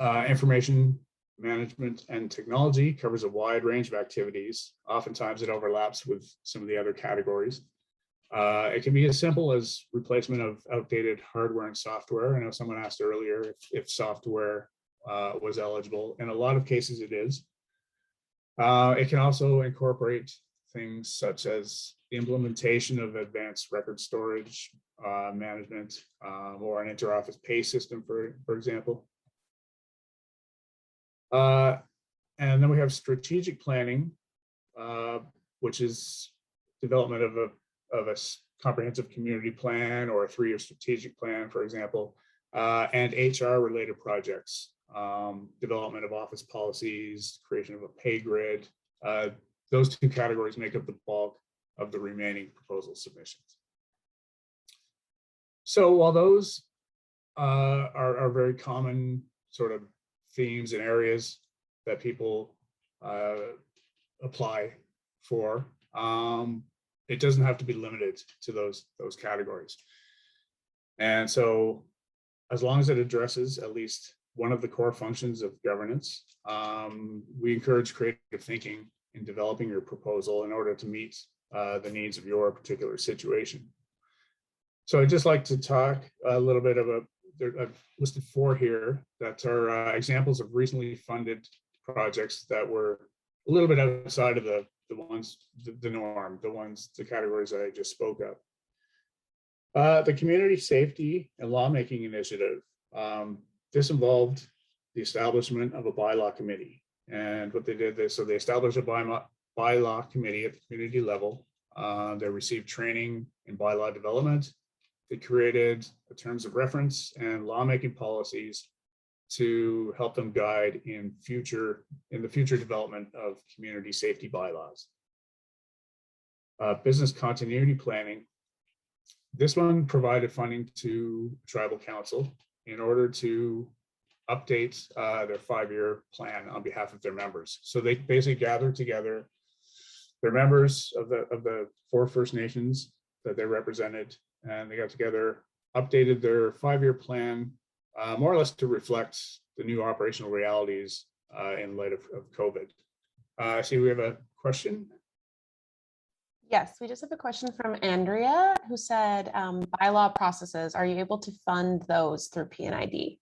Information management and technology covers a wide range of activities. Oftentimes it overlaps with some of the other categories. It can be as simple as replacement of outdated hardware and software. I know someone asked earlier if software was eligible. In a lot of cases it is. It can also incorporate things such as the implementation of advanced record storage management or an inter-office pay system, for example. And then we have strategic planning, which is development of a comprehensive community plan or a 3-year strategic plan, for example, and HR related projects, development of office policies, creation of a pay grid. Those two categories make up the bulk of the remaining proposal submissions. So while those are very common sort of themes and areas that people apply for, it doesn't have to be limited to those categories. And so as long as it addresses at least one of the core functions of governance, we encourage creative thinking in developing your proposal in order to meet the needs of your particular situation. So I'd just like to talk a little bit about, I've listed 4 here that are examples of recently funded projects that were a little bit outside of the norm, the categories that I just spoke of. The Community Safety and Lawmaking Initiative. This involved the establishment of a bylaw committee. And what they did, so they established a bylaw committee at the community level. They received training in bylaw development. They created terms of reference and lawmaking policies to help them guide in the future development of community safety bylaws. Business continuity planning. This one provided funding to Tribal Council in order to update their 5-year plan on behalf of their members. So they basically gathered together their members of the 4 First Nations that they represented, and they got together, updated their 5-year plan, more or less to reflect the new operational realities in light of COVID. I see we have a question? Yes, we just have a question from Andrea who said, bylaw processes, are you able to fund those through P&ID?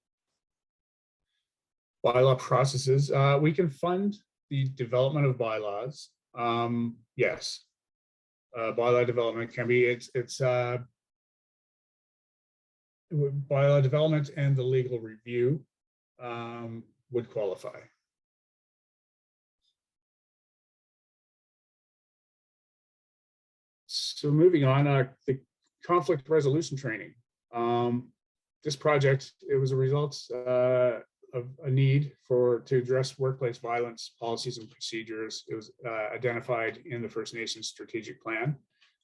Bylaw processes, we can fund the development of bylaws. Yes, bylaw development can be, it's bylaw development and the legal review would qualify. So moving on, the conflict resolution training. This project, it was a result of a need to address workplace violence policies and procedures. It was identified in the First Nations strategic plan.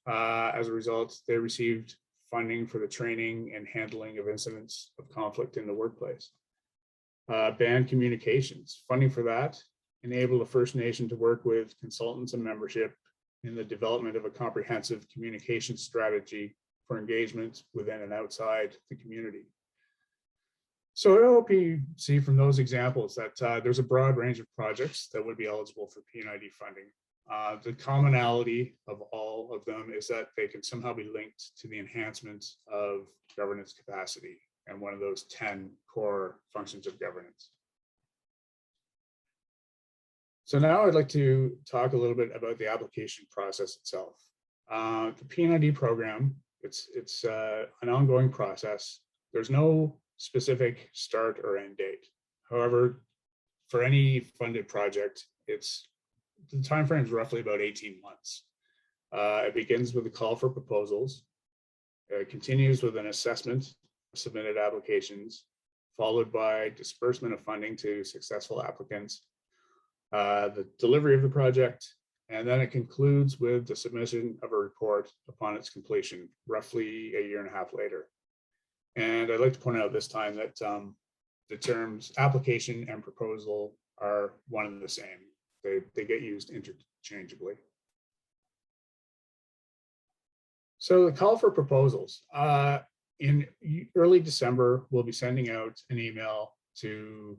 As a result, they received funding for the training and handling of incidents of conflict in the workplace. Band communications, funding for that enabled the First Nation to work with consultants and membership in the development of a comprehensive communication strategy for engagement within and outside the community. So I hope you see from those examples that there's a broad range of projects that would be eligible for P&ID funding. The commonality of all of them is that they can somehow be linked to the enhancement of governance capacity and one of those 10 core functions of governance. So now I'd like to talk a little bit about the application process itself. The P&ID program, it's an ongoing process. There's no specific start or end date. However, for any funded project, the time frame is roughly about 18 months. It begins with a call for proposals. It continues with an assessment of submitted applications, followed by disbursement of funding to successful applicants, the delivery of the project, and then it concludes with the submission of a report upon its completion, roughly a year and a half later. And I'd like to point out this time that the terms application and proposal are one and the same. They get used interchangeably. So the call for proposals. In early December, we'll be sending out an email to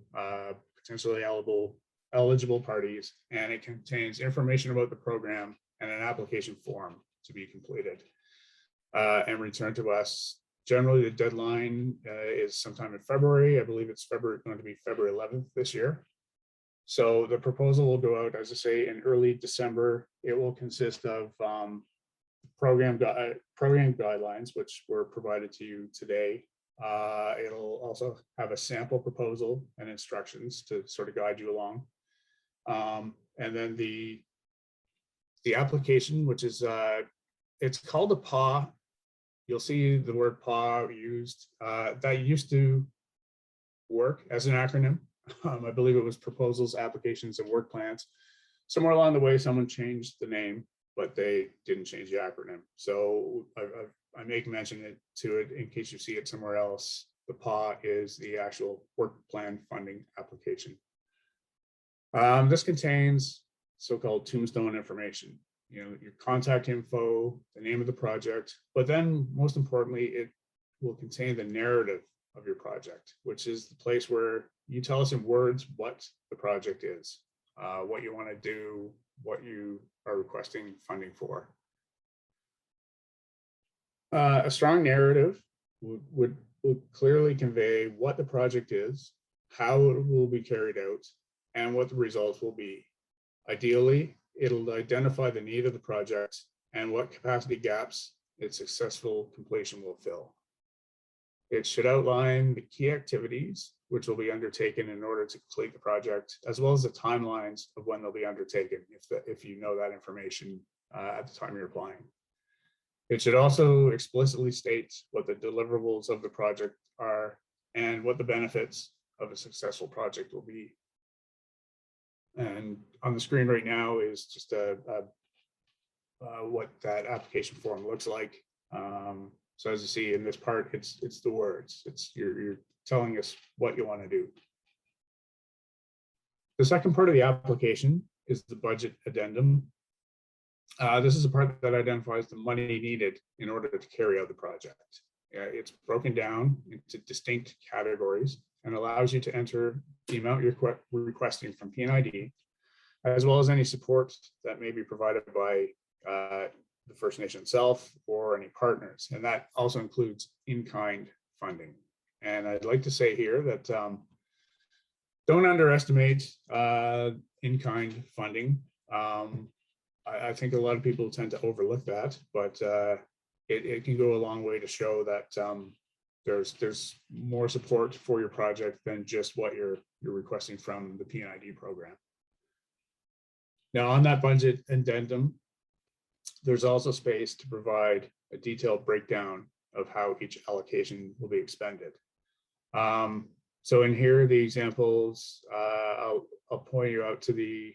potentially eligible parties, and it contains information about the program and an application form to be completed and returned to us. Generally, the deadline is sometime in February. I believe it's going to be February 11th this year. So the proposal will go out, as I say, in early December. It will consist of program guidelines, which were provided to you today. It'll also have a sample proposal and instructions to sort of guide you along. And then the application, which is, it's called a PAW. You'll see the word PAW used. That used to work as an acronym. I believe it was proposals, applications, and work plans. Somewhere along the way, someone changed the name, but they didn't change the acronym. So I make mention to it in case you see it somewhere else. The PAW is the actual work plan funding application. This contains so-called tombstone information, your contact info, the name of the project, but then most importantly, it will contain the narrative of your project, which is the place where you tell us in words what the project is, what you want to do, what you are requesting funding for. A strong narrative would clearly convey what the project is, how it will be carried out, and what the results will be. Ideally, it'll identify the need of the project and what capacity gaps its successful completion will fill. It should outline the key activities which will be undertaken in order to complete the project, as well as the timelines of when they'll be undertaken, if you know that information at the time you're applying. It should also explicitly state what the deliverables of the project are and what the benefits of a successful project will be. And on the screen right now is just what that application form looks like. So as you see in this part, it's the words. You're telling us what you want to do. The second part of the application is the budget addendum. This is a part that identifies the money needed in order to carry out the project. It's broken down into distinct categories and allows you to enter the amount you're requesting from P&ID, as well as any support that may be provided by the First Nation itself or any partners. And that also includes in-kind funding. And I'd like to say here that don't underestimate in-kind funding. I think a lot of people tend to overlook that, but it can go a long way to show that there's more support for your project than just what you're requesting from the P&ID program. Now, on that budget addendum, there's also space to provide a detailed breakdown of how each allocation will be expended. So in here, the examples, I'll point you out to the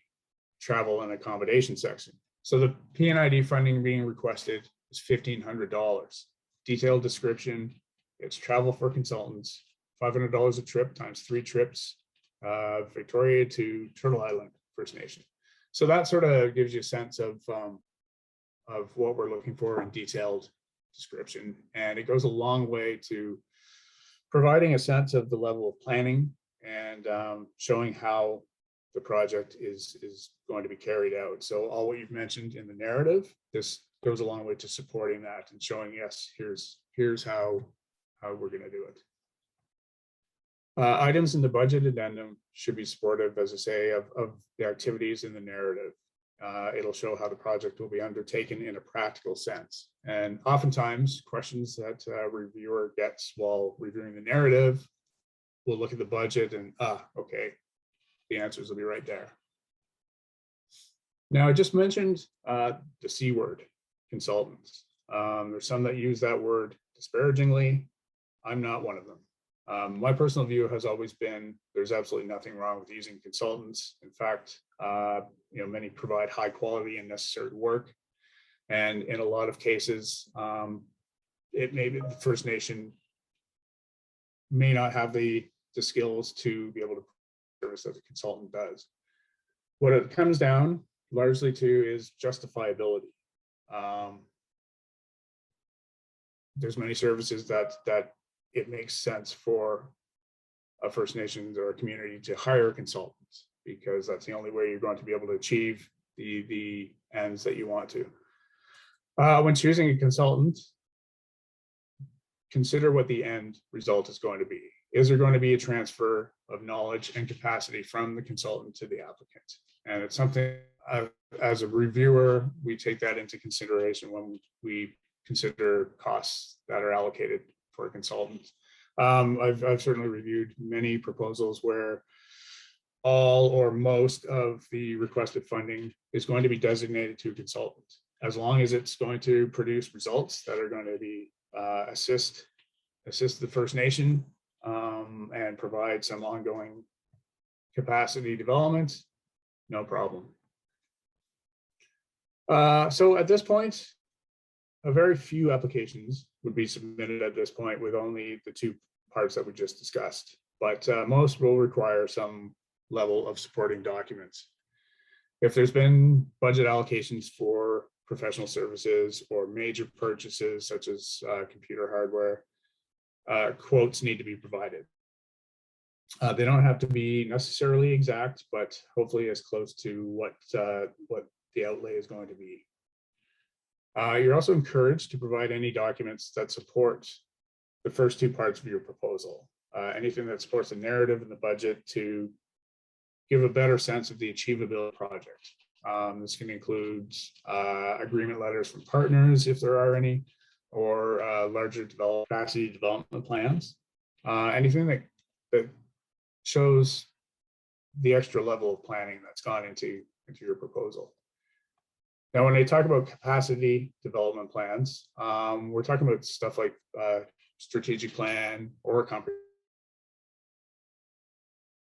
travel and accommodation section. So the P&ID funding being requested is $1,500. Detailed description, it's travel for consultants, $500 a trip times 3 trips, Victoria to Turtle Island First Nation. So that sort of gives you a sense of what we're looking for in detailed description. And it goes a long way to providing a sense of the level of planning and showing how the project is going to be carried out. So all what you've mentioned in the narrative, this goes a long way to supporting that and showing, yes, here's how we're going to do it. Items in the budget addendum should be supportive, as I say, of the activities in the narrative. It'll show how the project will be undertaken in a practical sense. And oftentimes questions that a reviewer gets while reviewing the narrative, will look at the budget and, okay, the answers will be right there. Now, I just mentioned the C word, consultants. There's some that use that word disparagingly. I'm not one of them. My personal view has always been there's absolutely nothing wrong with using consultants. In fact, many provide high quality and necessary work. And in a lot of cases, it may be the First Nation may not have the skills to be able to service that a consultant does. What it comes down largely to is justifiability. There's many services that it makes sense for a First Nations or a community to hire consultants, because that's the only way you're going to be able to achieve the ends that you want to. When choosing a consultant, consider what the end result is going to be. Is there going to be a transfer of knowledge and capacity from the consultant to the applicant? And it's something, as a reviewer, we take that into consideration when we consider costs that are allocated for a consultant. I've certainly reviewed many proposals where all or most of the requested funding is going to be designated to a consultant, as long as it's going to produce results that are going to be assist the First Nation and provide some ongoing capacity development, no problem. So at this point, a very few applications would be submitted at this point with only the 2 parts that we just discussed, but most will require some level of supporting documents. If there's been budget allocations for professional services or major purchases such as computer hardware, quotes need to be provided. They don't have to be necessarily exact, but hopefully as close to what the outlay is going to be. You're also encouraged to provide any documents that support the first 2 parts of your proposal. Anything that supports the narrative and the budget to give a better sense of the achievability project. This can include agreement letters from partners, if there are any, or larger capacity development plans. Anything that shows the extra level of planning that's gone into your proposal. Now, when I talk about capacity development plans, we're talking about stuff like strategic plan or a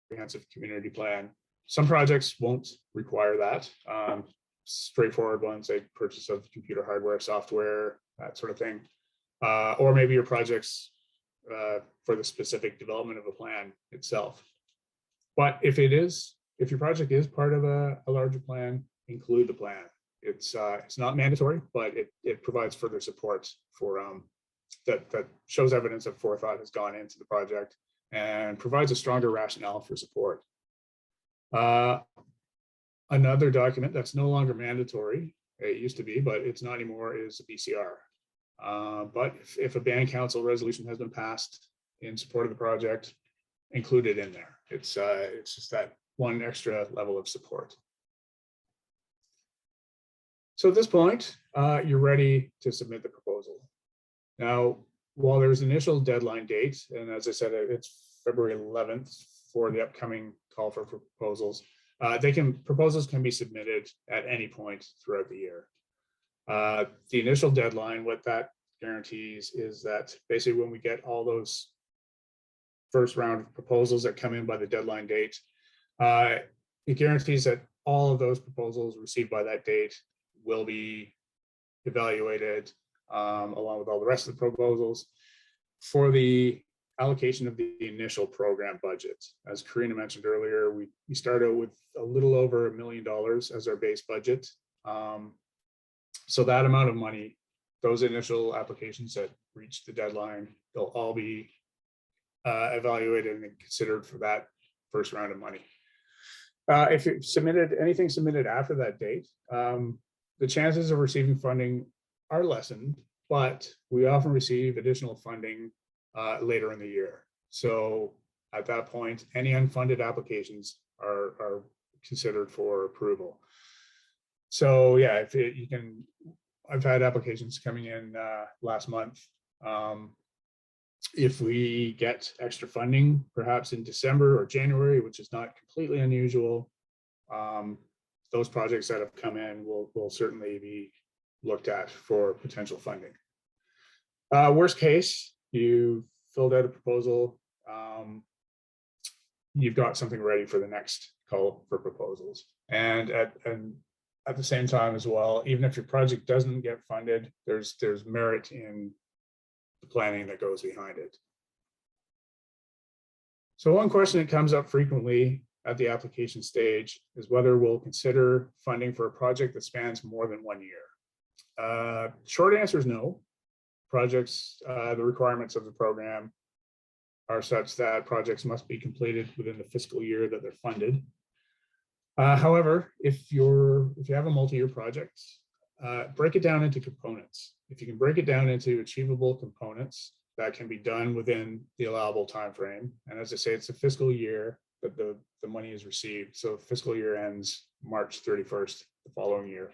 comprehensive community plan. Some projects won't require that. Straightforward ones, like purchase of computer hardware, software, that sort of thing. Or maybe your projects for the specific development of a plan itself. But if your project is part of a larger plan, include the plan. It's not mandatory, but it provides further support for that shows evidence of forethought has gone into the project and provides a stronger rationale for support. Another document that's no longer mandatory, it used to be, but it's not anymore, is a BCR. But if a band council resolution has been passed in support of the project, included in there. It's just that one extra level of support. So at this point, you're ready to submit the proposal. Now, while there's an initial deadline date, and as I said, it's February 11th for the upcoming call for proposals, proposals can be submitted at any point throughout the year. The initial deadline, what that guarantees is that basically when we get all those first round of proposals that come in by the deadline date, it guarantees that all of those proposals received by that date will be evaluated along with all the rest of the proposals for the allocation of the initial program budget. As Karina mentioned earlier, we started with a little over $1 million as our base budget. So that amount of money, those initial applications that reach the deadline, they'll all be evaluated and considered for that first round of money. If you submitted anything submitted after that date, the chances of receiving funding are lessened, but we often receive additional funding later in the year. So at that point, any unfunded applications are considered for approval. So yeah, if you can, I've had applications coming in last month. If we get extra funding, perhaps in December or January, which is not completely unusual, those projects that have come in will certainly be looked at for potential funding. Worst case, you filled out a proposal, you've got something ready for the next call for proposals. And at the same time as well, even if your project doesn't get funded, there's merit in the planning that goes behind it. So one question that comes up frequently at the application stage is whether we'll consider funding for a project that spans more than 1 year. Short answer is no. Projects, the requirements of the program are such that projects must be completed within the fiscal year that they're funded. However, if you have a multi-year project, break it down into components. If you can break it down into achievable components, that can be done within the allowable time frame. And as I say, it's a fiscal year that the money is received. So fiscal year ends March 31st the following year.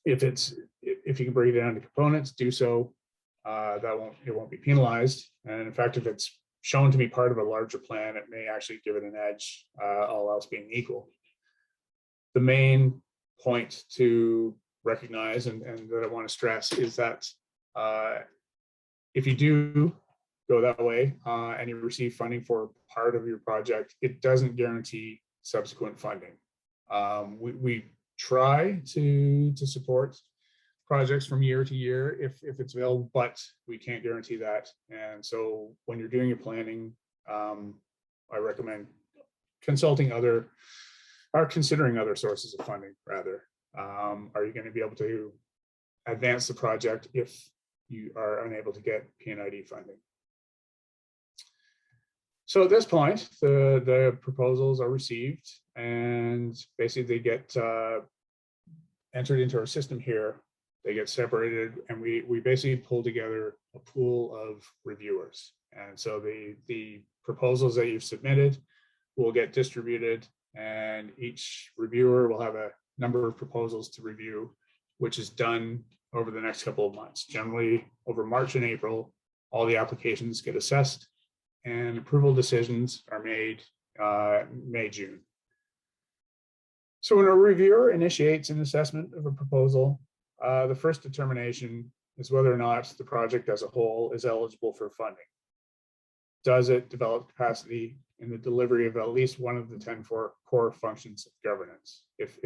If you can break it down into components, do so. It won't be penalized. And in fact, if it's shown to be part of a larger plan, it may actually give it an edge, all else being equal. The main point to recognize and that I want to stress is that if you do go that way and you receive funding for part of your project, it doesn't guarantee subsequent funding. We try to support projects from year to year if it's available, but we can't guarantee that. And so when you're doing your planning, I recommend consulting considering other sources of funding rather. Are you going to be able to advance the project if you are unable to get P&ID funding? So at this point, the proposals are received and basically they get entered into our system here. They get separated and we basically pull together a pool of reviewers. And so the proposals that you've submitted will get distributed and each reviewer will have a number of proposals to review, which is done over the next couple of months. Generally over March and April, all the applications get assessed and approval decisions are made May, June. So when a reviewer initiates an assessment of a proposal, the first determination is whether or not the project as a whole is eligible for funding. Does it develop capacity in the delivery of at least one of the 10 core functions of governance? If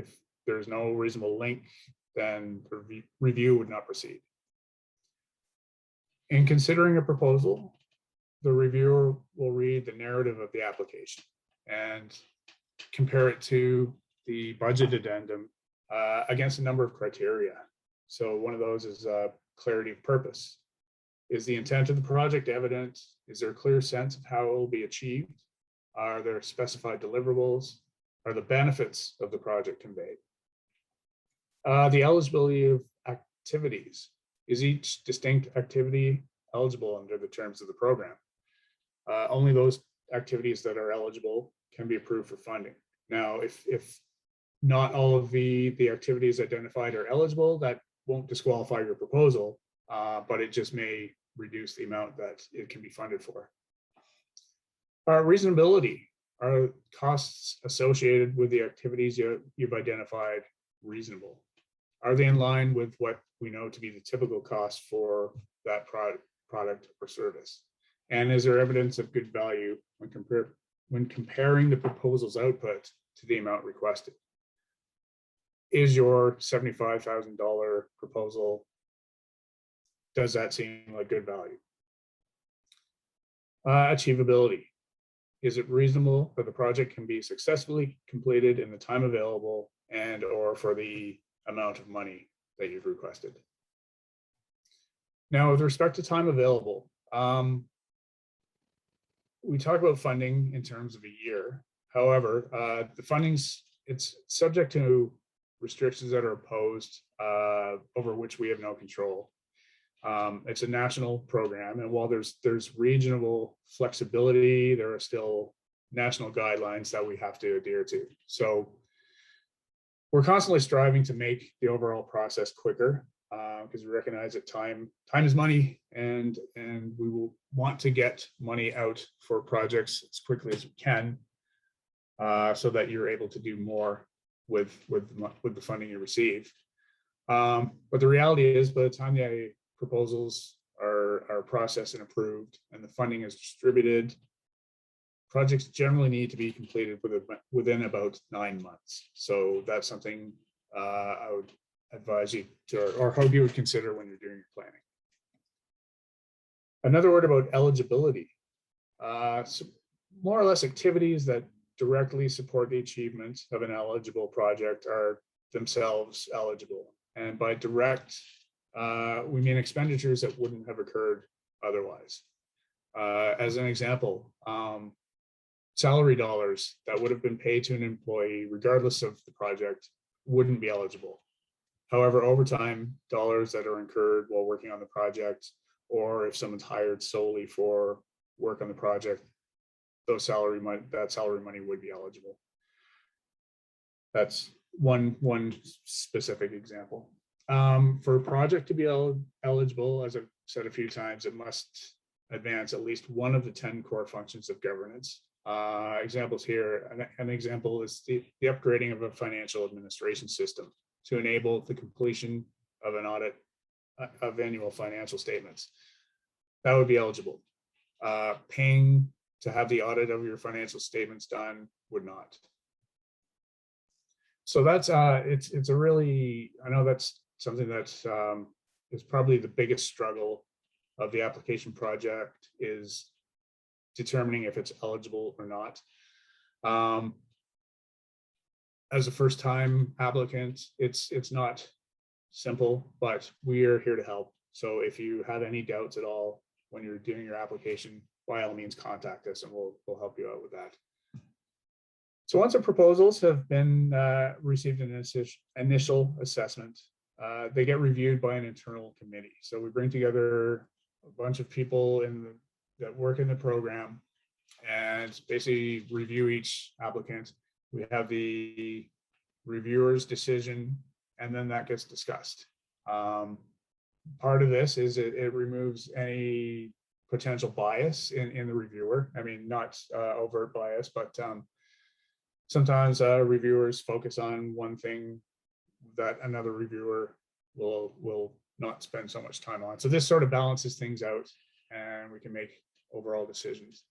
there's no reasonable link, then the review would not proceed. In considering a proposal, the reviewer will read the narrative of the application and compare it to the budget addendum against a number of criteria. So one of those is clarity of purpose. Is the intent of the project evident? Is there a clear sense of how it will be achieved? Are there specified deliverables? are the benefits of the project conveyed? The eligibility of activities. Is each distinct activity eligible under the terms of the program? Only those activities that are eligible can be approved for funding. Now, if not all of the activities identified are eligible, that won't disqualify your proposal, but it just may reduce the amount that it can be funded for. Reasonability. Are costs associated with the activities you've identified reasonable? Are they in line with what we know to be the typical cost for that product or service? And is there evidence of good value when comparing the proposal's output to the amount requested? Is your $75,000 proposal, does that seem like good value? Achievability. Is it reasonable that the project can be successfully completed in the time available and or for the amount of money that you've requested? Now, with respect to time available, we talk about funding in terms of a year. However, the funding's, it's subject to restrictions that are imposed over which we have no control. It's a national program, and while there's regional flexibility, there are still national guidelines that we have to adhere to. So we're constantly striving to make the overall process quicker because we recognize that time is money, and we will want to get money out for projects as quickly as we can so that you're able to do more with the funding you receive. But the reality is, by the time the proposals are processed and approved and the funding is distributed, projects generally need to be completed within about 9 months. So that's something I would advise you to, or hope you would consider when you're doing your planning. Another word about eligibility. So more or less activities that directly support the achievement of an eligible project are themselves eligible. And by direct, we mean expenditures that wouldn't have occurred otherwise. As an example, salary dollars that would have been paid to an employee regardless of the project wouldn't be eligible. However, overtime dollars that are incurred while working on the project, or if someone's hired solely for work on the project, that salary money would be eligible. That's one specific example. For a project to be eligible, as I've said a few times, it must advance at least one of the 10 core functions of governance. Examples here, an example is the upgrading of a financial administration system to enable the completion of an audit of annual financial statements. That would be eligible. Paying to have the audit of your financial statements done would not. So that's it's a really, I know that's something that is probably the biggest struggle of the application project, is determining if it's eligible or not. As a first-time applicant, it's not simple, but we are here to help. So if you have any doubts at all when you're doing your application, by all means contact us and we'll help you out with that. So once the proposals have been received an initial assessment, they get reviewed by an internal committee. So we bring together a bunch of people that work in the program and basically review each applicant. We have the reviewer's decision, and then that gets discussed. Part of this is it removes any potential bias in the reviewer. I mean, not overt bias, but sometimes reviewers focus on one thing that another reviewer will not spend so much time on. So this sort of balances things out, and we can make overall decisions.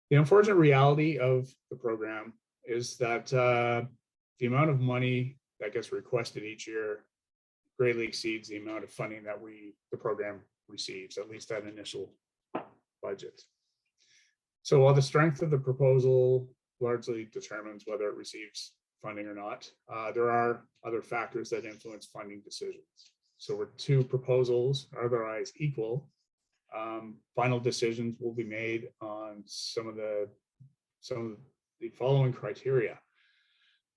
The unfortunate reality of the program is that the amount of money that gets requested each year greatly exceeds the amount of funding that the program receives, at least that initial budget. So while the strength of the proposal largely determines whether it receives funding or not, there are other factors that influence funding decisions. So where two proposals are otherwise equal, final decisions will be made on some of the following criteria.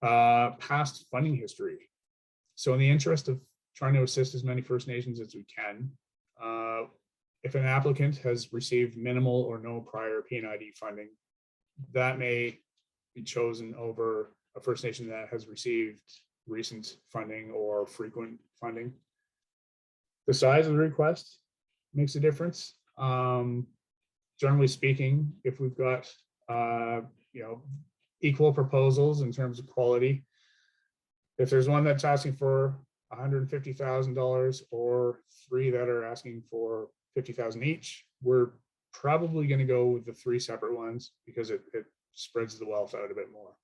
Past funding history. So in the interest of trying to assist as many First Nations as we can, if an applicant has received minimal or no prior P&ID funding, that may be chosen over a First Nation that has received recent funding or frequent funding. The size of the request makes a difference. Generally speaking, if we've got equal proposals in terms of quality, if there's one that's asking for $150,000 or 3 that are asking for $50,000 each, we're probably going to go with the 3 separate ones because it spreads the wealth out a bit more.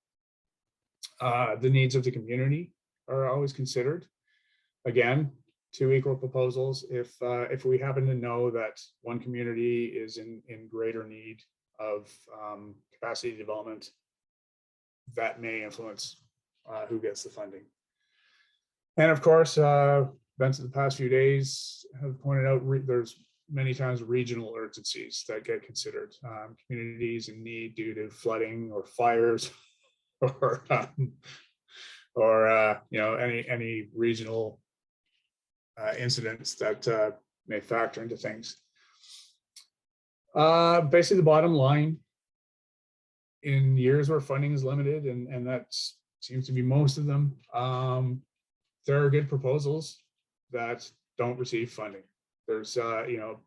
The needs of the community are always considered. Again, 2 equal proposals. If we happen to know that one community is in greater need of capacity development, that may influence who gets the funding. And of course, events of the past few days have pointed out there's many times regional urgencies that get considered. Communities in need due to flooding or fires, or any regional incidents that may factor into things. Basically, the bottom line, in years where funding is limited, and that seems to be most of them, there are good proposals that don't receive funding. There's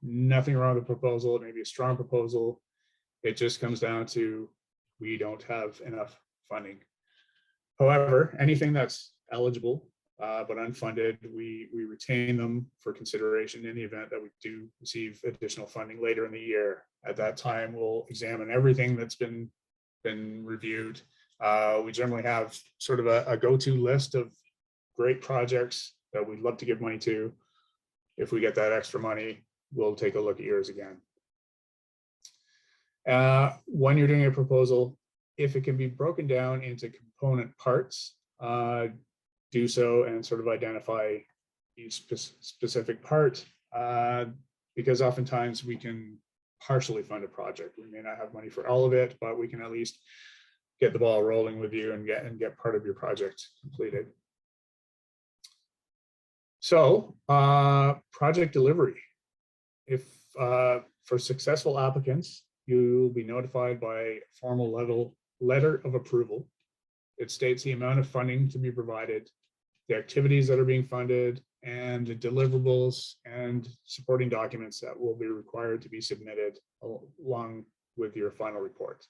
nothing wrong with the proposal. It may be a strong proposal. It just comes down to we don't have enough funding. However, anything that's eligible but unfunded, we retain them for consideration in the event that we do receive additional funding later in the year. At that time, we'll examine everything that's been reviewed. We generally have sort of a go-to list of great projects that we'd love to give money to. If we get that extra money, we'll take a look at yours again. When you're doing a proposal, if it can be broken down into component parts, do so and sort of identify each specific part, because oftentimes we can partially fund a project. We may not have money for all of it, but we can at least get the ball rolling with you and get part of your project completed. So project delivery. If for successful applicants, you'll be notified by a formal letter of approval. It states the amount of funding to be provided, the activities that are being funded, and the deliverables and supporting documents that will be required to be submitted along with your final report.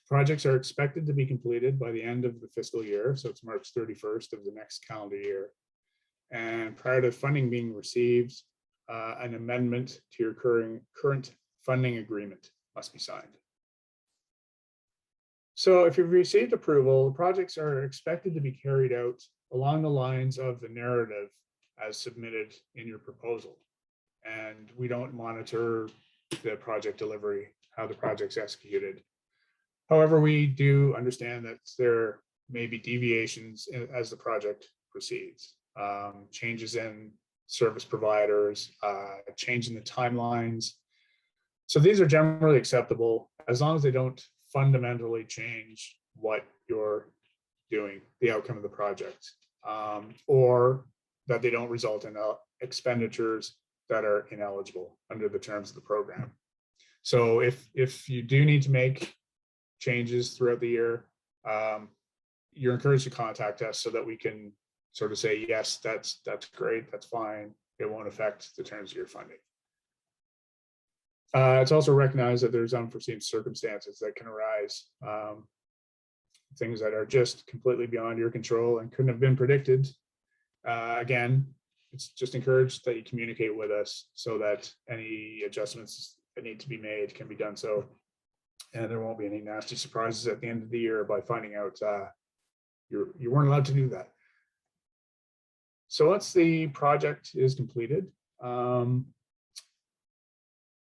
Projects are expected to be completed by the end of the fiscal year, so it's March 31st of the next calendar year. And prior to funding being received, an amendment to your current funding agreement must be signed. So if you've received approval, the projects are expected to be carried out along the lines of the narrative as submitted in your proposal. And we don't monitor the project delivery, how the project's executed. However, we do understand that there may be deviations as the project proceeds, changes in service providers, change in the timelines. So these are generally acceptable as long as they don't fundamentally change what you're doing, the outcome of the project, or that they don't result in expenditures that are ineligible under the terms of the program. So if you do need to make changes throughout the year, you're encouraged to contact us so that we can sort of say, yes, that's great, that's fine, it won't affect the terms of your funding. It's also recognized that there's unforeseen circumstances that can arise, things that are just completely beyond your control and couldn't have been predicted. Again, it's just encouraged that you communicate with us so that any adjustments that need to be made can be done so, and there won't be any nasty surprises at the end of the year by finding out you weren't allowed to do that. So once the project is completed,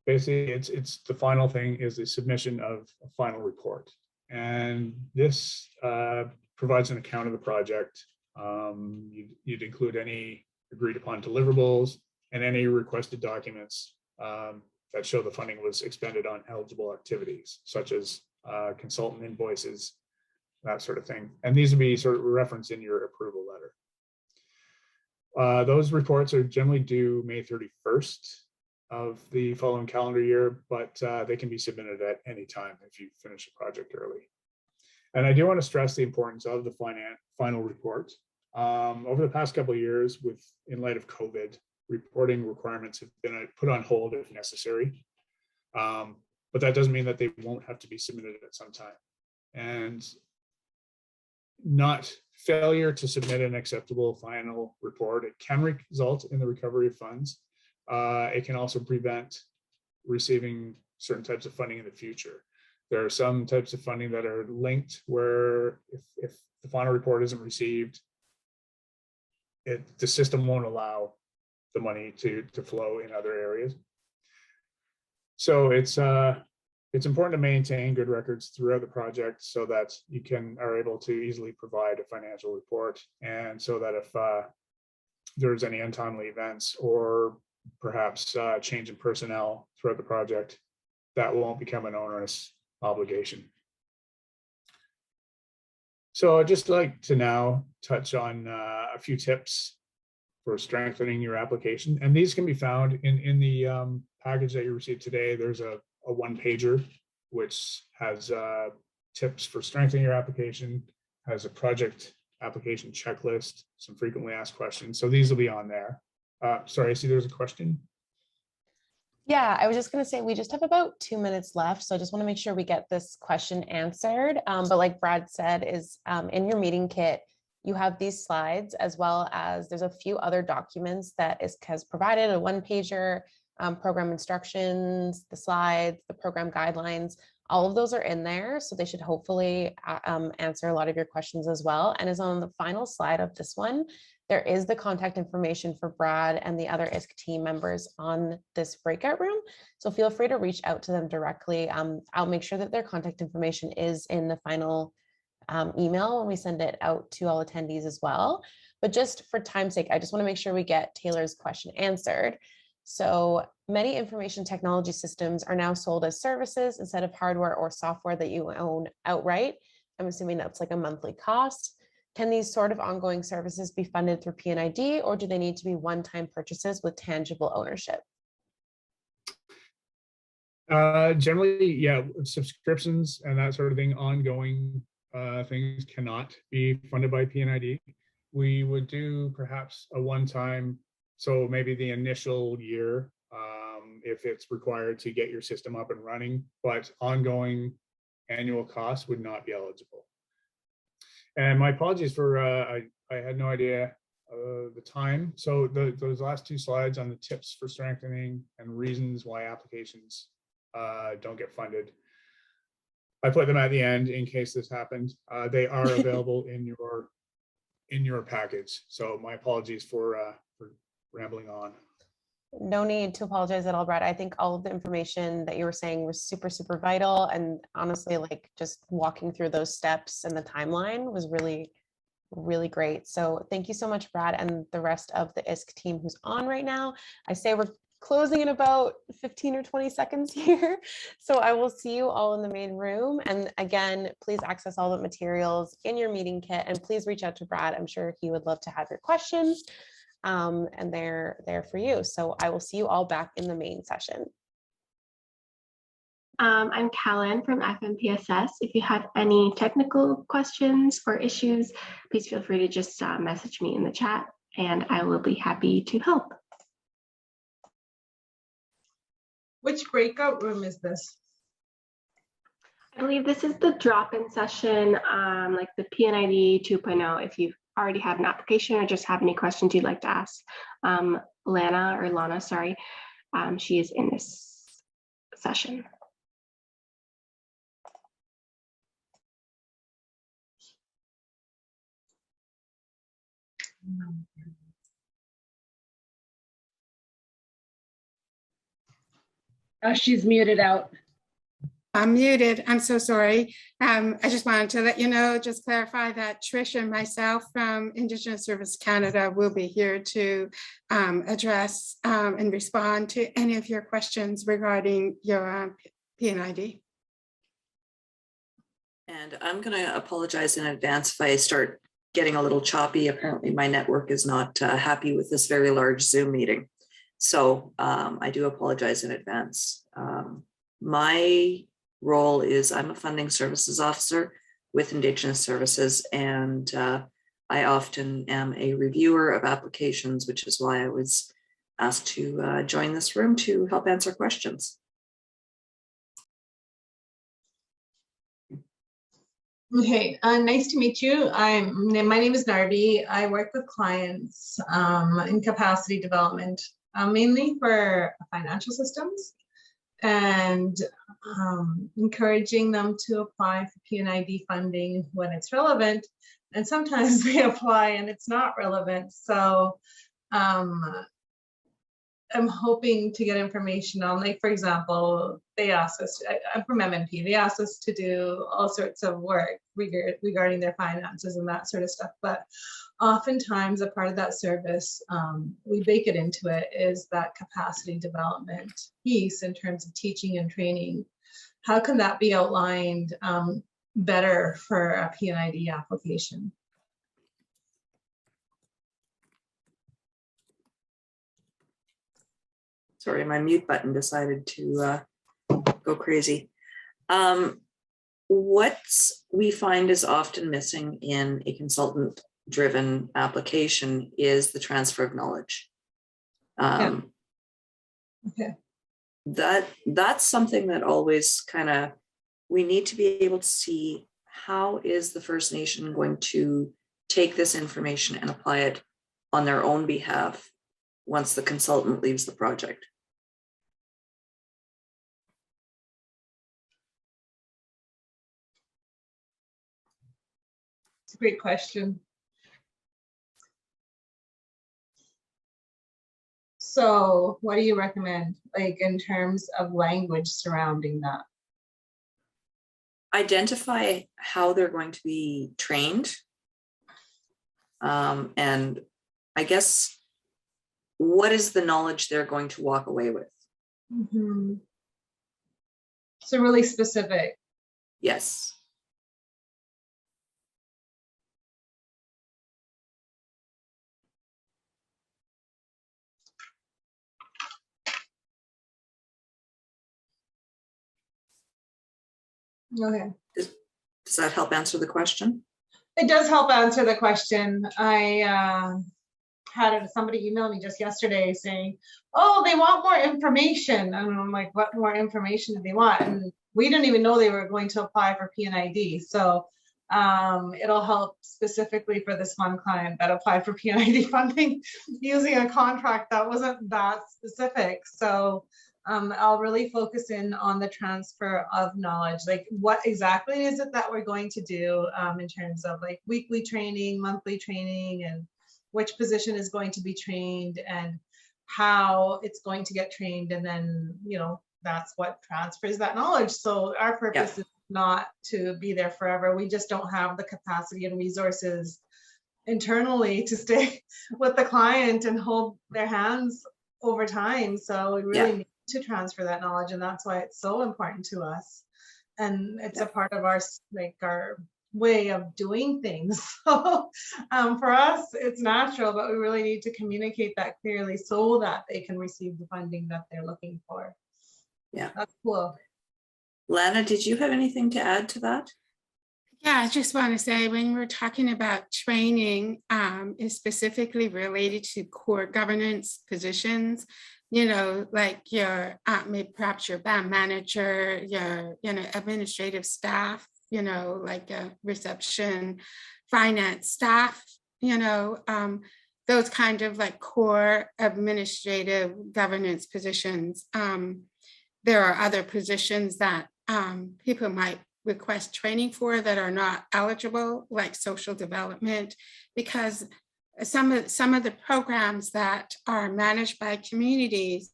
basically it's the final thing is the submission of a final report. And this provides an account of the project. You'd include any agreed upon deliverables and any requested documents that show the funding was expended on eligible activities, such as consultant invoices, that sort of thing. And these would be sort of referenced in your approval letter. Those reports are generally due May 31st of the following calendar year, but they can be submitted at any time if you finish a project early. And I do want to stress the importance of the final report. Over the past couple of years, in light of COVID, reporting requirements have been put on hold if necessary. But that doesn't mean that they won't have to be submitted at some time. And not failure to submit an acceptable final report, it can result in the recovery of funds. It can also prevent receiving certain types of funding in the future. There are some types of funding that are linked where if the final report isn't received, the system won't allow the money to flow in other areas. So it's important to maintain good records throughout the project so that you are able to easily provide a financial report, and so that if there's any untimely events or perhaps change in personnel throughout the project, that won't become an onerous obligation. So I'd just like to now touch on a few tips for strengthening your application. And these can be found in the package that you received today. There's a one-pager which has tips for strengthening your application, has a project application checklist, some frequently asked questions. So these will be on there. Sorry, I see there's a question. Yeah, I was just going to say, we just have about 2 minutes left. So I just want to make sure we get this question answered. But like Brad said, is in your meeting kit, you have these slides, as well as there's a few other documents that has provided, a one-pager, program instructions, the slides, the program guidelines, all of those are in there. So they should hopefully answer a lot of your questions as well. And is on the final slide of this one, there is the contact information for Brad and the other ISC team members on this breakout room. So feel free to reach out to them directly. I'll make sure that their contact information is in the final email when we send it out to all attendees as well. But just for time's sake, I just want to make sure we get Taylor's question answered. So many information technology systems are now sold as services instead of hardware or software that you own outright. I'm assuming that's like a monthly cost. Can these sort of ongoing services be funded through P&ID, or do they need to be one-time purchases with tangible ownership? Generally, yeah, subscriptions and that sort of thing, ongoing things cannot be funded by P&ID. We would do perhaps a one-time, so maybe the initial year, if it's required to get your system up and running, but ongoing annual costs would not be eligible. And my apologies for, I had no idea the time. So those last two slides on the tips for strengthening and reasons why applications don't get funded, I put them at the end in case this happened. They are available in your package. So my apologies for rambling on. No need to apologize at all, Brad. I think all of the information that you were saying was super, super vital. And honestly, like just walking through those steps and the timeline was really, really great. So thank you so much, Brad, and the rest of the ISC team who's on right now. I say we're closing in about 15 or 20 seconds here. So I will see you all in the main room. And again, please access all the materials in your meeting kit, and please reach out to Brad. I'm sure he would love to have your questions. And they're there for you. So I will see you all back in the main session. I'm Callan from FNPSS. If you have any technical questions or issues, please feel free to just message me in the chat and I will be happy to help. Which breakout room is this? I believe this is the drop-in session, like the P&ID 2.0. If you already have an application or just have any questions you'd like to ask Lana, sorry, she is in this session. Oh, she's muted out. I'm muted. I'm so sorry. I just wanted to let you know, just clarify that Trish and myself from Indigenous Service Canada will be here to address and respond to any of your questions regarding your P&ID. And I'm going to apologize in advance if I start getting a little choppy. Apparently my network is not happy with this very large Zoom meeting. So I do apologize in advance. My role is I'm a funding services officer with Indigenous Services, and I often am a reviewer of applications, which is why I was asked to join this room to help answer questions. Okay, nice to meet you. My name is Narby. I work with clients in capacity development, mainly for financial systems, and encouraging them to apply for P&ID funding when it's relevant. And sometimes they apply and it's not relevant. So I'm hoping to get information on, like, for example, they asked us, I'm from MNP, they asked us to do all sorts of work regarding their finances and that sort of stuff. But oftentimes a part of that service, we bake it into it, is that capacity development piece in terms of teaching and training. How can that be outlined better for a P&ID application? Sorry, my mute button decided to go crazy. What we find is often missing in a consultant-driven application is the transfer of knowledge. Okay. That's something that always kind of, we need to be able to see how is the First Nation going to take this information and apply it on their own behalf once the consultant leaves the project. It's a great question. So what do you recommend, like, in terms of language surrounding that? Identify how they're going to be trained. And I guess, what is the knowledge they're going to walk away with? Mm-hmm. So really specific. Yes. Okay. Does that help answer the question? It does help answer the question. I had somebody email me just yesterday saying, oh, they want more information. And I'm like, what more information do they want? And we didn't even know they were going to apply for P&ID. So it'll help specifically for this one client that applied for P&ID funding using a contract that wasn't that specific. So I'll really focus in on the transfer of knowledge. Like, what exactly is it that we're going to do in terms of like weekly training, monthly training, and which position is going to be trained and how it's going to get trained. And then, you know, that's what transfers that knowledge. So our purpose is not to be there forever. We just don't have the capacity and resources internally to stay with the client and hold their hands over time. So we really need to transfer that knowledge, and that's why it's so important to us. And it's a part of our, like, our way of doing things. So for us, it's natural, but we really need to communicate that clearly so that they can receive the funding that they're looking for. Yeah, that's cool. Lana, did you have anything to add to that? Yeah, I just want to say, when we're talking about training, is specifically related to core governance positions, you know, like your, maybe perhaps your band manager, your, you know, administrative staff, you know, like reception, finance staff, you know, those kind of like core administrative governance positions. There are other positions that people might request training for that are not eligible, like social development, because some of the programs that are managed by communities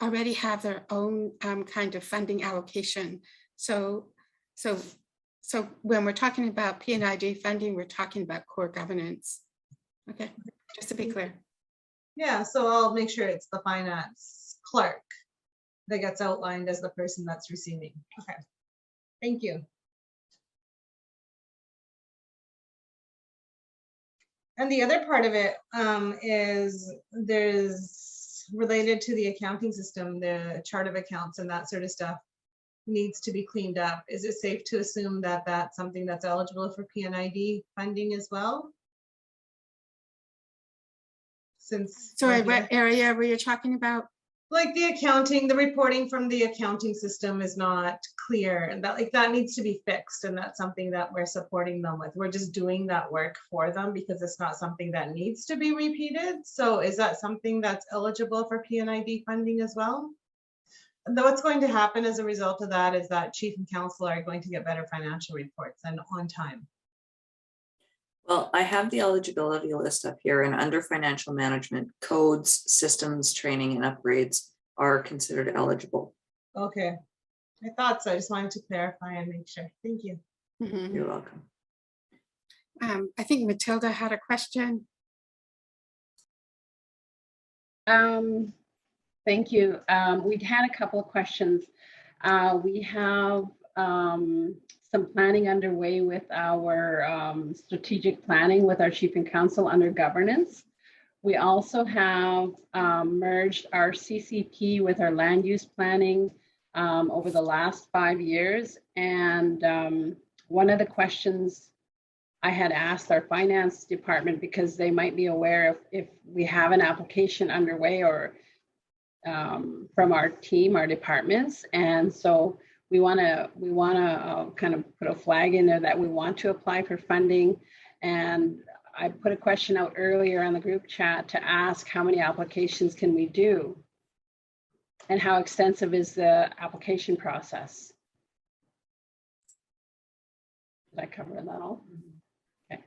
already have their own kind of funding allocation. So when we're talking about P&ID funding, we're talking about core governance. Okay, just to be clear. Yeah, so I'll make sure it's the finance clerk that gets outlined as the person that's receiving. Okay, thank you. And the other part of it is there's related to the accounting system, the chart of accounts and that sort of stuff needs to be cleaned up. Is it safe to assume that that's something that's eligible for P&ID funding as well? Since Sorry, what area were you talking about? Like the accounting, the reporting from the accounting system is not clear, and that needs to be fixed, and that's something that we're supporting them with. We're just doing that work for them because it's not something that needs to be repeated. So is that something that's eligible for P&ID funding as well? And what's going to happen as a result of that is that chief and council are going to get better financial reports and on time. Well, I have the eligibility list up here, and under financial management, codes, systems, training, and upgrades are considered eligible. Okay, I thought so. I just wanted to clarify and make sure. Thank you. Mm-hmm. You're welcome. I think Matilda had a question. Thank you. We've had a couple of questions. We have some planning underway with our strategic planning with our chief and council under governance. We also have merged our CCP with our land use planning over the last 5 years. And one of the questions I had asked our finance department, because they might be aware if we have an application underway or from our team, our departments. And so we want to kind of put a flag in there that we want to apply for funding. And I put a question out earlier on the group chat to ask how many applications can we do and how extensive is the application process. Did I cover that all? Okay.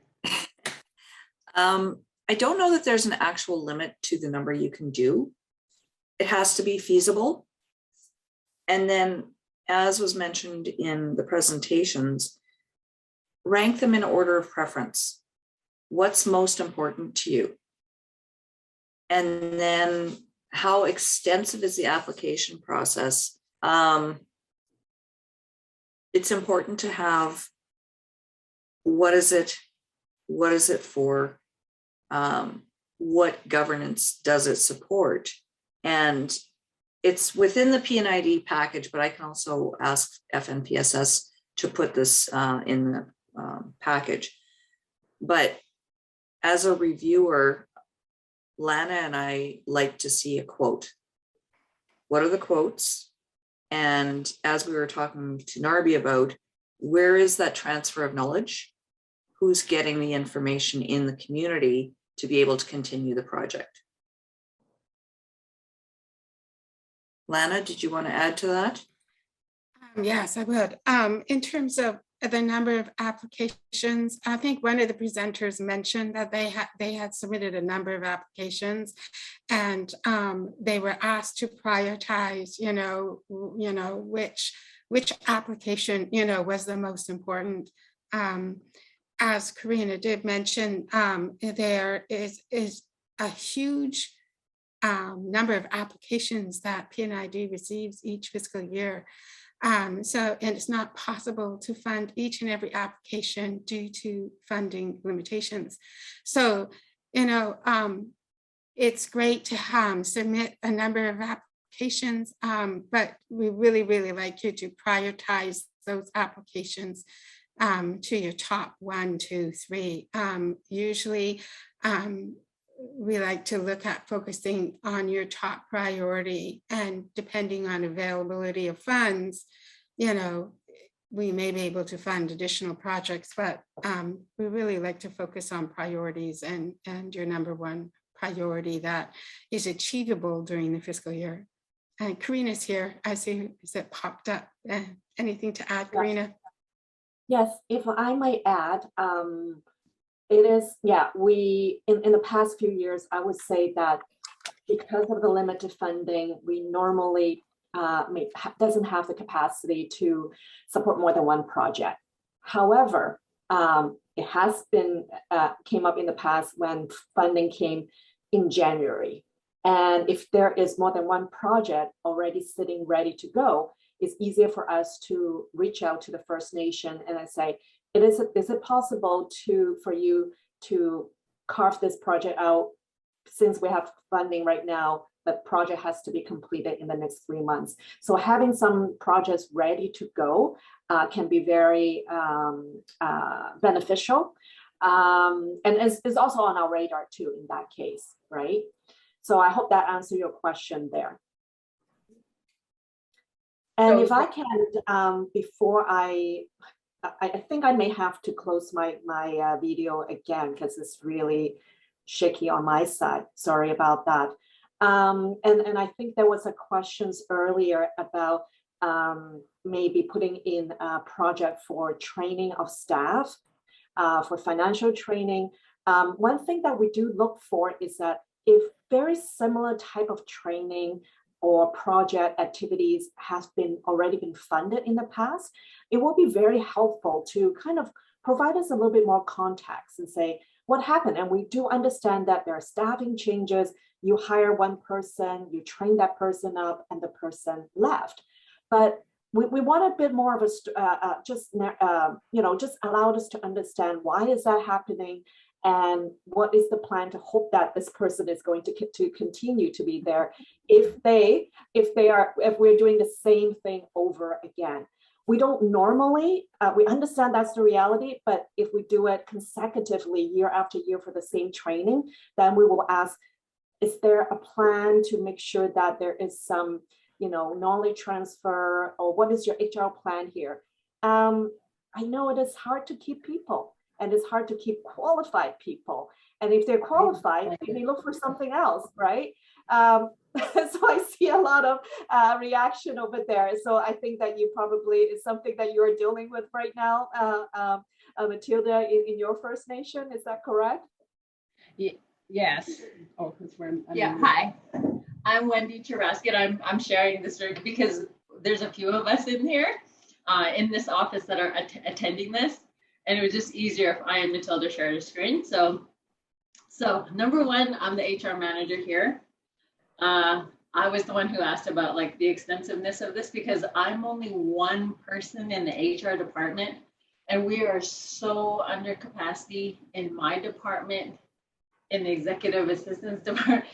I don't know that there's an actual limit to the number you can do. It has to be feasible. And then, as was mentioned in the presentations, rank them in order of preference. What's most important to you? And then how extensive is the application process? It's important to have, what is it for? What governance does it support? And it's within the P&ID package, but I can also ask FNPSS to put this in the package. But as a reviewer, Lana and I like to see a quote. What are the quotes? And as we were talking to Narby about, where is that transfer of knowledge? Who's getting the information in the community to be able to continue the project? Lana, did you want to add to that? Yes, I would. In terms of the number of applications, I think one of the presenters mentioned that they had submitted a number of applications, and they were asked to prioritize, which application, was the most important. As Karina did mention, there is a huge number of applications that P&ID receives each fiscal year. And it's not possible to fund each and every application due to funding limitations. So, it's great to submit a number of applications, but we really, really like you to prioritize those applications to your top 1, 2, 3. Usually, we like to look at focusing on your top priority, and depending on availability of funds, we may be able to fund additional projects, but we really like to focus on priorities and your number 1 priority that is achievable during the fiscal year. And Karina's here. I see it popped up. Anything to add, Karina? Yes, if I might add, it is, we, in the past few years, I would say that because of the limited funding, we normally doesn't have the capacity to support more than 1 project. However, it has been, came up in the past when funding came in January. And if there is more than 1 project already sitting ready to go, it's easier for us to reach out to the First Nation and say, is it possible for you to carve this project out. Since we have funding right now, the project has to be completed in the next 3 months. So having some projects ready to go can be very beneficial. And is also on our radar too in that case, right? So I hope that answers your question there. And if I can, before I think I may have to close my video again because it's really shaky on my side. Sorry about that. And I think there was a questions earlier about maybe putting in a project for training of staff, for financial training. One thing that we do look for is that if very similar type of training or project activities has already been funded in the past, it will be very helpful to kind of provide us a little bit more context and say what happened. And we do understand that there are staffing changes. You hire one person, you train that person up, and the person left. But we want a bit more of a just allow us to understand why is that happening, and what is the plan to hope that this person is going to continue to be there if we're doing the same thing over again. We don't normally, we understand that's the reality, but if we do it consecutively year after year for the same training, then we will ask, is there a plan to make sure that there is some, knowledge transfer, or what is your HR plan here? I know it is hard to keep people, and it's hard to keep qualified people. And if they're qualified, maybe look for something else, right? So I see a lot of reaction over there. So I think that you probably is something that you're dealing with right now, Matilda, in your First Nation. Is that correct? Yes. Oh, hi. I'm Wendy Tarasket. I'm sharing this because there's a few of us in here in this office that are attending this, and it was just easier if I and Matilda shared a screen. So number one, I'm the HR manager here. I was the one who asked about like the extensiveness of this because I'm only one person in the HR department, and we are so under capacity in my department, in the executive assistance department.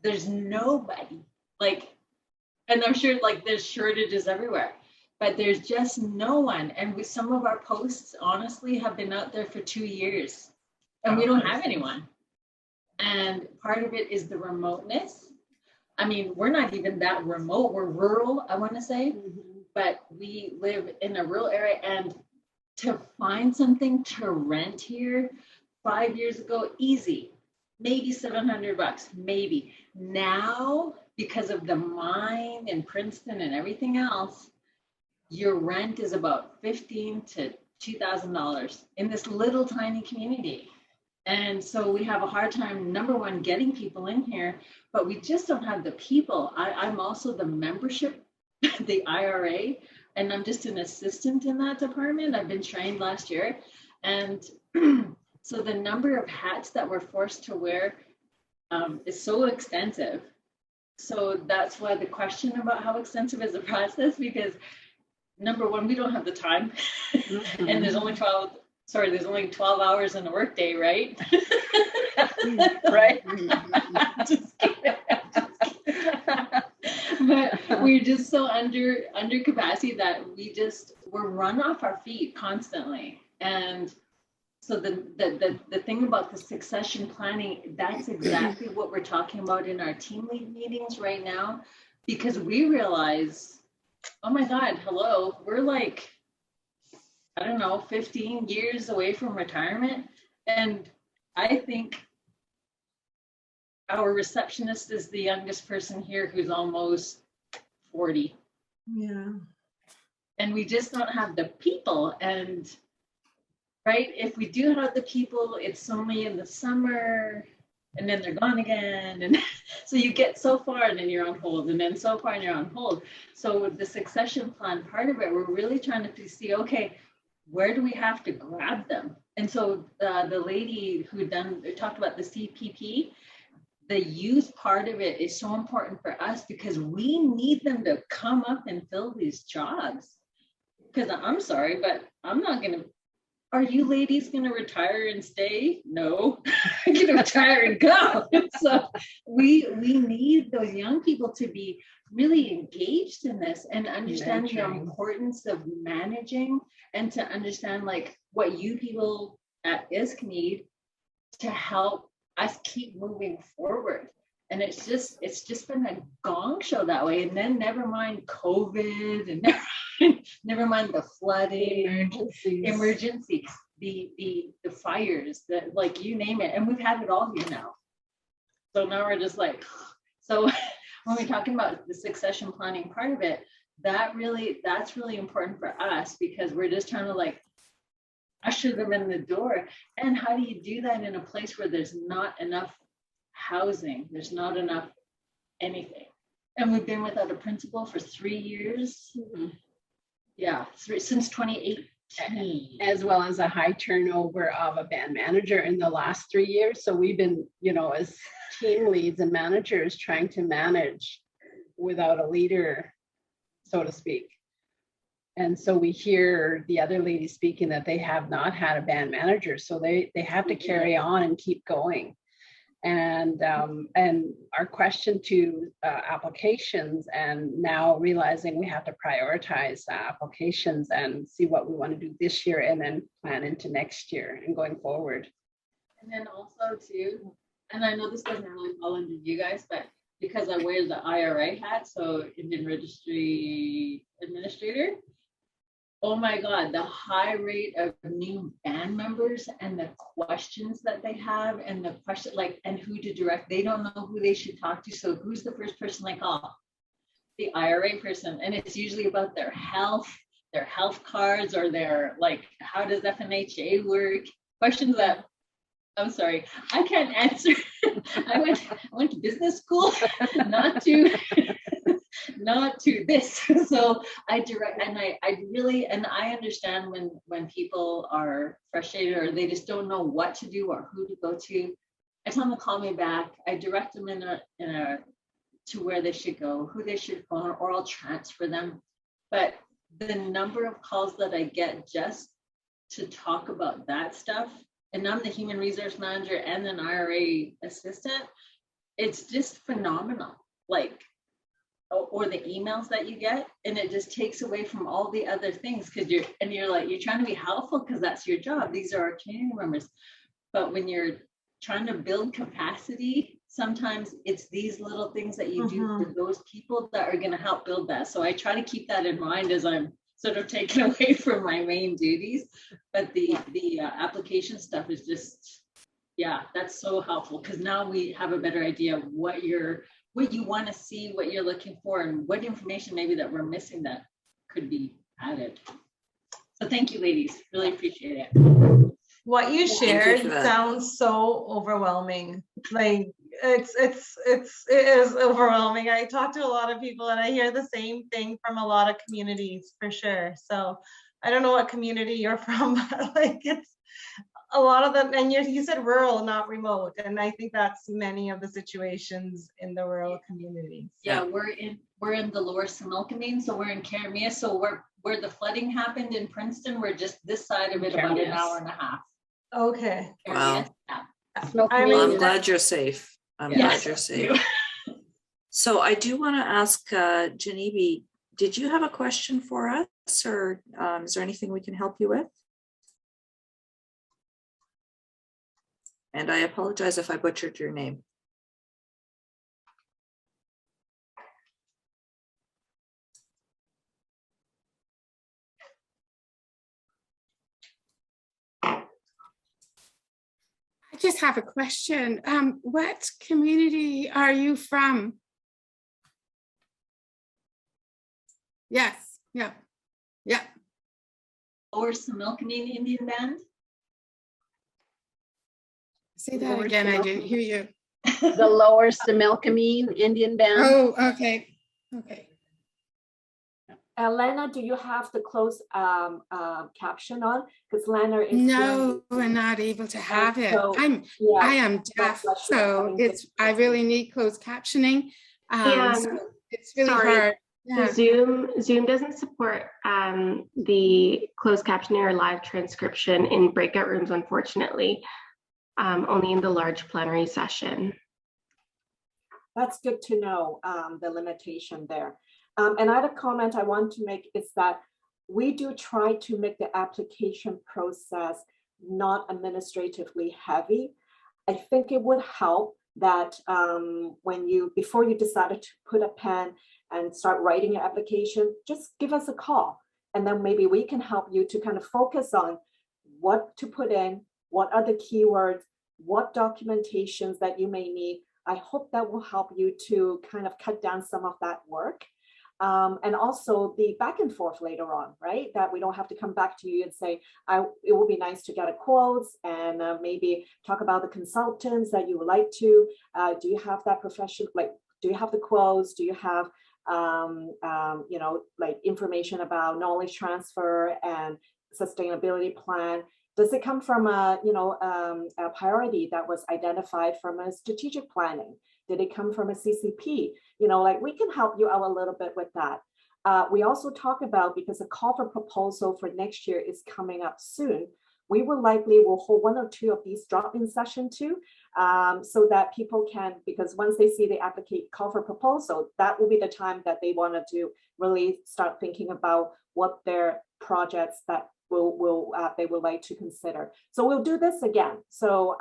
There's nobody, like, and I'm sure like there's shortages everywhere, but there's just no one. And some of our posts honestly have been out there for 2 years and we don't have anyone. And part of it is the remoteness. I mean, we're not even that remote. We're rural, I want to say, but we live in a rural area, and to find something to rent here 5 years ago, easy, maybe $700, maybe. Now, because of the mine in Princeton and everything else, your rent is about $1,500 to $2,000 in this little tiny community. And so we have a hard time, number one, getting people in here, but we just don't have the people. I'm also the membership, the IRA, and I'm just an assistant in that department. I've been trained last year. And so the number of hats that we're forced to wear is so extensive. So that's why the question about how extensive is the process, because number one, we don't have the time. And there's only 12 hours in a workday, right? Right? Just kidding. But we're just so under capacity that we're run off our feet constantly. And so the thing about the succession planning, that's exactly what we're talking about in our team lead meetings right now, because we realize, oh my God, hello, we're like, I don't know, 15 years away from retirement. And I think our receptionist is the youngest person here, who's almost 40. Yeah. And we just don't have the people. And right, if we do have the people, it's only in the summer, and then they're gone again. And so you get so far and then you're on hold, and then so far and you're on hold. So with the succession plan part of it, we're really trying to see, okay, where do we have to grab them? And so the lady who talked about the CPP, the youth part of it is so important for us because we need them to come up and fill these jobs. Because I'm sorry, but I'm not going to are you ladies going to retire and stay? No, I'm going to retire and go. So we need those young people to be really engaged in this and understanding the importance of managing, and to understand like what you people at ISK need to help us keep moving forward. And it's just been a gong show that way. And then never mind COVID, and never mind the flooding, emergencies, the fires, that like you name it. And we've had it all here now. So now we're just like, so when we're talking about the succession planning part of it, that's really important for us, because we're just trying to like usher them in the door. And how do you do that in a place where there's not enough housing, there's not enough anything? And we've been without a principal for 3 years. Mm-hmm. Yeah, since 2018. As well as a high turnover of a band manager in the last 3 years. So we've been, as team leads and managers, trying to manage without a leader, so to speak. And so we hear the other ladies speaking that they have not had a band manager, so they have to carry on and keep going. And our question to applications, and now realizing we have to prioritize applications and see what we want to do this year, and then plan into next year and going forward. And then also too, and I know this doesn't really fall under you guys, but because I wear the IRA hat, so Indian Registry Administrator, oh my God, the high rate of new band members and the questions that they have, and the question like, and who to direct, they don't know who they should talk to. So who's the first person they call? The IRA person. And it's usually about their health cards, or their like, how does FNHA work? Questions that, I'm sorry, I can't answer. I went to business school, not to this. So I direct, and I understand when people are frustrated or they just don't know what to do or who to go to. I tell them to call me back. I direct them to where they should go, who they should phone, or I'll transfer them. But the number of calls that I get just to talk about that stuff, and I'm the human resource manager and an IRA assistant, it's just phenomenal. Like, or the emails that you get, and it just takes away from all the other things, because you're trying to be helpful because that's your job. These are our community members. But when you're trying to build capacity, sometimes it's these little things that you do for those people that are going to help build that. So I try to keep that in mind as I'm sort of taken away from my main duties. But the application stuff is just, yeah, that's so helpful, because now we have a better idea of what you want to see, what you're looking for, and what information maybe that we're missing that could be added. So thank you, ladies. Really appreciate it. What you shared sounds so overwhelming. Like it is overwhelming. I talk to a lot of people and I hear the same thing from a lot of communities for sure. So I don't know what community you're from, but like it's a lot of them, and you said rural, not remote, and I think that's many of the situations in the rural communities. Yeah, we're in the lower Similkameen, so we're in Karamia, so where the flooding happened in Princeton, we're just this side of it, about an hour and a half. Okay. Wow. Yeah. I'm glad you're safe. I'm glad you're safe. So I do want to ask Genevieve, did you have a question for us, or is there anything we can help you with? And I apologize if I butchered your name. I just have a question. What community are you from? Yes, yeah. Lower Similkameen Indian Band. Say that again, I didn't hear you. The Lower Similkameen Indian Band. Oh, okay. Lena, do you have the closed caption on? Because Lena is no, we're not able to have it. So, I am deaf, so I really need closed captioning. So it's really hard. So Zoom doesn't support the closed captioning or live transcription in breakout rooms, unfortunately, only in the large plenary session. That's good to know, the limitation there. And I had a comment I want to make is that we do try to make the application process not administratively heavy. I think it would help that before you decided to put a pen and start writing your application, just give us a call. And then maybe we can help you to kind of focus on what to put in, what are the keywords, what documentations that you may need. I hope that will help you to kind of cut down some of that work. And also the back and forth later on, right? That we don't have to come back to you and say, it would be nice to get a quotes and maybe talk about the consultants that you would like to. Do you have that profession? Like, do you have the quotes? Do you have, like information about knowledge transfer and sustainability plan? Does it come from a priority that was identified from a strategic planning? Did it come from a CCP? Like we can help you out a little bit with that. We also talk about, because a call for proposal for next year is coming up soon, we will hold 1 or 2 of these drop-in sessions too, so that people can, because once they see the call for proposal, that will be the time that they want to really start thinking about what their projects that they would like to consider. So we'll do this again. So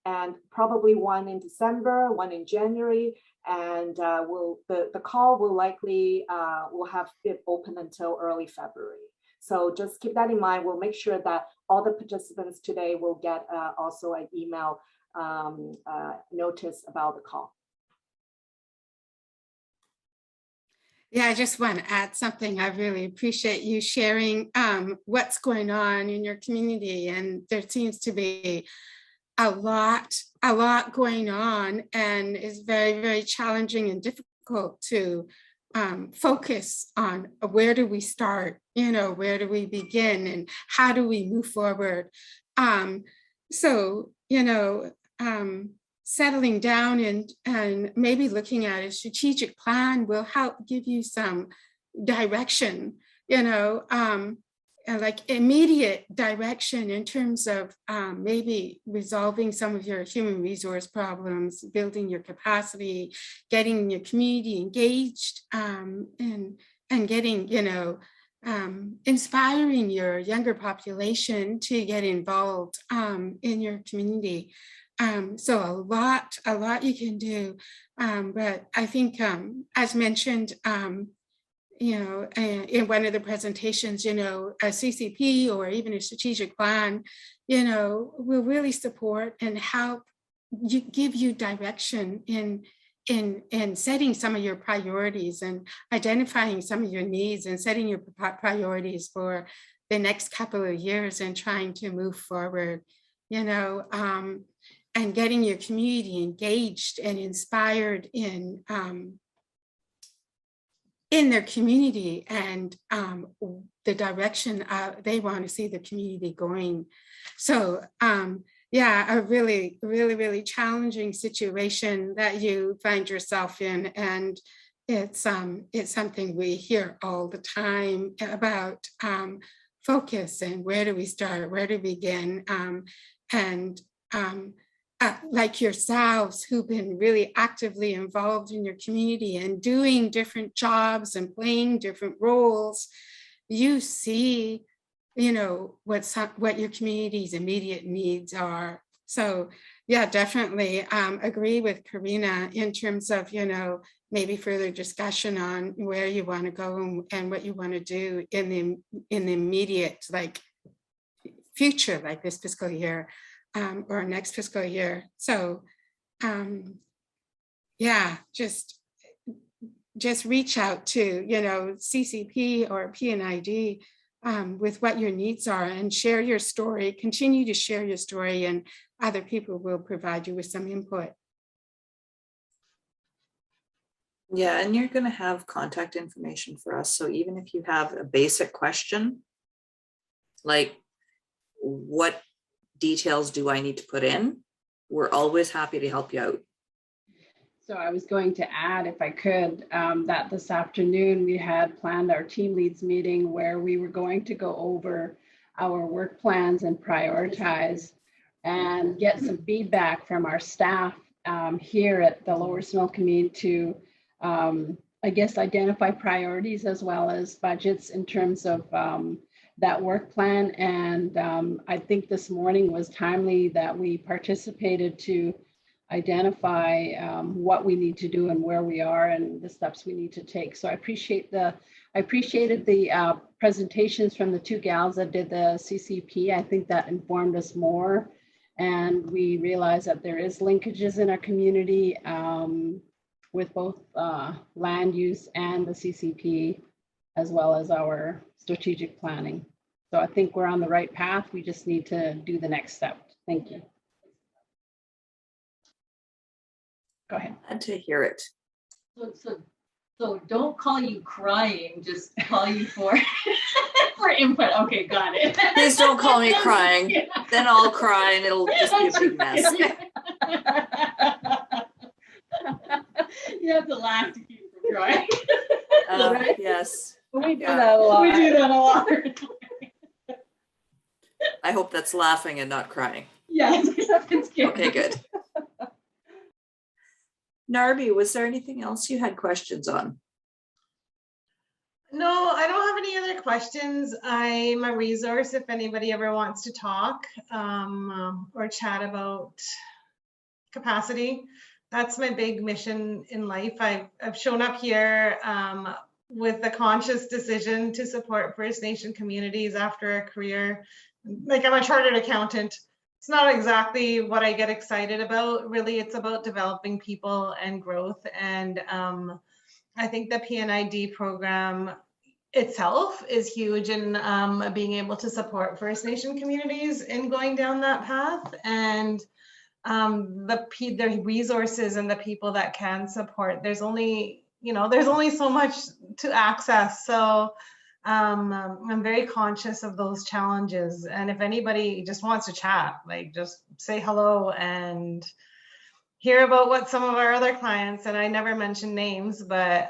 and probably one in December, one in January, and the call will likely will have it open until early February. So just keep that in mind. We'll make sure that all the participants today will get also an email notice about the call. Yeah, I just want to add something. I really appreciate you sharing what's going on in your community. And there seems to be a lot going on, and it's very, very challenging and difficult to focus on where do we start, where do we begin and how do we move forward. Settling down and maybe looking at a strategic plan will help give you some direction, like immediate direction in terms of maybe resolving some of your human resource problems, building your capacity, getting your community engaged, and getting, inspiring your younger population to get involved in your community. So a lot you can do, but I think, as mentioned, in one of the presentations, a CCP or even a strategic plan, will really support and help give you direction in setting some of your priorities and identifying some of your needs and setting your priorities for the next couple of years and trying to move forward, and getting your community engaged and inspired in their community and the direction they want to see the community going. So yeah, a really, really, really challenging situation that you find yourself in. And it's something we hear all the time about focus and where do we start, where do we begin? Like yourselves who've been really actively involved in your community and doing different jobs and playing different roles, you see, what your community's immediate needs are. So yeah, definitely agree with Karina in terms of, maybe further discussion on where you want to go and what you want to do in the immediate future, like this fiscal year. Or next fiscal year. So yeah, just reach out to, CCP or P&ID with what your needs are and share your story, continue to share your story, and other people will provide you with some input. Yeah, and you're going to have contact information for us. So even if you have a basic question, like what details do I need to put in? We're always happy to help you out. So I was going to add, if I could, that this afternoon we had planned our team leads meeting where we were going to go over our work plans and prioritize and get some feedback from our staff here at the Lower Snow Community to, I guess, identify priorities as well as budgets in terms of that work plan. And I think this morning was timely that we participated to identify what we need to do and where we are and the steps we need to take. So I appreciated the presentations from the two gals that did the CCP. I think that informed us more, and we realized that there is linkages in our community with both land use and the CCP, as well as our strategic planning. So I think we're on the right path. We just need to do the next step. Thank you. Go ahead. Glad to hear it. So don't call you crying, just call you for for input. Okay, got it. Please don't call me crying. Yeah. Then I'll cry and it'll just be a big mess. You have to laugh to keep from crying. Right? Yes. We do that a lot. We do that a lot. I hope that's laughing and not crying. Yes, it's good. Okay, good. Narby, was there anything else you had questions on? No, I don't have any other questions. I'm a resource if anybody ever wants to talk or chat about capacity. That's my big mission in life. I've shown up here with the conscious decision to support First Nation communities after a career. Like, I'm a chartered accountant. It's not exactly what I get excited about. Really, it's about developing people and growth. And I think the P&ID program itself is huge in being able to support First Nation communities in going down that path. And the resources and the people that can support, there's only so much to access. So I'm very conscious of those challenges. And if anybody just wants to chat, like, just say hello and hear about what some of our other clients, and I never mention names, but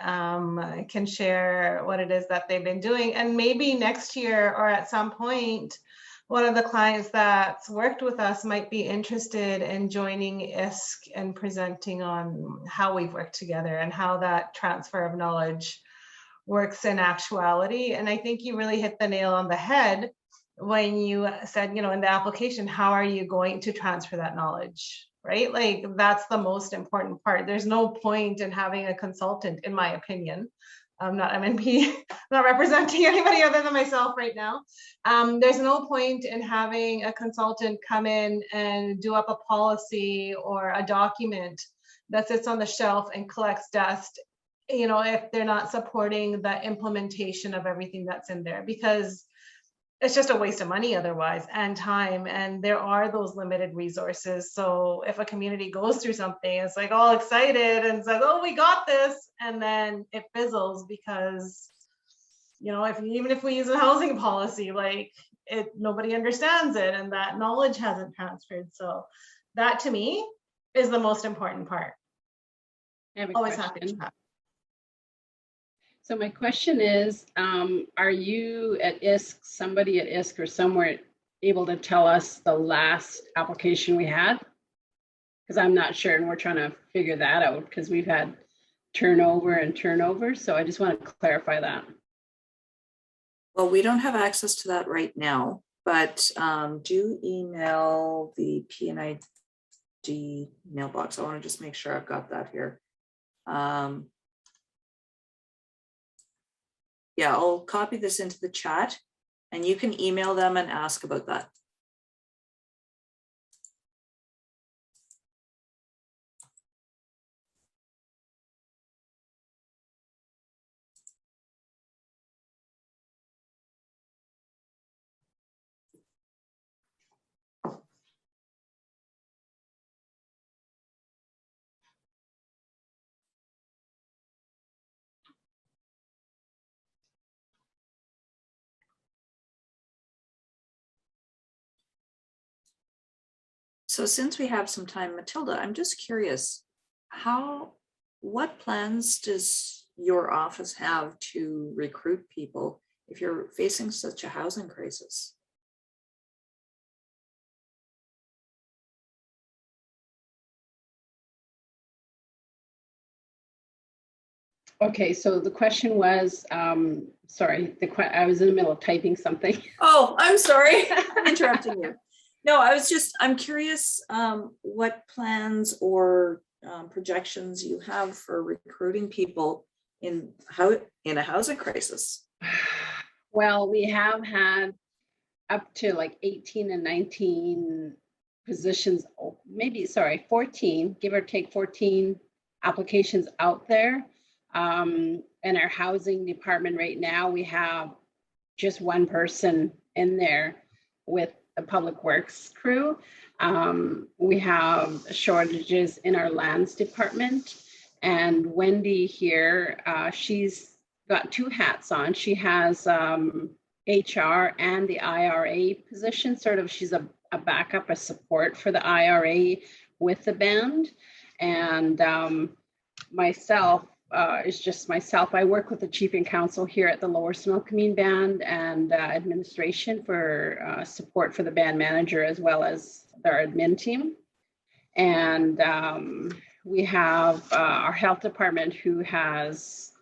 can share what it is that they've been doing. And maybe next year or at some point, one of the clients that's worked with us might be interested in joining ISK and presenting on how we've worked together and how that transfer of knowledge works in actuality. And I think you really hit the nail on the head when you said, in the application, how are you going to transfer that knowledge, right? Like, that's the most important part. There's no point in having a consultant, in my opinion. I'm not MNP, not representing anybody other than myself right now. There's no point in having a consultant come in and do up a policy or a document that sits on the shelf and collects dust, if they're not supporting the implementation of everything that's in there, because it's just a waste of money otherwise, and time, and there are those limited resources. So if a community goes through something, it's like all excited and says, oh, we got this, and then it fizzles because, even if we use a housing policy, like, nobody understands it and that knowledge hasn't transferred. So that, to me, is the most important part. Always happy to chat. So my question is, are you at ISK, somebody at ISK or somewhere, able to tell us the last application we had? Because I'm not sure, and we're trying to figure that out because we've had turnover. So I just want to clarify that. Well, we don't have access to that right now, but do email the P&ID mailbox. I want to just make sure I've got that here. Yeah, I'll copy this into the chat and you can email them and ask about that. So since we have some time, Matilda, I'm just curious, how what plans does your office have to recruit people if you're facing such a housing crisis? Okay, so the question was, sorry, I was in the middle of typing something. Oh, I'm sorry. I'm interrupting you. No, I'm curious what plans or projections you have for recruiting people in a housing crisis. Well, we have had up to like 18 and 19 positions, maybe, sorry, 14, give or take 14 applications out there. In our housing department right now, we have just one person in there with the public works crew. We have shortages in our lands department, and Wendy here, she's got two hats on. She has HR and the IRA position, sort of, she's a backup, a support for the IRA with the band. And myself, is just myself. I work with the chief and council here at the Lower Snow Commune Band and administration for support for the band manager as well as their admin team. And we have our health department who has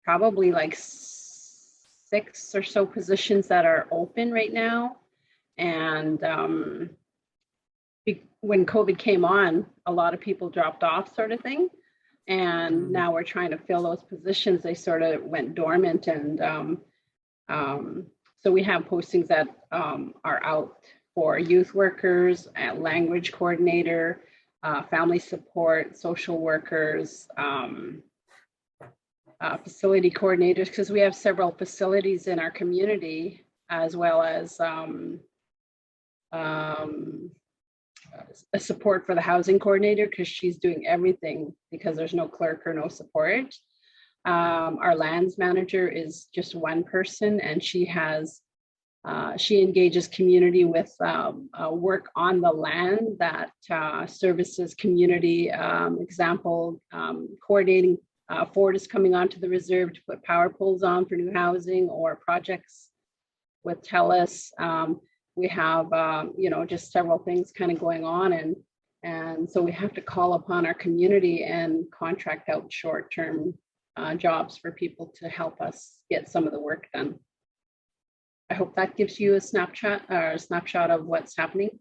probably like 6 or so positions that are open right now. And when COVID came on, a lot of people dropped off, sort of thing. And now we're trying to fill those positions. They sort of went dormant. And so we have postings that are out for youth workers, language coordinator, family support, social workers, facility coordinators, because we have several facilities in our community, as well as a support for the housing coordinator, because she's doing everything because there's no clerk or no support. Our lands manager is just one person, and she has she engages community with work on the land that services community. Example, coordinating Ford is coming onto the reserve to put power poles on for new housing, or projects with TELUS. We have, just several things kind of going on. And so we have to call upon our community and contract out short-term jobs for people to help us get some of the work done. I hope that gives you a snapshot of what's happening.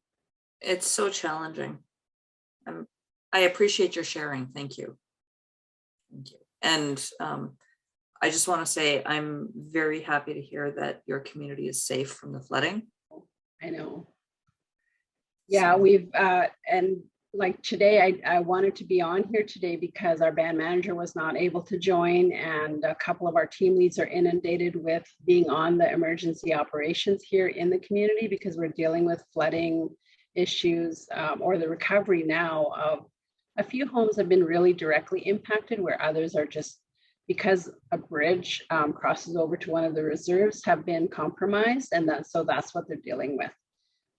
It's so challenging. I appreciate your sharing. Thank you. Thank you. And I just want to say I'm very happy to hear that your community is safe from the flooding. I know. Yeah, we've, and like today, I wanted to be on here today because our band manager was not able to join, and a couple of our team leads are inundated with being on the emergency operations here in the community because we're dealing with flooding issues, or the recovery now of a few homes have been really directly impacted, where others are just, because a bridge crosses over to one of the reserves, have been compromised, and so that's what they're dealing with.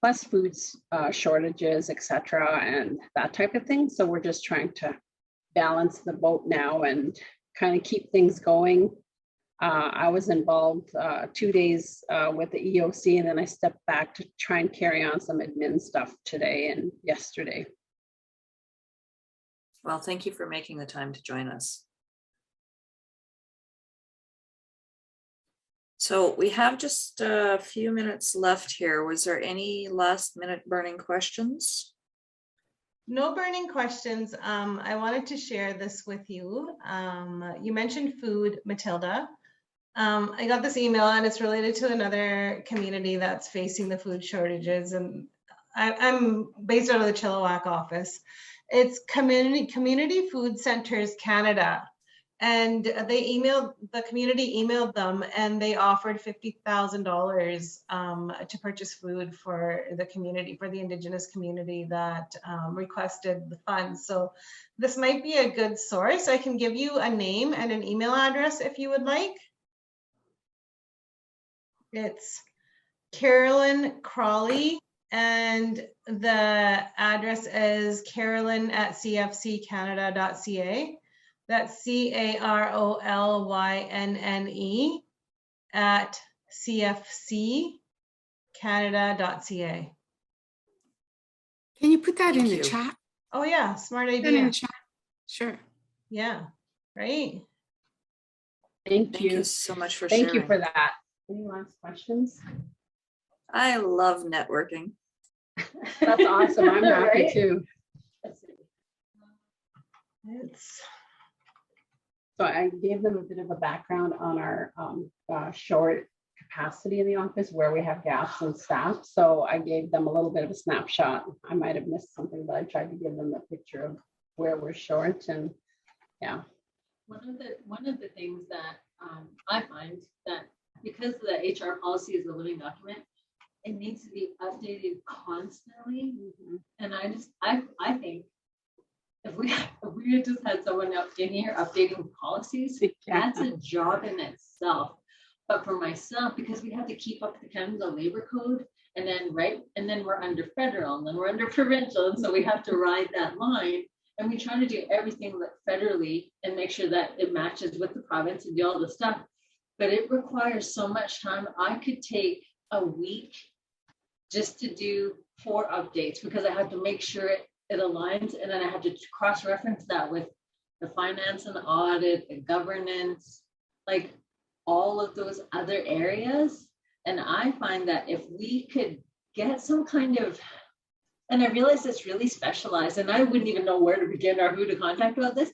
Plus foods shortages, etc., and that type of thing. So we're just trying to balance the boat now and kind of keep things going. I was involved 2 days with the EOC, and then I stepped back to try and carry on some admin stuff today and yesterday. Well, thank you for making the time to join us. So we have just a few minutes left here. Was there any last minute burning questions? No burning questions. I wanted to share this with you. You mentioned food, Matilda. I got this email and it's related to another community that's facing the food shortages. And I'm based out of the Chilliwack office. It's Community Food Centers Canada. And the community emailed them, and they offered $50,000 to purchase food for the community, for the Indigenous community that requested the funds. So this might be a good source. I can give you a name and an email address if you would like. It's Carolyn Crawley, and the address is carolyn@cfccanada.ca. That's CAROLYNNE at cfccanada.ca. Can you put that Thank in the you. chat? Oh yeah, smart Put that in idea. the chat. Sure. Yeah, right. Thank Thank you. you so much for Thank sharing. you for that. Any last questions? I love networking. That's awesome. I'm happy Right? too. So I gave them a bit of a background on our short capacity in the office where we have gaps in staff. So I gave them a little bit of a snapshot. I might have missed something, but I tried to give them a picture of where we're short, and yeah. One of the things that I find that because the HR policy is a living document, it needs to be updated constantly. And I think if we had just had someone up in here updating policies, that's a job in itself. But for myself, because we have to keep up with the Canada Labor Code, and then we're under federal, and then we're under provincial, and so we have to ride that line. And we try to do everything federally and make sure that it matches with the province and do all the stuff. But it requires so much time. I could take a week just to do 4 updates because I have to make sure it aligns, and then I have to cross-reference that with the finance and audit, the governance, like all of those other areas. And I find that if we could get some kind of, and I realize it's really specialized and I wouldn't even know where to begin or who to contact about this,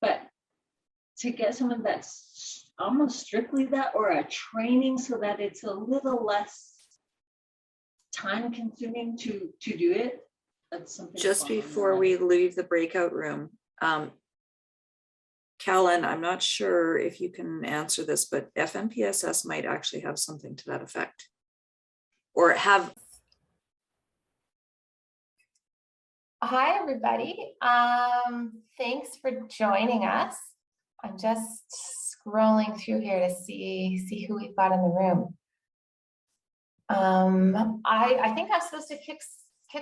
but to get someone that's almost strictly that, or a training so that it's a little less time consuming to do it. That's something. Just before we leave the breakout room, Callan, I'm not sure if you can answer this, but FNPSS might actually have something to that effect, or have. Hi, everybody. Thanks for joining us. I'm just scrolling through here to see who we've got in the room. I think I'm supposed to kick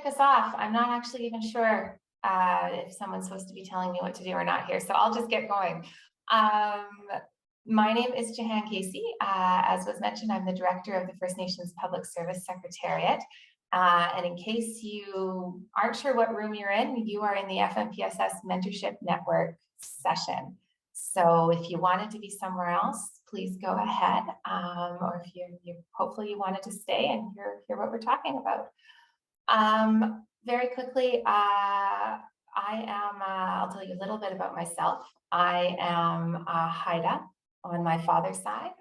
us off. I'm not actually even sure if someone's supposed to be telling me what to do or not here, so I'll just get going. My name is Jahan Casey. As was mentioned, I'm the director of the First Nations Public Service Secretariat. And in case you aren't sure what room you're in, you are in the FNPSS Mentorship Network session. So if you wanted to be somewhere else, please go ahead. Or if you hopefully you wanted to stay and hear what we're talking about. Very quickly, I'll tell you a little bit about myself. I am Haida on my father's side,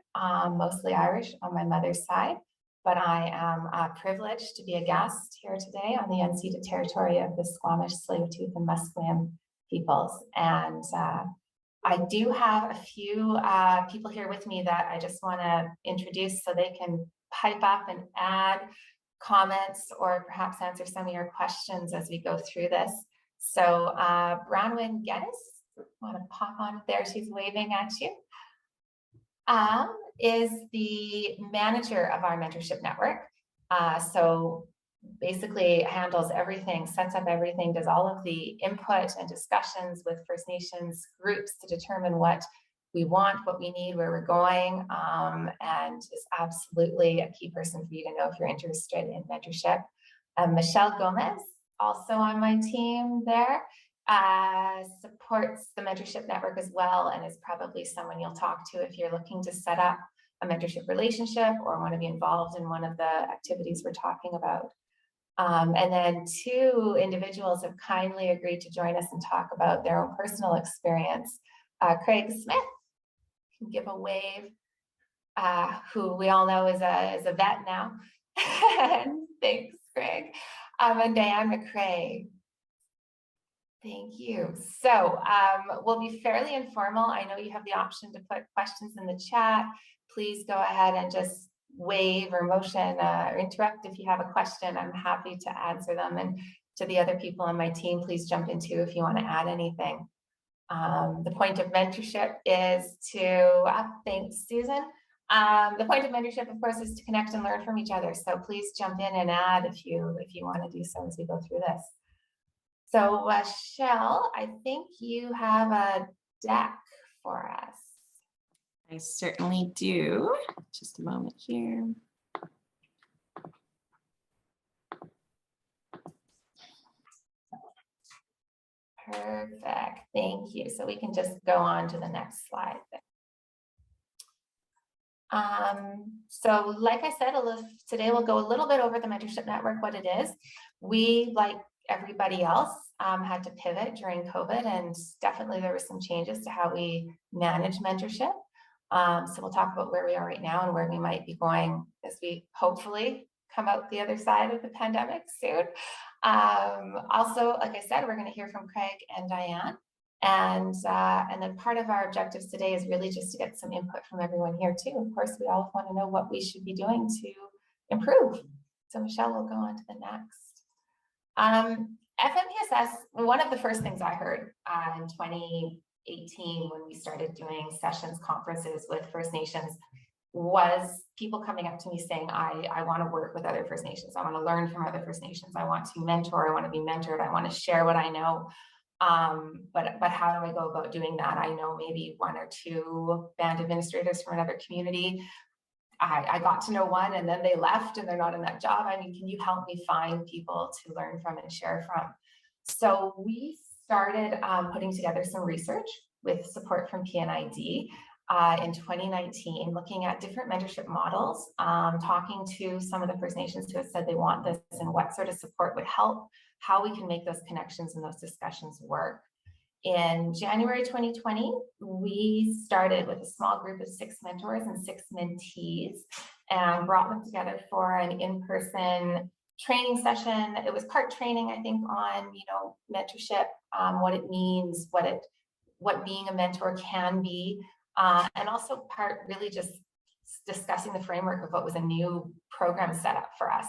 mostly Irish on my mother's side, but I am privileged to be a guest here today on the unceded territory of the Squamish, Tsleil-Waututh, and Musqueam peoples. And I do have a few people here with me that I just want to introduce so they can pipe up and add comments or perhaps answer some of your questions as we go through this. So Bronwyn Geddes, want to pop on there, she's waving at you, is the manager of our mentorship network. So basically handles everything, sets up everything, does all of the input and discussions with First Nations groups to determine what we want, what we need, where we're going, and is absolutely a key person for you to know if you're interested in mentorship. Michelle Gomez, also on my team there, supports the mentorship network as well, and is probably someone you'll talk to if you're looking to set up a mentorship relationship or want to be involved in one of the activities we're talking about. And then 2 individuals have kindly agreed to join us and talk about their own personal experience. Craig Smith, can give a wave, who we all know is a vet now. Thanks, Craig. And Diane McRae. Thank you. So we'll be fairly informal. I know you have the option to put questions in the chat. Please go ahead and just wave or motion or interrupt if you have a question. I'm happy to answer them. And to the other people on my team, please jump in too if you want to add anything. The point of mentorship is to, thanks, Susan. The point of mentorship, of course, is to connect and learn from each other. So please jump in and add if you want to do so as we go through this. So Shell, I think you have a deck for us? I certainly do. Just a moment here. Perfect. Thank you. So we can just go on to the next slide. So like I said, today we'll go a little bit over the mentorship network, what it is. We, like everybody else, had to pivot during COVID, and definitely there were some changes to how we manage mentorship. So we'll talk about where we are right now and where we might be going as we hopefully come out the other side of the pandemic soon. Also, like I said, we're going to hear from Craig and Diane. And then part of our objectives today is really just to get some input from everyone here too. Of course, we all want to know what we should be doing to improve. So Michelle will go on to the next. FNPSS, one of the first things I heard in 2018 when we started doing sessions, conferences with First Nations, was people coming up to me saying, I want to work with other First Nations. I want to learn from other First Nations. I want to mentor. I want to be mentored. I want to share what I know. But how do I go about doing that? I know maybe one or two band administrators from another community. I got to know one and then they left and they're not in that job. I mean, can you help me find people to learn from and share from? So we started putting together some research with support from P&ID in 2019, looking at different mentorship models, talking to some of the First Nations who have said they want this and what sort of support would help, how we can make those connections and those discussions work. In January 2020, we started with a small group of 6 mentors and 6 mentees and brought them together for an in-person training session. It was part training, I think, on mentorship, what it means, what being a mentor can be, and also part really just discussing the framework of what was a new program set up for us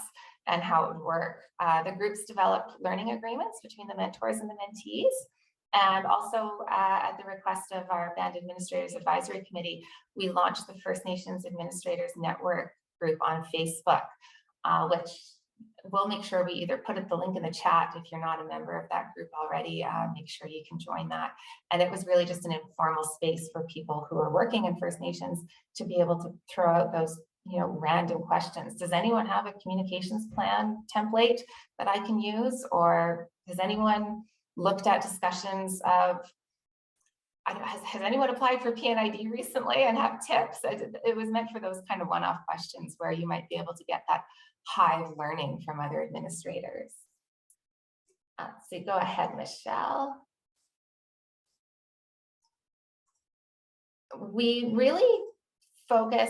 and how it would work. The groups developed learning agreements between the mentors and the mentees. And also at the request of our Band Administrators Advisory Committee, we launched the First Nations Administrators Network group on Facebook, which we'll make sure we either put the link in the chat if you're not a member of that group already, make sure you can join that. And it was really just an informal space for people who are working in First Nations to be able to throw out those random questions. Does anyone have a communications plan template that I can use? Or has anyone looked at discussions of, has anyone applied for P&ID recently and have tips? It was meant for those kind of one-off questions where you might be able to get that hive learning from other administrators. So go ahead, Michelle. We really focus,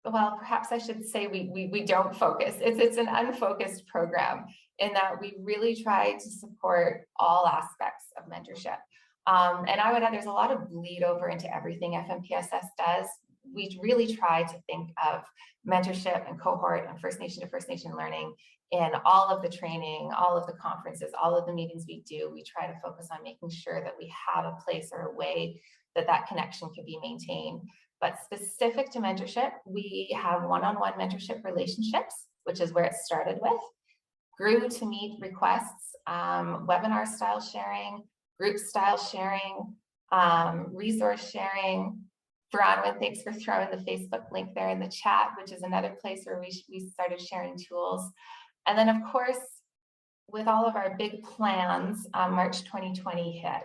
well, perhaps I should say we don't focus. It's an unfocused program in that we really try to support all aspects of mentorship. And I would add, there's a lot of bleed over into everything FNPSS does. We really try to think of mentorship and cohort and First Nation to First Nation learning in all of the training, all of the conferences, all of the meetings we do. We try to focus on making sure that we have a place or a way that that connection can be maintained. But specific to mentorship, we have one-on-one mentorship relationships, which is where it started with. Grew to meet requests, webinar style sharing, group style sharing, resource sharing. Bronwyn, thanks for throwing the Facebook link there in the chat, which is another place where we started sharing tools. And then, of course, with all of our big plans, March 2020 hit.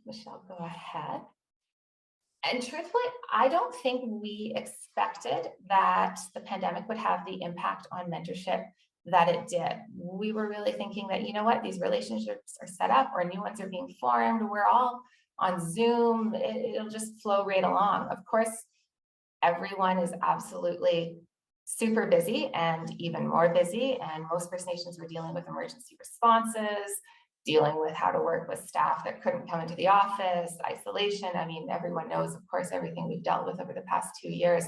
Michelle, go ahead. And truthfully, I don't think we expected that the pandemic would have the impact on mentorship that it did. We were really thinking that, you know what, these relationships are set up or new ones are being formed. We're all on Zoom. It'll just flow right along. Of course, everyone is absolutely super busy and even more busy. And most First Nations were dealing with emergency responses, dealing with how to work with staff that couldn't come into the office, isolation. I mean, everyone knows, of course, everything we've dealt with over the past 2 years.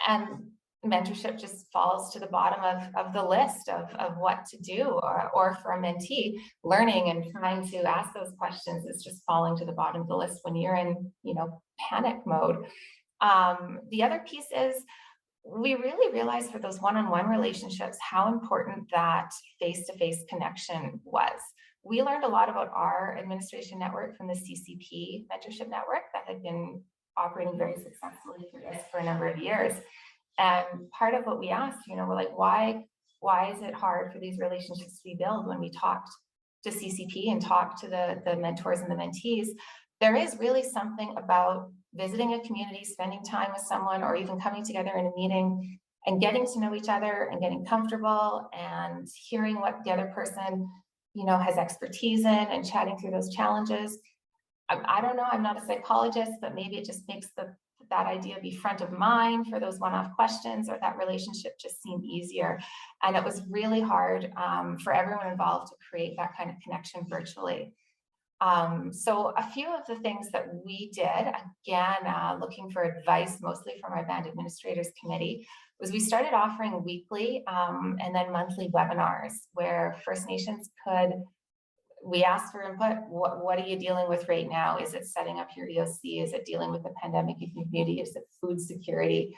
And mentorship just falls to the bottom of the list of what to do, or for a mentee, learning and trying to ask those questions is just falling to the bottom of the list when you're in, panic mode. The other piece is we really realized for those one-on-one relationships how important that face-to-face connection was. we learned a lot about our administration network from the CCP mentorship network that had been operating very successfully through this for a number of years. And part of what we asked, we're like, why is it hard for these relationships to be built? When we talked to CCP and talked to the mentors and the mentees, there is really something about visiting a community, spending time with someone, or even coming together in a meeting and getting to know each other and getting comfortable and hearing what the other person, has expertise in and chatting through those challenges. I don't know, I'm not a psychologist, but maybe it just makes that idea be front of mind for those one-off questions, or that relationship just seemed easier. And it was really hard for everyone involved to create that kind of connection virtually. So a few of the things that we did, again, looking for advice mostly from our band administrators committee, was we started offering weekly and then monthly webinars where First Nations we asked for input. What are you dealing with right now? Is it setting up your EOC? Is it dealing with the pandemic in your community? Is it food security?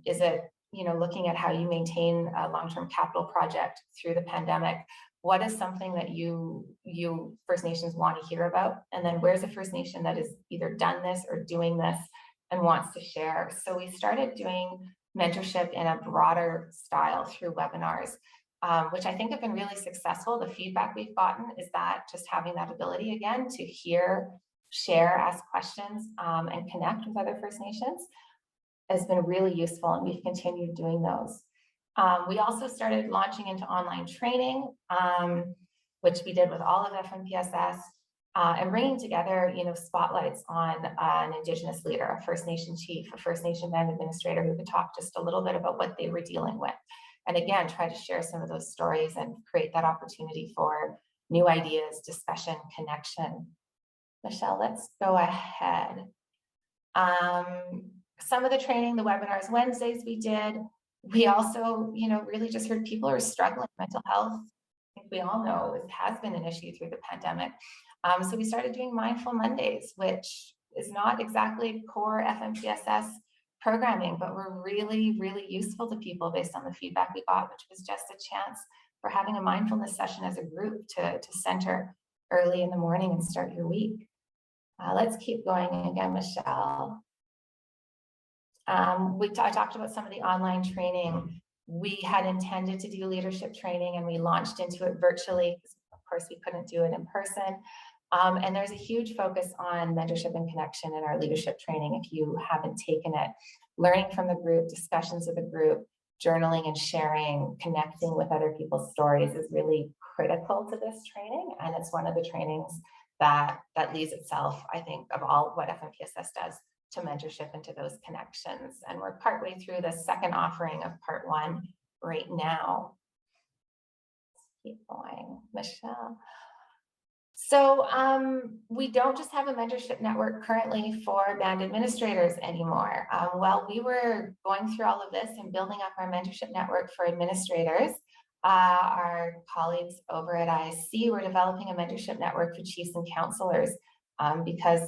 Is it, looking at how you maintain a long-term capital project through the pandemic? What is something that you First Nations want to hear about? And then where's a First Nation that has either done this or doing this and wants to share? So we started doing mentorship in a broader style through webinars, which I think have been really successful. The feedback we've gotten is that just having that ability again to hear, share, ask questions, and connect with other First Nations has been really useful, and we've continued doing those. We also started launching into online training, which we did with all of FNPSS, and bringing together, spotlights on an Indigenous leader, a First Nation chief, a First Nation band administrator who could talk just a little bit about what they were dealing with. And again, try to share some of those stories and create that opportunity for new ideas, discussion, connection. Michelle, let's go ahead. Some of the training, the webinars Wednesdays we did. We also, really just heard people are struggling with mental health. I think we all know it has been an issue through the pandemic. So we started doing Mindful Mondays, which is not exactly core FNPSS programming, but were really, really useful to people based on the feedback we got, which was just a chance for having a mindfulness session as a group to center early in the morning and start your week. Let's keep going again, Michelle. I talked about some of the online training. We had intended to do leadership training and we launched into it virtually. Of course, we couldn't do it in person. And there's a huge focus on mentorship and connection in our leadership training. If you haven't taken it, learning from the group, discussions with the group, journaling and sharing, connecting with other people's stories is really critical to this training. And it's one of the trainings that leads itself, I think, of all what FNPSS does to mentorship into those connections. And we're partway through the second offering of part one right now. Let's keep going, Michelle. So we don't just have a mentorship network currently for band administrators anymore. While we were going through all of this and building up our mentorship network for administrators, our colleagues over at ISC were developing a mentorship network for chiefs and counselors because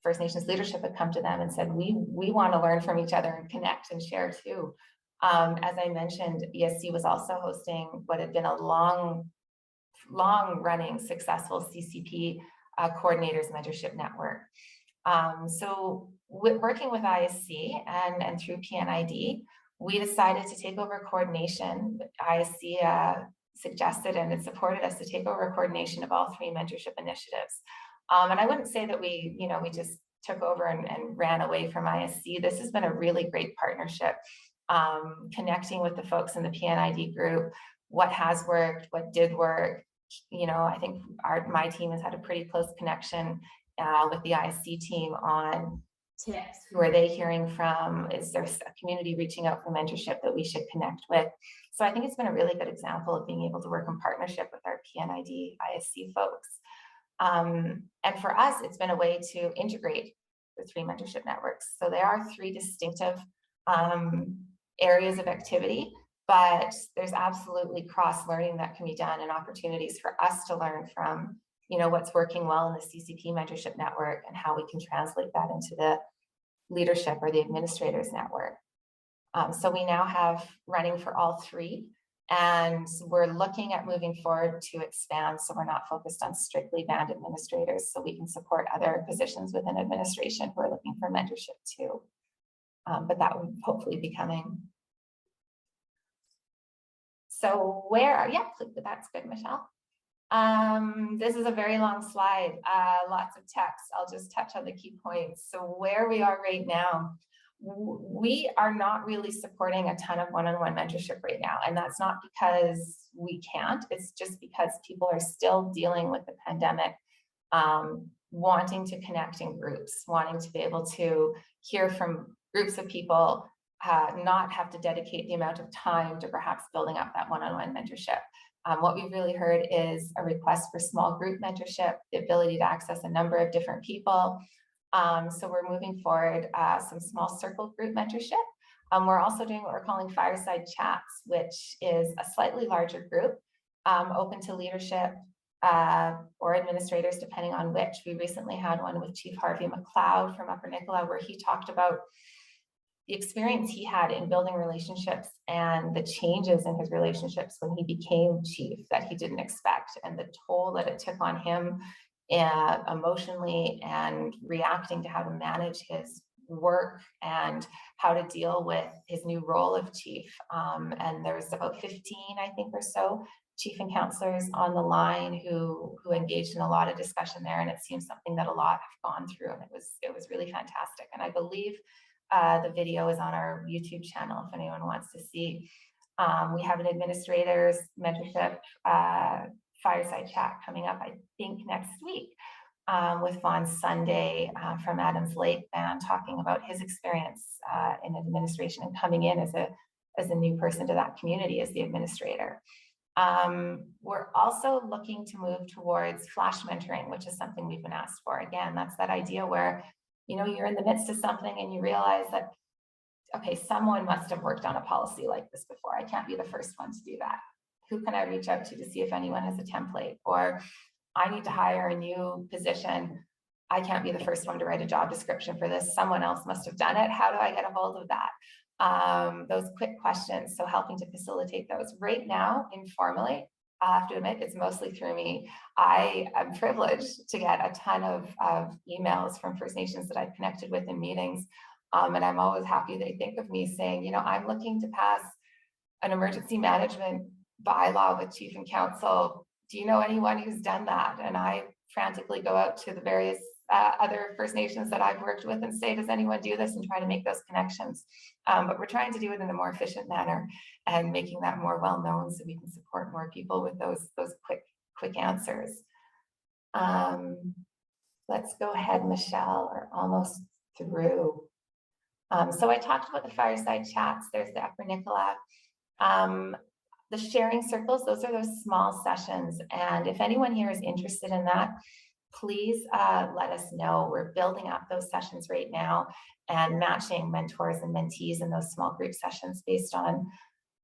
First Nations leadership had come to them and said, we want to learn from each other and connect and share too. As I mentioned, ESC was also hosting what had been a long-running successful CCP coordinators mentorship network. So working with ISC and through P&ID, we decided to take over coordination. ISC suggested and it supported us to take over coordination of all three mentorship initiatives. And I wouldn't say that we just took over and ran away from ISC. This has been a really great partnership, connecting with the folks in the P&ID group, what has worked, what did work. I think my team has had a pretty close connection with the ISC team on tips. Who are they hearing from? Is there a community reaching out for mentorship that we should connect with? So I think it's been a really good example of being able to work in partnership with our P&ID ISC folks. And for us, it's been a way to integrate the three mentorship networks. So they are three distinctive areas of activity, but there's absolutely cross-learning that can be done and opportunities for us to learn from, what's working well in the CCP mentorship network and how we can translate that into the leadership or the administrators network. So we now have running for all three And we're looking at moving forward to expand, so we're not focused on strictly band administrators, so we can support other positions within administration who are looking for mentorship too. But that would hopefully be coming. So that's good, Michelle. This is a very long slide, lots of text. I'll just touch on the key points. So where we are right now, we are not really supporting a ton of one-on-one mentorship right now. And that's not because we can't, it's just because people are still dealing with the pandemic, wanting to connect in groups, wanting to be able to hear from groups of people, not have to dedicate the amount of time to perhaps building up that one-on-one mentorship. What we've really heard is a request for small group mentorship, the ability to access a number of different people. So we're moving forward some small circle group mentorship. We're also doing what we're calling fireside chats, which is a slightly larger group, open to leadership or administrators, depending on which. We recently had one with Chief Harvey McLeod from Upper Nicola, where he talked about the experience he had in building relationships and the changes in his relationships when he became chief that he didn't expect, and the toll that it took on him emotionally, and reacting to how to manage his work and how to deal with his new role of chief. And there's about 15, I think, or so chief and counselors on the line who engaged in a lot of discussion there, and it seems something that a lot have gone through, and it was really fantastic. And I believe the video is on our YouTube channel if anyone wants to see. We have an administrators mentorship fireside chat coming up, I think next week, with Vaughn Sunday from Adams Lake Band, talking about his experience in administration and coming in as a new person to that community as the administrator. We're also looking to move towards flash mentoring, which is something we've been asked for. Again, that's that idea where, you know, you're in the midst of something and you realize that, okay, someone must have worked on a policy like this before. I can't be the first one to do that. Who can I reach out to see if anyone has a template? Or I need to hire a new position. I can't be the first one to write a job description for this. Someone else must have done it. How do I get a hold of that? Those quick questions. So helping to facilitate those. Right now, informally, I have to admit, it's mostly through me. I am privileged to get a ton of emails from First Nations that I've connected with in meetings. And I'm always happy they think of me saying, you know, I'm looking to pass an emergency management bylaw with chief and council. Do you know anyone who's done that? And I frantically go out to the various other First Nations that I've worked with and say, does anyone do this, and try to make those connections. But we're trying to do it in a more efficient manner and making that more well-known so we can support more people with those quick answers. Let's go ahead, Michelle, we're almost through. So I talked about the fireside chats. There's the Upper Nicola. The sharing circles, those are those small sessions. And if anyone here is interested in that, please let us know. We're building up those sessions right now and matching mentors and mentees in those small group sessions based on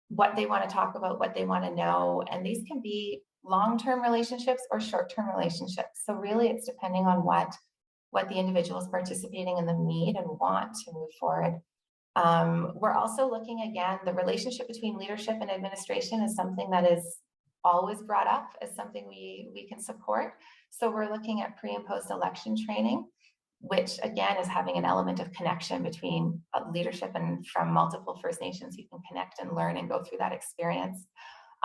what they want to talk about, what they want to know. And these can be long-term relationships or short-term relationships. So really it's depending on what the individual is participating in the need and want to move forward. We're also looking, again, the relationship between leadership and administration is something that is always brought up as something we can support. So we're looking at pre and post election training, which again is having an element of connection between leadership and from multiple First Nations. You can connect and learn and go through that experience,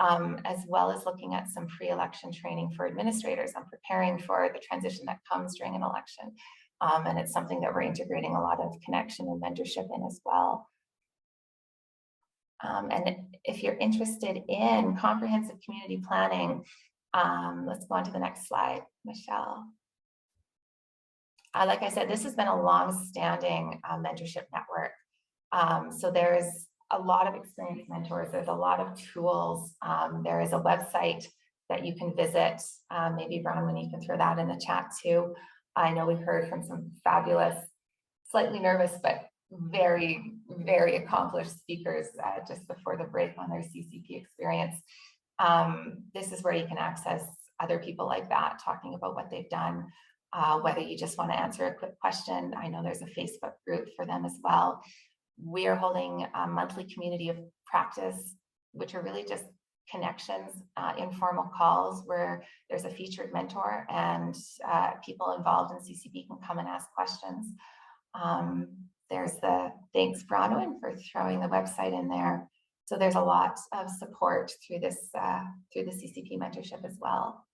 as well as looking at some pre-election training for administrators on preparing for the transition that comes during an election. And it's something that we're integrating a lot of connection and mentorship in as well. And if you're interested in comprehensive community planning, let's go on to the next slide, Michelle. Like I said, this has been a long-standing mentorship network. So there's a lot of experienced mentors. There's a lot of tools. There is a website that you can visit. Maybe Bronwyn, you can throw that in the chat too. I know we've heard from some fabulous, slightly nervous, but very, very accomplished speakers just before the break on their CCP experience. This is where you can access other people like that, talking about what they've done, whether you just want to answer a quick question. I know there's a Facebook group for them as well. We are holding a monthly community of practice, which are really just connections, informal calls where there's a featured mentor and people involved in CCP can come and ask questions. There's the thanks Bronwyn for throwing the website in there. So there's a lot of support through this through the CCP mentorship as well.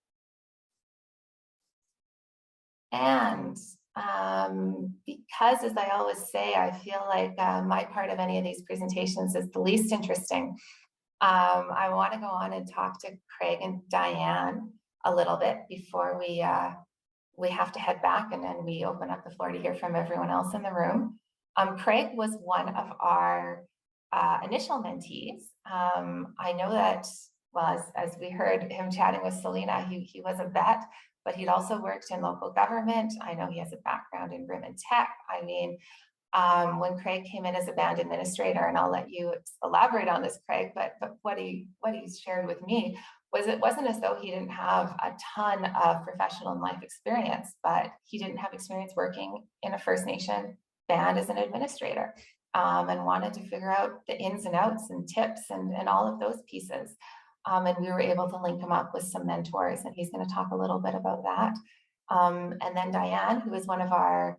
And because, as I always say, I feel like my part of any of these presentations is the least interesting. I want to go on and talk to Craig and Diane a little bit before we have to head back, and then we open up the floor to hear from everyone else in the room. Craig was one of our initial mentees. I know that, well, as we heard him chatting with Selena, he was a vet, but he'd also worked in local government. I know he has a background in RIM and tech. I mean, when Craig came in as a band administrator, and I'll let you elaborate on this, Craig, but what he shared with me was it wasn't as though he didn't have a ton of professional and life experience, but he didn't have experience working in a First Nation band as an administrator, and wanted to figure out the ins and outs and tips and all of those pieces. And we were able to link him up with some mentors, and he's going to talk a little bit about that. And then Diane, who is one of our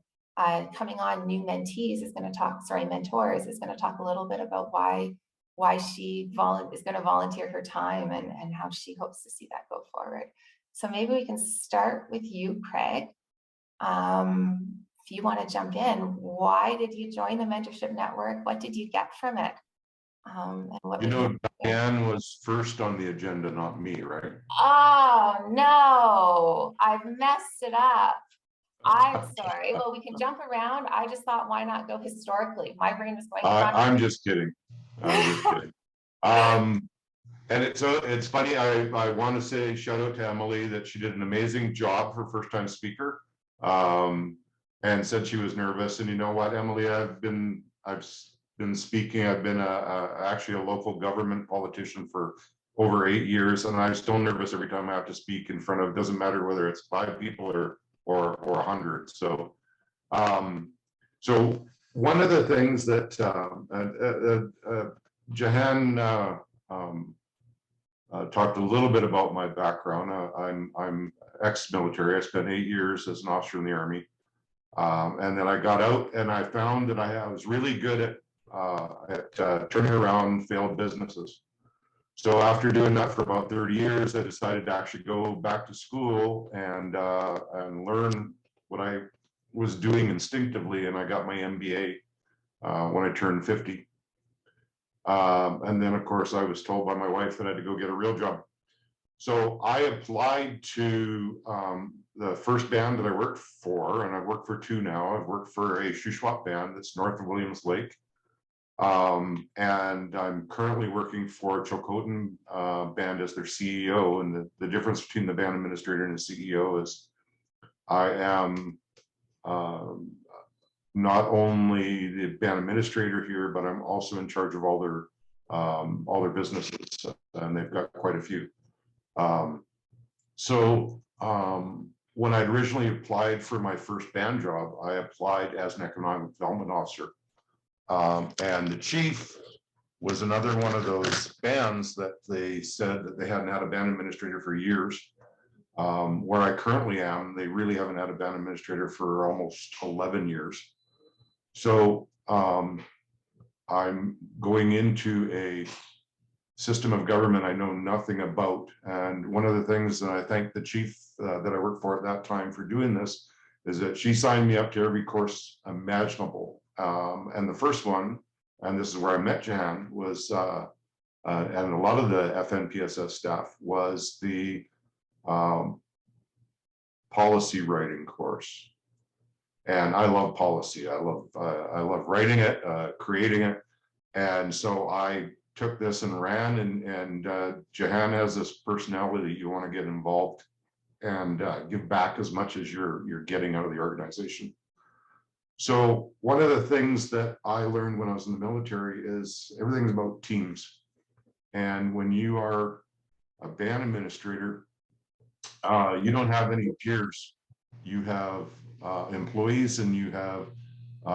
coming on new mentees, is going to talk, mentors, is going to talk a little bit about why she is going to volunteer her time and how she hopes to see that go forward. So maybe we can start with you, Craig. If you want to jump in, why did you join the Mentorship Network? What did you get from it? And what Diane was first on the agenda, not me, right? Oh, no, I've messed it up. I'm sorry. Well, we can jump around. I just thought, why not go historically? My brain was going. I'm just kidding. I'm just kidding. And it's funny. I want to say shout out to Emily that she did an amazing job for first time speaker, and said she was nervous. And you know what, Emily, I've been speaking. I've been actually a local government politician for over 8 years, and I'm still nervous every time I have to speak in front of. It doesn't matter whether it's 5 people or 100. So, so one of the things that Jahan talked a little bit about my background. I'm ex-military. I spent 8 years as an officer in the Army, and then I got out, and I found that I was really good at turning around failed businesses. So after doing that for about 30 years, I decided to actually go back to school and learn what I was doing instinctively, and I got my MBA when I turned 50. And then, of course, I was told by my wife that I had to go get a real job. So I applied to the first band that I worked for, and I've worked for 2 now. I've worked for a Shuswap band that's north of Williams Lake. And I'm currently working for Chilcotin band as their CEO. And the difference between the band administrator and the CEO is I am not only the band administrator here, but I'm also in charge of all their businesses, and they've got quite a few. When I originally applied for my first band job, I applied as an economic development officer. And the chief was another one of those bands that they said that they hadn't had a band administrator for years. Where I currently am, they really haven't had a band administrator for almost 11 years. So I'm going into a system of government I know nothing about. And one of the things that I thank the chief that I worked for at that time for doing this is that she signed me up to every course imaginable. And the first one, and this is where I met Jahan, was, and a lot of the FNPSS staff, was the policy writing course. And I love policy. I love writing it, creating it. And so I took this and ran, and Jahan has this personality. You want to get involved and give back as much as you're getting out of the organization. So one of the things that I learned when I was in the military is everything's about teams. And when you are a band administrator, you don't have any peers. You have employees, and you have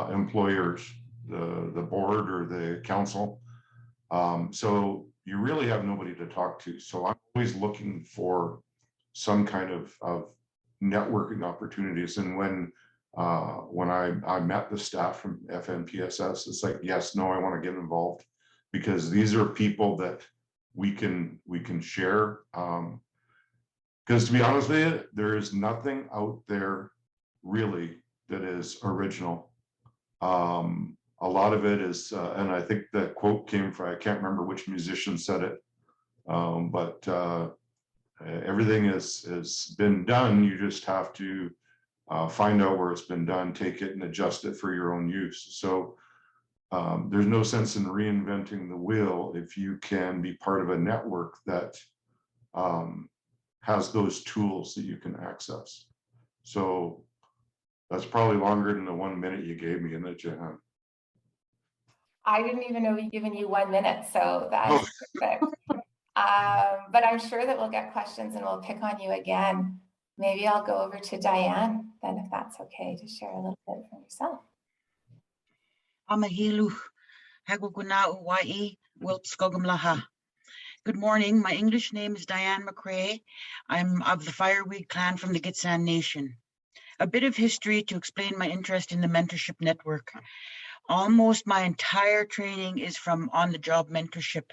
employers, the board or the council. So you really have nobody to talk to. So I'm always looking for some kind of networking opportunities. And when I met the staff from FNPSS, it's like, yes, no, I want to get involved, because these are people that we can share. Because to be honest with you, there is nothing out there really that is original. A lot of it is, and I think the quote came from, I can't remember which musician said it, but everything has been done. You just have to find out where it's been done, take it and adjust it for your own use. So there's no sense in reinventing the wheel if you can be part of a network that has those tools that you can access. So that's probably longer than the 1 minute you gave me, isn't it, Jehan? I didn't even know we'd given you 1 minute, so that's perfect. But I'm sure that we'll get questions and we'll pick on you again. Maybe I'll go over to Diane then, if that's okay, to share a little bit from yourself. Good morning. My English name is Diane McRae. I'm of the Fireweed clan from the Gitxsan Nation. A bit of history to explain my interest in the mentorship network. Almost my entire training is from on-the-job mentorship.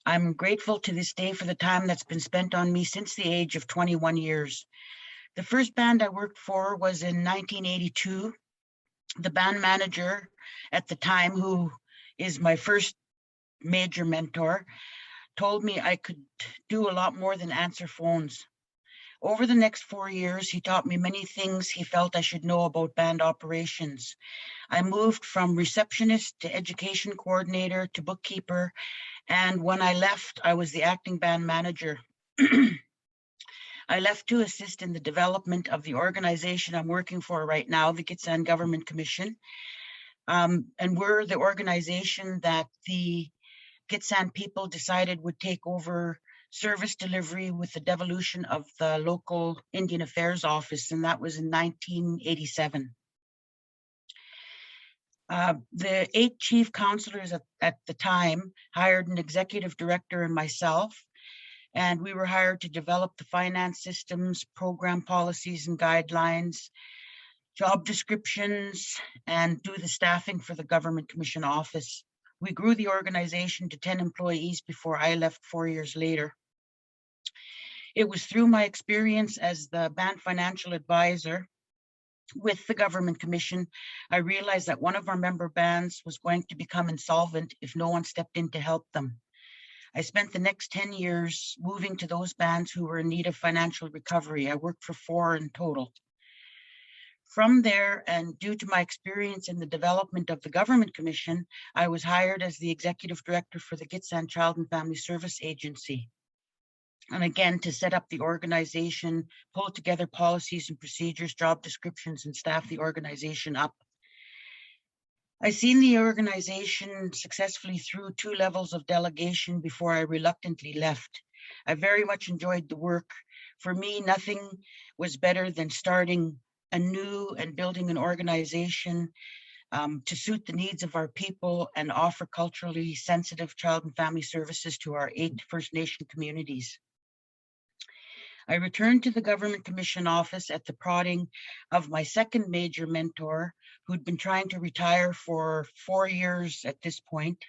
I'm grateful to this day for the time that's been spent on me since the age of 21 years. The first band I worked for was in 1982. The band manager at the time, who is my first major mentor, told me I could do a lot more than answer phones. Over the next 4 years, he taught me many things he felt I should know about band operations. I moved from receptionist to education coordinator to bookkeeper, and when I left, I was the acting band manager. I left to assist in the development of the organization I'm working for right now, the Gitxsan Government Commission. And we're the organization that the Gitxsan people decided would take over service delivery with the devolution of the local Indian Affairs Office, and that was in 1987. The 8 chief counselors at the time hired an executive director and myself, and we were hired to develop the finance systems, program policies and guidelines, job descriptions, and do the staffing for the Government Commission office. We grew the organization to 10 employees before I left 4 years later. It was through my experience as the band financial advisor with the Government Commission, I realized that one of our member bands was going to become insolvent if no one stepped in to help them. I spent the next 10 years moving to those bands who were in need of financial recovery. I worked for 4 in total. From there, and due to my experience in the development of the Government Commission, I was hired as the executive director for the Gitxsan Child and Family Service Agency. And again, to set up the organization, pull together policies and procedures, job descriptions, and staff the organization up. I seen the organization successfully through 2 levels of delegation before I reluctantly left. I very much enjoyed the work. For me, nothing was better than starting anew and building an organization to suit the needs of our people and offer culturally sensitive child and family services to our 8 First Nation communities. I returned to the Government Commission office at the prodding of my second major mentor, who'd been trying to retire for 4 years at this point.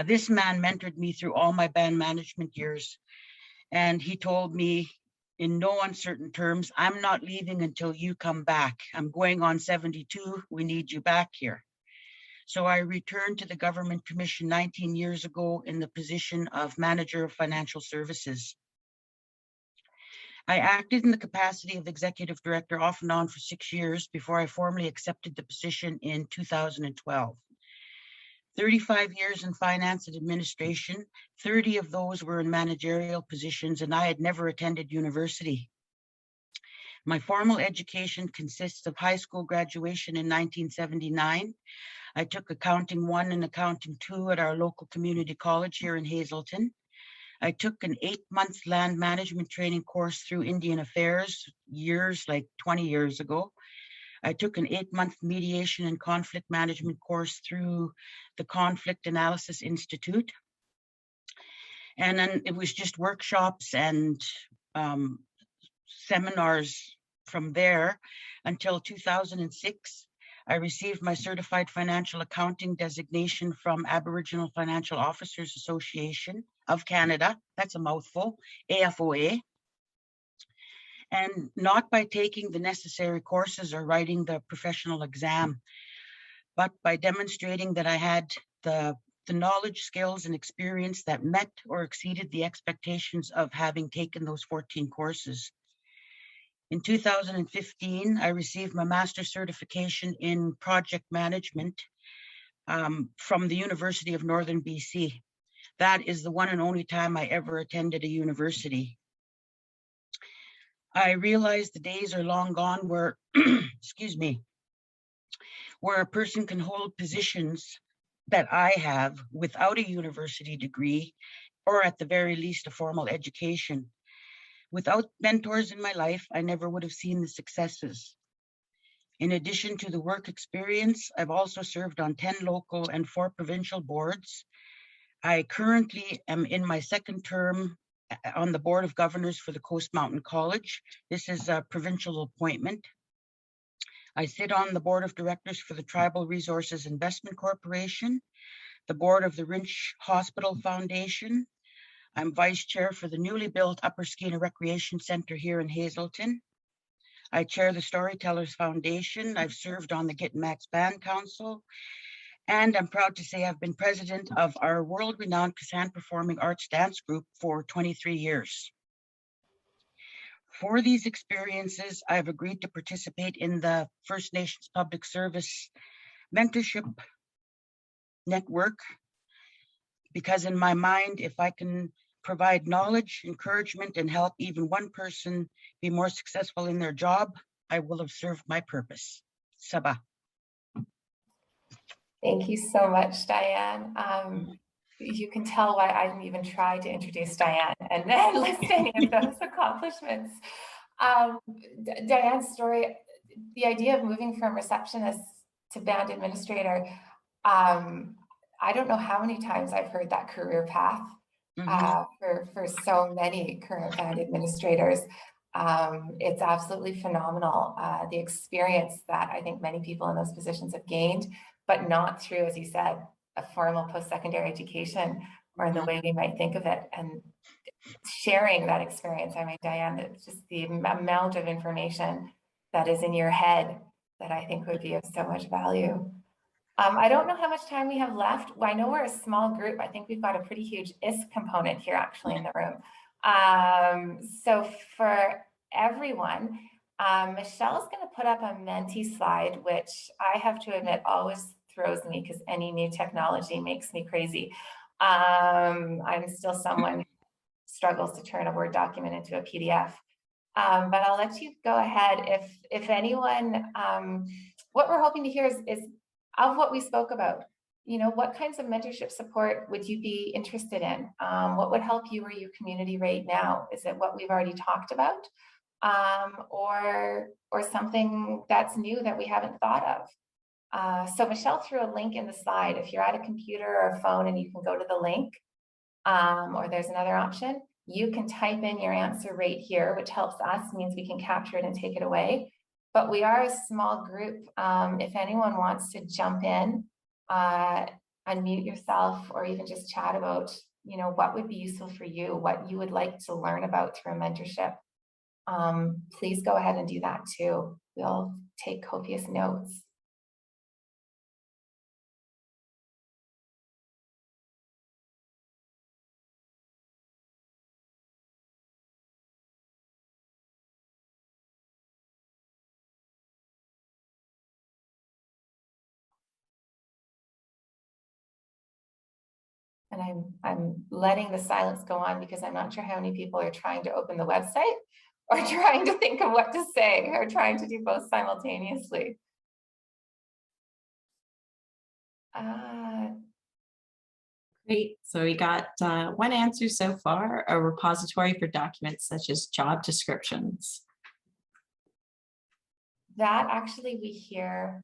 This man mentored me through all my band management years, and he told me in no uncertain terms, I'm not leaving until you come back. I'm going on 72, we need you back here. So I returned to the Government Commission 19 years ago in the position of Manager of Financial Services. I acted in the capacity of Executive Director off and on for 6 years before I formally accepted the position in 2012. 35 years in finance and administration, 30 of those were in managerial positions, and I had never attended university. My formal education consists of high school graduation in 1979. I took Accounting 1 and Accounting 2 at our local community college here in Hazelton. I took an 8-month land management training course through Indian Affairs like 20 years ago. I took an 8-month mediation and conflict management course through the Conflict Analysis Institute. And then it was just workshops and seminars from there until 2006. I received my Certified Financial Accounting designation from Aboriginal Financial Officers Association of Canada. That's a mouthful, AFOA. And not by taking the necessary courses or writing the professional exam, but by demonstrating that I had the knowledge, skills, and experience that met or exceeded the expectations of having taken those 14 courses. In 2015, I received my master's certification in project management from the University of Northern BC. That is the one and only time I ever attended a university. I realized the days are long gone where, excuse me, where a person can hold positions that I have without a university degree, or at the very least a formal education. Without mentors in my life, I never would have seen the successes. In addition to the work experience, I've also served on 10 local and 4 provincial boards. I currently am in my second term on the Board of Governors for the Coast Mountain College. This is a provincial appointment. I sit on the Board of Directors for the Tribal Resources Investment Corporation, the Board of the Rinch Hospital Foundation. I'm Vice Chair for the newly built Upper Skeena Recreation Center here in Hazelton. I chair the Storytellers Foundation. I've served on the Gitmax Band Council. And I'm proud to say I've been president of our world-renowned Kasan Performing Arts Dance Group for 23 years. For these experiences, I've agreed to participate in the First Nations Public Service Mentorship Network, because in my mind, if I can provide knowledge, encouragement, and help even one person be more successful in their job, I will have served my purpose. Sabah. Thank you so much, Diane. You can tell why I didn't even try to introduce Diane and then list any of those accomplishments. Diane's story, the idea of moving from receptionist to band administrator, I don't know how many times I've heard that career path for so many current band administrators. It's absolutely phenomenal, the experience that I think many people in those positions have gained, but not through, as you said, a formal post-secondary education or in the way we might think of it. And sharing that experience, I mean, Diane, it's just the amount of information that is in your head that I think would be of so much value. I don't know how much time we have left. I know we're a small group. I think we've got a pretty huge ISK component here actually in the room. So for everyone, Michelle's going to put up a Menti slide, which I have to admit always throws me because any new technology makes me crazy. I'm still someone who struggles to turn a Word document into a PDF. But I'll let you go ahead. If anyone, what we're hoping to hear is of what we spoke about, you know, what kinds of mentorship support would you be interested in? What would help you or your community right now? Is it what we've already talked about? Or something that's new that we haven't thought of? So Michelle threw a link in the slide. If you're at a computer or a phone and you can go to the link, or there's another option, you can type in your answer right here, which helps us, means we can capture it and take it away. But we are a small group. If anyone wants to jump in, unmute yourself, or even just chat about, you know, what would be useful for you, what you would like to learn about through a mentorship, please go ahead and do that too. We'll take copious notes. And I'm letting the silence go on because I'm not sure how many people are trying to open the website or trying to think of what to say or trying to do both simultaneously. Great. So we got one answer so far, a repository for documents such as job descriptions. That actually we hear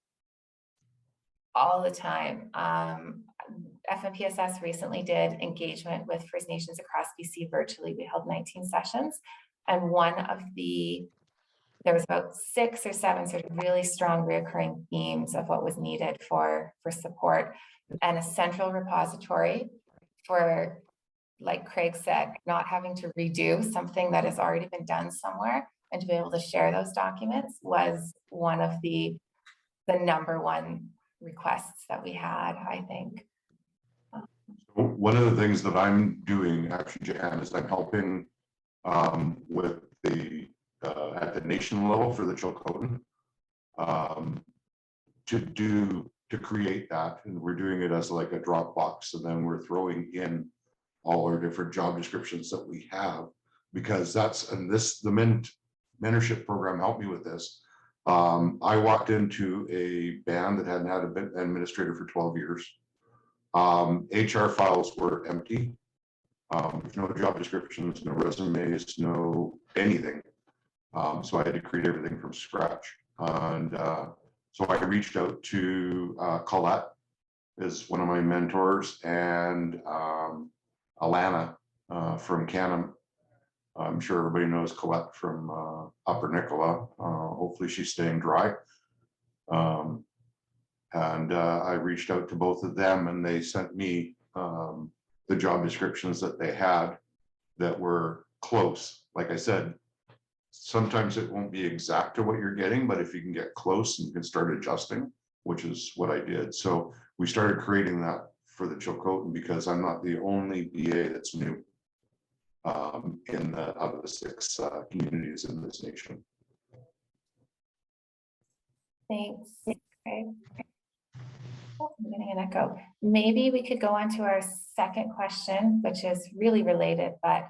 all the time. FNPSS recently did engagement with First Nations across BC virtually. We held 19 sessions, and there was about 6 or 7 sort of really strong reoccurring themes of what was needed for support, and a central repository for, like Craig said, not having to redo something that has already been done somewhere, and to be able to share those documents was one of the #1 requests that we had, I think. One of the things that I'm doing, actually, Jan, is I'm helping with the at the nation level for the Chilcotin to create that, and we're doing it as like a Dropbox, and then we're throwing in all our different job descriptions that we have, because the mentorship program helped me with this. I walked into a band that hadn't had an administrator for 12 years. HR files were empty. No job descriptions, no resumes, no anything. So I had to create everything from scratch. And so I reached out to Colette, is one of my mentors, and Alana from Canham. I'm sure everybody knows Colette from Upper Nicola. Hopefully she's staying dry. And I reached out to both of them, and they sent me the job descriptions that they had that were close. Like I said, sometimes it won't be exact to what you're getting, but if you can get close and you can start adjusting, which is what I did. So we started creating that for the Chilcotin, because I'm not the only BA that's new out of the 6 communities in this nation. Thanks. Okay. Oh, I'm getting an echo. Maybe we could go on to our second question, which is really related, but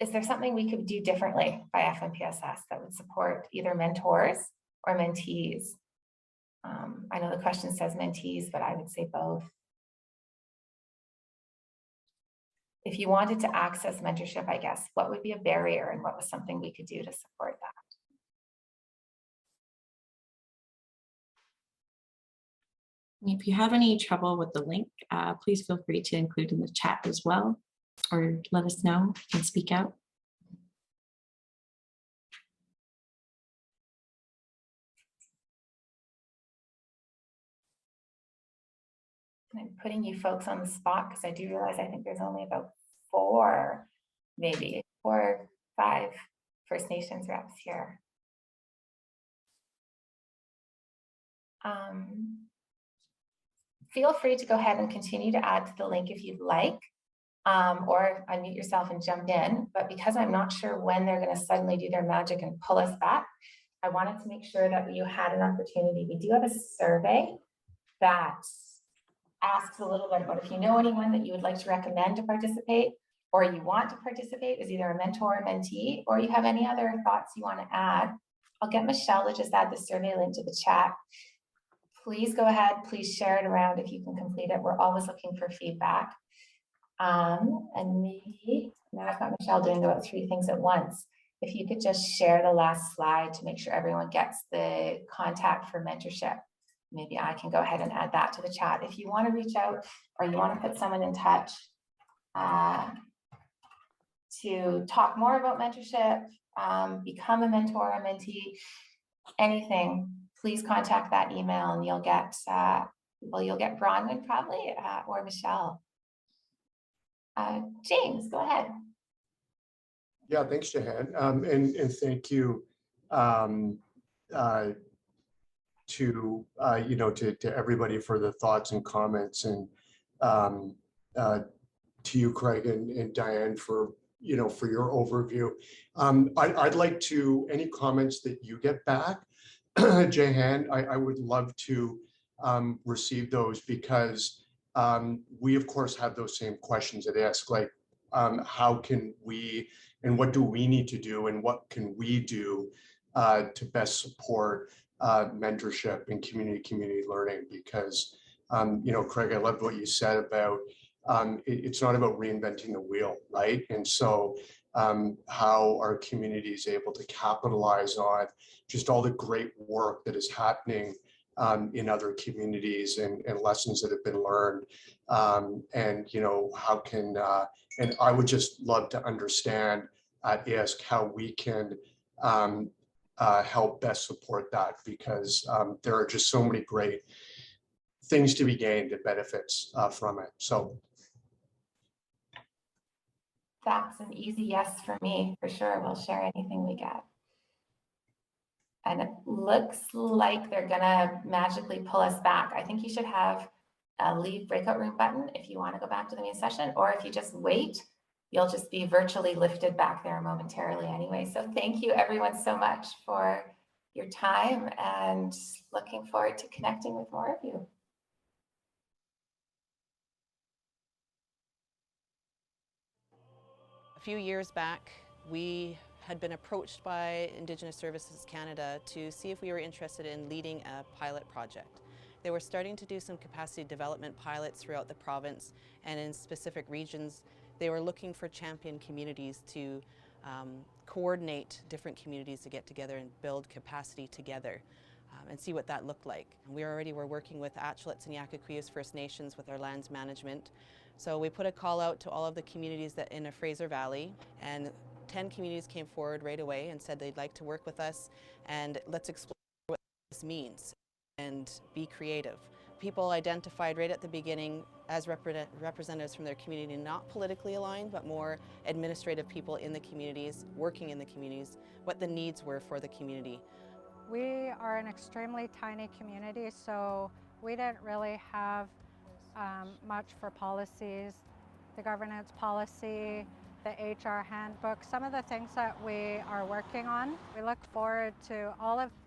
is there something we could do differently by FNPSS that would support either mentors or mentees? I know the question says mentees, but I would say both. If you wanted to access mentorship, I guess, what would be a barrier, and what was something we could do to support that? If you have any trouble with the link, please feel free to include in the chat as well, or let us know and speak out. I'm putting you folks on the spot because I do realize I think there's only about 4, maybe 4 or 5 First Nations reps here. Feel free to go ahead and continue to add to the link if you'd like, or unmute yourself and jump in. But because I'm not sure when they're going to suddenly do their magic and pull us back, I wanted to make sure that you had an opportunity. We do have a survey that asks a little bit about if you know anyone that you would like to recommend to participate, or you want to participate as either a mentor or mentee, or you have any other thoughts you want to add. I'll get Michelle to just add the survey link to the chat. Please go ahead, please share it around if you can complete it. We're always looking for feedback. And maybe, now I've got Michelle doing about 3 things at once. If you could just share the last slide to make sure everyone gets the contact for mentorship. Maybe I can go ahead and add that to the chat. If you want to reach out or you want to put someone in touch to talk more about mentorship, become a mentor, a mentee, anything, please contact that email and you'll get, you'll get Bronwyn probably, or Michelle. James, go ahead. Yeah, thanks, Jahan. And thank you to everybody for the thoughts and comments, and to you, Craig and Diane, for for your overview. I'd like to, any comments that you get back, Jahan, I would love to receive those, because we of course have those same questions that ask, like how can we, and what do we need to do, and what can we do to best support mentorship and community learning? Because Craig, I loved what you said about it's not about reinventing the wheel, right? And so how our community is able to capitalize on just all the great work that is happening in other communities and lessons that have been learned. And, you know, how can, and I would just love to understand at ISK how we can help best support that, because there are just so many great things to be gained and benefits from it. So that's an easy yes for me, for sure. We'll share anything we get. And it looks like they're gonna magically pull us back. I think you should have a leave breakout room button if you want to go back to the main session, or if you just wait, you'll just be virtually lifted back there momentarily anyway. So thank you everyone so much for your time, and looking forward to connecting with more of you. A few years back, we had been approached by Indigenous Services Canada to see if we were interested in leading a pilot project. They were starting to do some capacity development pilots throughout the province, and in specific regions, they were looking for champion communities to coordinate different communities to get together and build capacity together and see what that looked like. And we already were working with Atchilets and Yakakuyas First Nations with our lands management. So we put a call out to all of the communities that in a Fraser Valley, and 10 communities came forward right away and said they'd like to work with us, and let's explore what this means and be creative. People identified right at the beginning as representatives from their community, not politically aligned, but more administrative people in the communities, working in the communities, what the needs were for the community. We are an extremely tiny community, so we didn't really have much for policies, the governance policy, the HR handbook, some of the things that we are working on. We look forward to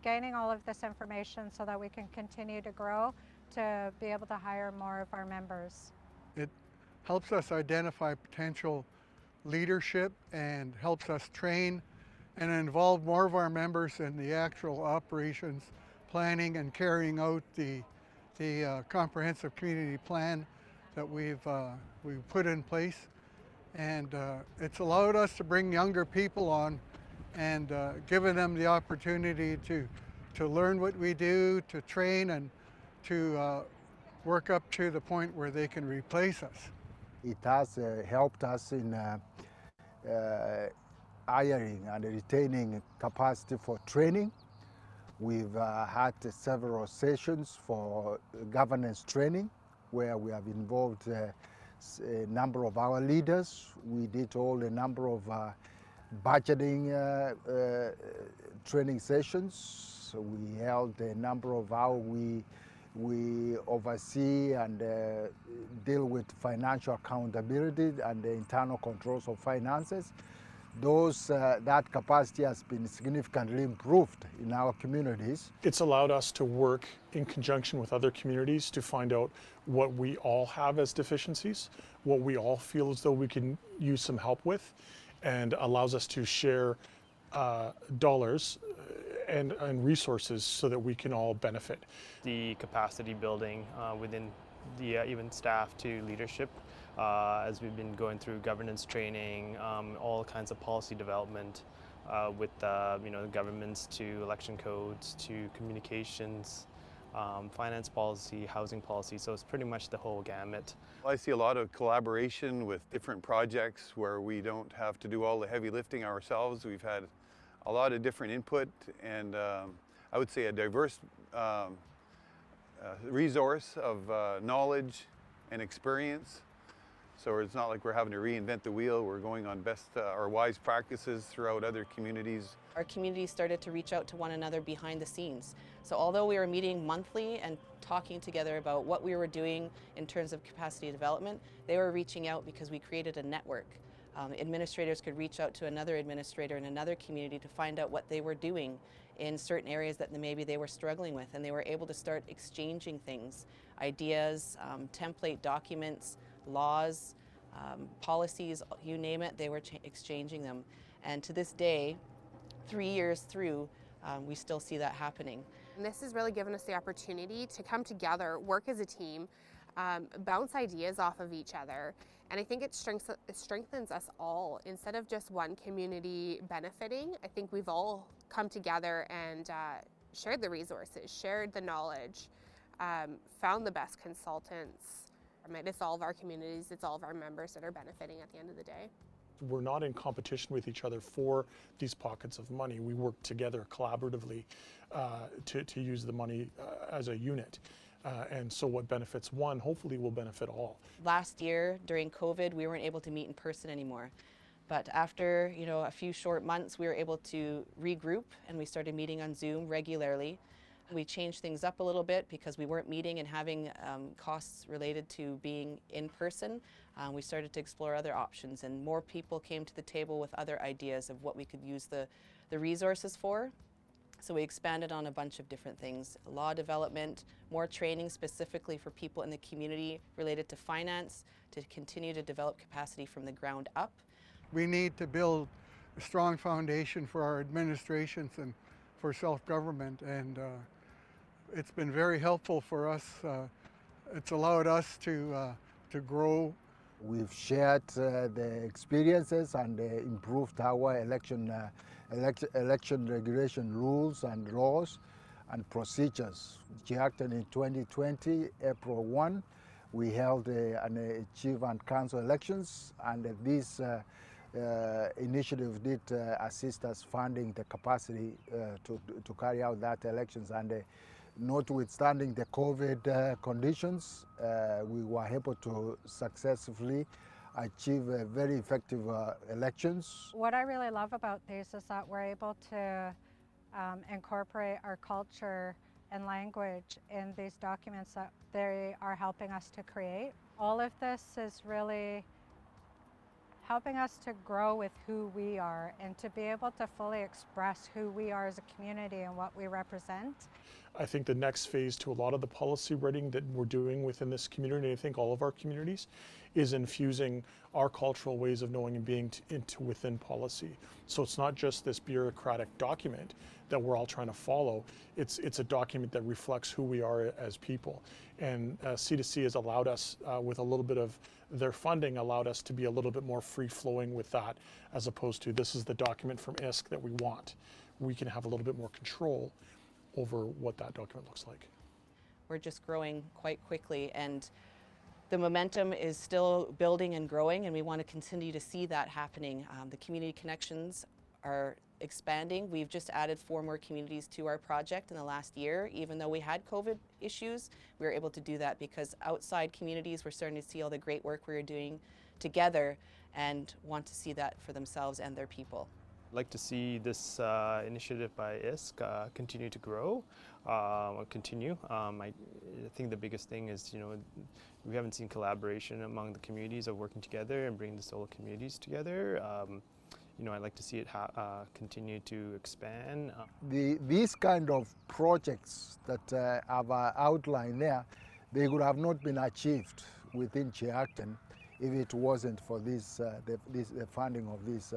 gaining all of this information so that we can continue to grow, to be able to hire more of our members. It helps us identify potential leadership and helps us train and involve more of our members in the actual operations, planning and carrying out the comprehensive community plan that we've put in place. And it's allowed us to bring younger people on and given them the opportunity to learn what we do, to train, and to work up to the point where they can replace us. It has helped us in hiring and retaining capacity for training. We've had several sessions for governance training where we have involved a number of our leaders. We did all a number of budgeting training sessions. So we held a number of how we oversee and deal with financial accountability and the internal controls of finances. That capacity has been significantly improved in our communities. It's allowed us to work in conjunction with other communities to find out what we all have as deficiencies, what we all feel as though we can use some help with, and allows us to share dollars and resources so that we can all benefit. The capacity building within the even staff to leadership, as we've been going through governance training, all kinds of policy development with governments to election codes to communications, finance policy, housing policy. So it's pretty much the whole gamut. I see a lot of collaboration with different projects where we don't have to do all the heavy lifting ourselves. We've had a lot of different input and I would say a diverse resource of knowledge and experience. So it's not like we're having to reinvent the wheel. We're going on best or wise practices throughout other communities. Our community started to reach out to one another behind the scenes. So although we were meeting monthly and talking together about what we were doing in terms of capacity development, they were reaching out because we created a network. Administrators could reach out to another administrator in another community to find out what they were doing in certain areas that maybe they were struggling with, and they were able to start exchanging things, ideas, template documents, laws, policies, you name it, they were exchanging them. And to this day, 3 years through, we still see that happening. And this has really given us the opportunity to come together, work as a team, bounce ideas off of each other. And I think it strengthens us all. Instead of just one community benefiting, I think we've all come together and shared the resources, shared the knowledge, found the best consultants. It's all of our communities, it's all of our members that are benefiting at the end of the day. We're not in competition with each other for these pockets of money. We work together collaboratively to use the money as a unit. And so what benefits one, hopefully will benefit all. Last year during COVID, we weren't able to meet in person anymore. But after a few short months, we were able to regroup and we started meeting on Zoom regularly. We changed things up a little bit because we weren't meeting and having costs related to being in person. We started to explore other options, and more people came to the table with other ideas of what we could use the resources for. So we expanded on a bunch of different things: law development, more training specifically for people in the community related to finance, to continue to develop capacity from the ground up. We need to build a strong foundation for our administrations and for self-government, and it's been very helpful for us. It's allowed us to grow. We've shared the experiences and improved our election regulation rules and laws and procedures. Cheakton in 2020, April 1, we held an chief and council elections, and this initiative did assist us funding the capacity to carry out that elections. And notwithstanding the COVID conditions, we were able to successfully achieve very effective elections. What I really love about these is that we're able to incorporate our culture and language in these documents that they are helping us to create. All of this is really helping us to grow with who we are and to be able to fully express who we are as a community and what we represent. I think the next phase to a lot of the policy writing that we're doing within this community, I think all of our communities, is infusing our cultural ways of knowing and being into within policy. So it's not just this bureaucratic document that we're all trying to follow. It's a document that reflects who we are as people. And C2C has allowed us, with a little bit of their funding, allowed us to be a little bit more free-flowing with that, as opposed to this is the document from ISK that we want. We can have a little bit more control over what that document looks like. We're just growing quite quickly, and the momentum is still building and growing, and we want to continue to see that happening. The community connections are expanding. We've just added 4 more communities to our project in the last year. Even though we had COVID issues, we were able to do that because outside communities were starting to see all the great work we were doing together and want to see that for themselves and their people. I'd like to see this initiative by ISK continue to grow, I think the biggest thing is, we haven't seen collaboration among the communities of working together and bringing the solo communities together. I'd like to see it continue to expand. These kind of projects that I've outlined there, they would have not been achieved within Cheakton if it wasn't for this, the funding of this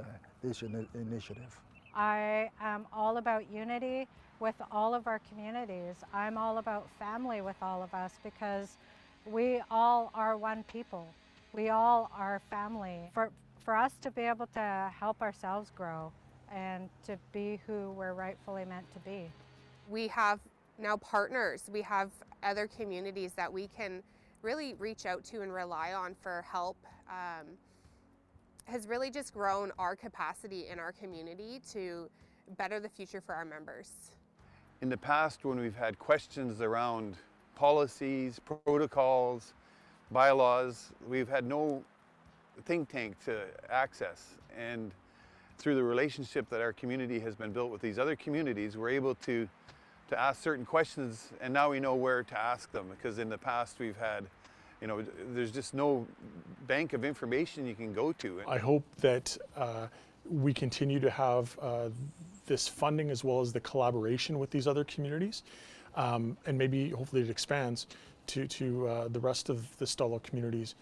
initiative. I am all about unity with all of our communities. I'm all about family with all of us because we all are one people. We all are family. For us to be able to help ourselves grow and to be who we're rightfully meant to be. We have now partners. We have other communities that we can really reach out to and rely on for help. Has really just grown our capacity in our community to better the future for our members. In the past, when we've had questions around policies, protocols, bylaws, we've had no think tank to access. And through the relationship that our community has been built with these other communities, we're able to ask certain questions, and now we know where to ask them, because in the past we've had, there's just no bank of information you can go to. I hope that we continue to have this funding as well as the collaboration with these other communities, and maybe hopefully it expands to the rest of the Stalo communities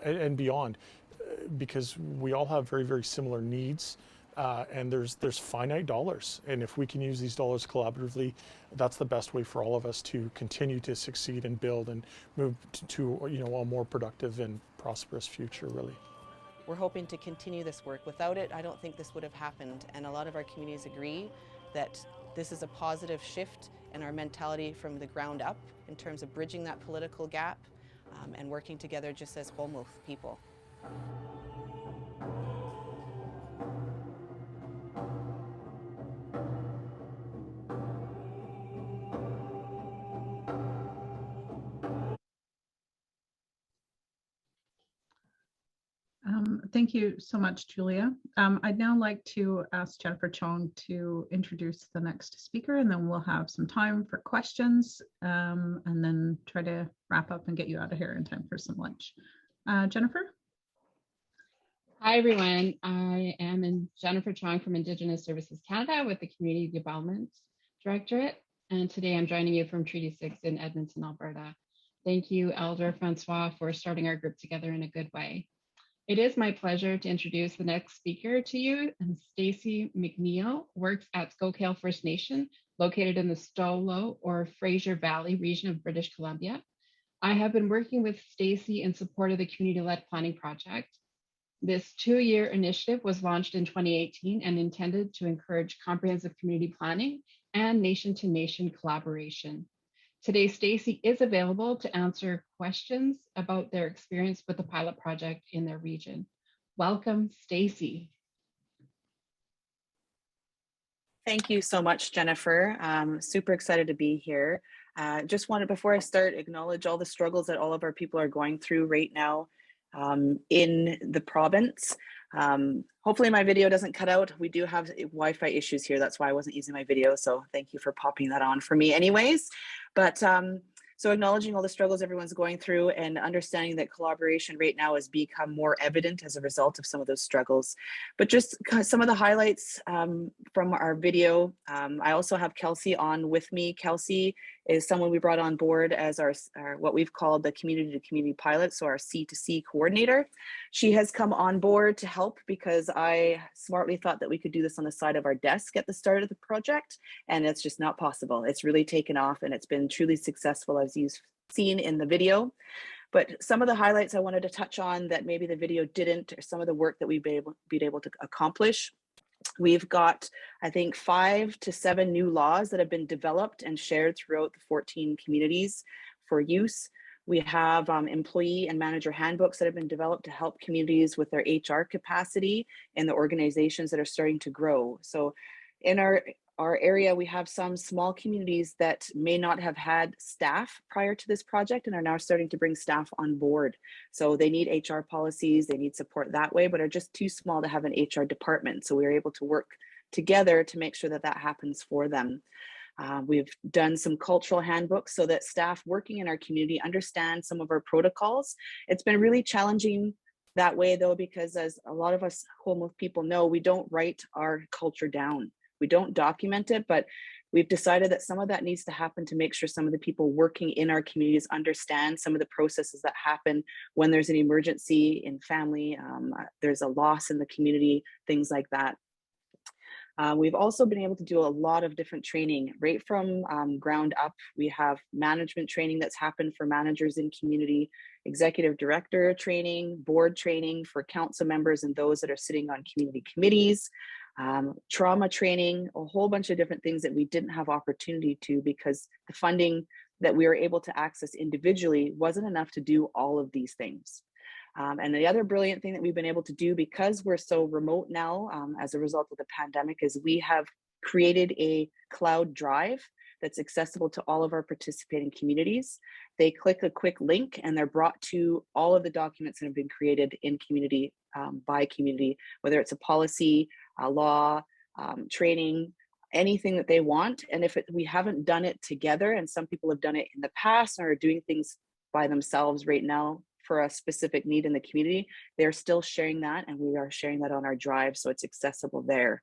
and beyond, because we all have very, very similar needs. And there's finite dollars, and if we can use these dollars collaboratively, that's the best way for all of us to continue to succeed and build and move to a more productive and prosperous future, really. We're hoping to continue this work. Without it, I don't think this would have happened, and a lot of our communities agree that this is a positive shift and our mentality from the ground up in terms of bridging that political gap and working together just as Holmwood people. Thank you so much, Julia. I'd now like to ask Jennifer Chong to introduce the next speaker, and then we'll have some time for questions, and then try to wrap up and get you out of here in time for some lunch. Jennifer? Hi, everyone. I am Jennifer Chong from Indigenous Services Canada with the Community Development Directorate, and today I'm joining you from Treaty 6 in Edmonton, Alberta. Thank you, Elder Francois, for starting our group together in a good way. It is my pleasure to introduce the next speaker to you. Stacey McNeil works at Scoquel First Nation, located in the Stolo or Fraser Valley region of British Columbia. I have been working with Stacey in support of the community-led planning project. This 2-year initiative was launched in 2018 and intended to encourage comprehensive community planning and nation-to-nation collaboration. Today, Stacey is available to answer questions about their experience with the pilot project in their region. Welcome, Stacey. Thank you so much, Jennifer. Super excited to be here. Just wanted, before I start, acknowledge all the struggles that all of our people are going through right now in the province. Hopefully my video doesn't cut out. We do have Wi-Fi issues here. That's why I wasn't using my video. So thank you for popping that on for me anyways. But so acknowledging all the struggles everyone's going through and understanding that collaboration right now has become more evident as a result of some of those struggles. But just some of the highlights from our video. I also have Kelsey on with me. Kelsey is someone we brought on board as our what we've called the community to community pilot, so our C2C coordinator. She has come on board to help because I smartly thought that we could do this on the side of our desk at the start of the project, and it's just not possible. It's really taken off and it's been truly successful, as you've seen in the video. But some of the highlights I wanted to touch on that maybe the video didn't, or some of the work that we've been able to accomplish. We've got, I think, 5 to 7 new laws that have been developed and shared throughout the 14 communities for use. We have employee and manager handbooks that have been developed to help communities with their HR capacity in the organizations that are starting to grow. So in our area, we have some small communities that may not have had staff prior to this project and are now starting to bring staff on board. So they need HR policies, they need support that way, but are just too small to have an HR department. So we were able to work together to make sure that that happens for them. We've done some cultural handbooks so that staff working in our community understand some of our protocols. It's been really challenging that way though, because as a lot of us Holmwood people know, we don't write our culture down. We don't document it, but we've decided that some of that needs to happen to make sure some of the people working in our communities understand some of the processes that happen when there's an emergency in family, there's a loss in the community, things like that. We've also been able to do a lot of different training right from ground up. We have management training that's happened for managers in community, executive director training, board training for council members and those that are sitting on community committees. Trauma training, a whole bunch of different things that we didn't have opportunity to because the funding that we were able to access individually wasn't enough to do all of these things. And the other brilliant thing that we've been able to do because we're so remote now as a result of the pandemic is we have created a cloud drive that's accessible to all of our participating communities. They click a quick link and they're brought to all of the documents that have been created in community by community, whether it's a policy, a law, training, anything that they want. And if we haven't done it together, and some people have done it in the past or are doing things by themselves right now for a specific need in the community, they're still sharing that, and we are sharing that on our drive, so it's accessible there.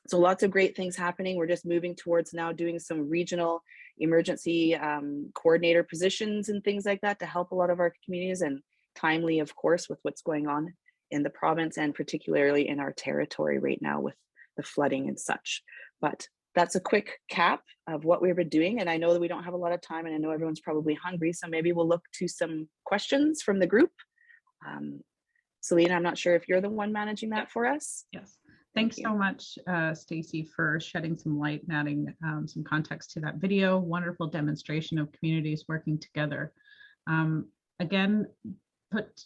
So lots of great things happening. We're just moving towards now doing some regional emergency coordinator positions and things like that to help a lot of our communities, and timely, of course, with what's going on in the province and particularly in our territory right now with the flooding and such. But that's a quick cap of what we've been doing. And I know that we don't have a lot of time and I know everyone's probably hungry. So maybe we'll look to some questions from the group. Selena, I'm not sure if you're the one managing that for us. Yes. Thanks so much, Stacy, for shedding some light and adding some context to that video. Wonderful demonstration of communities working together. Again,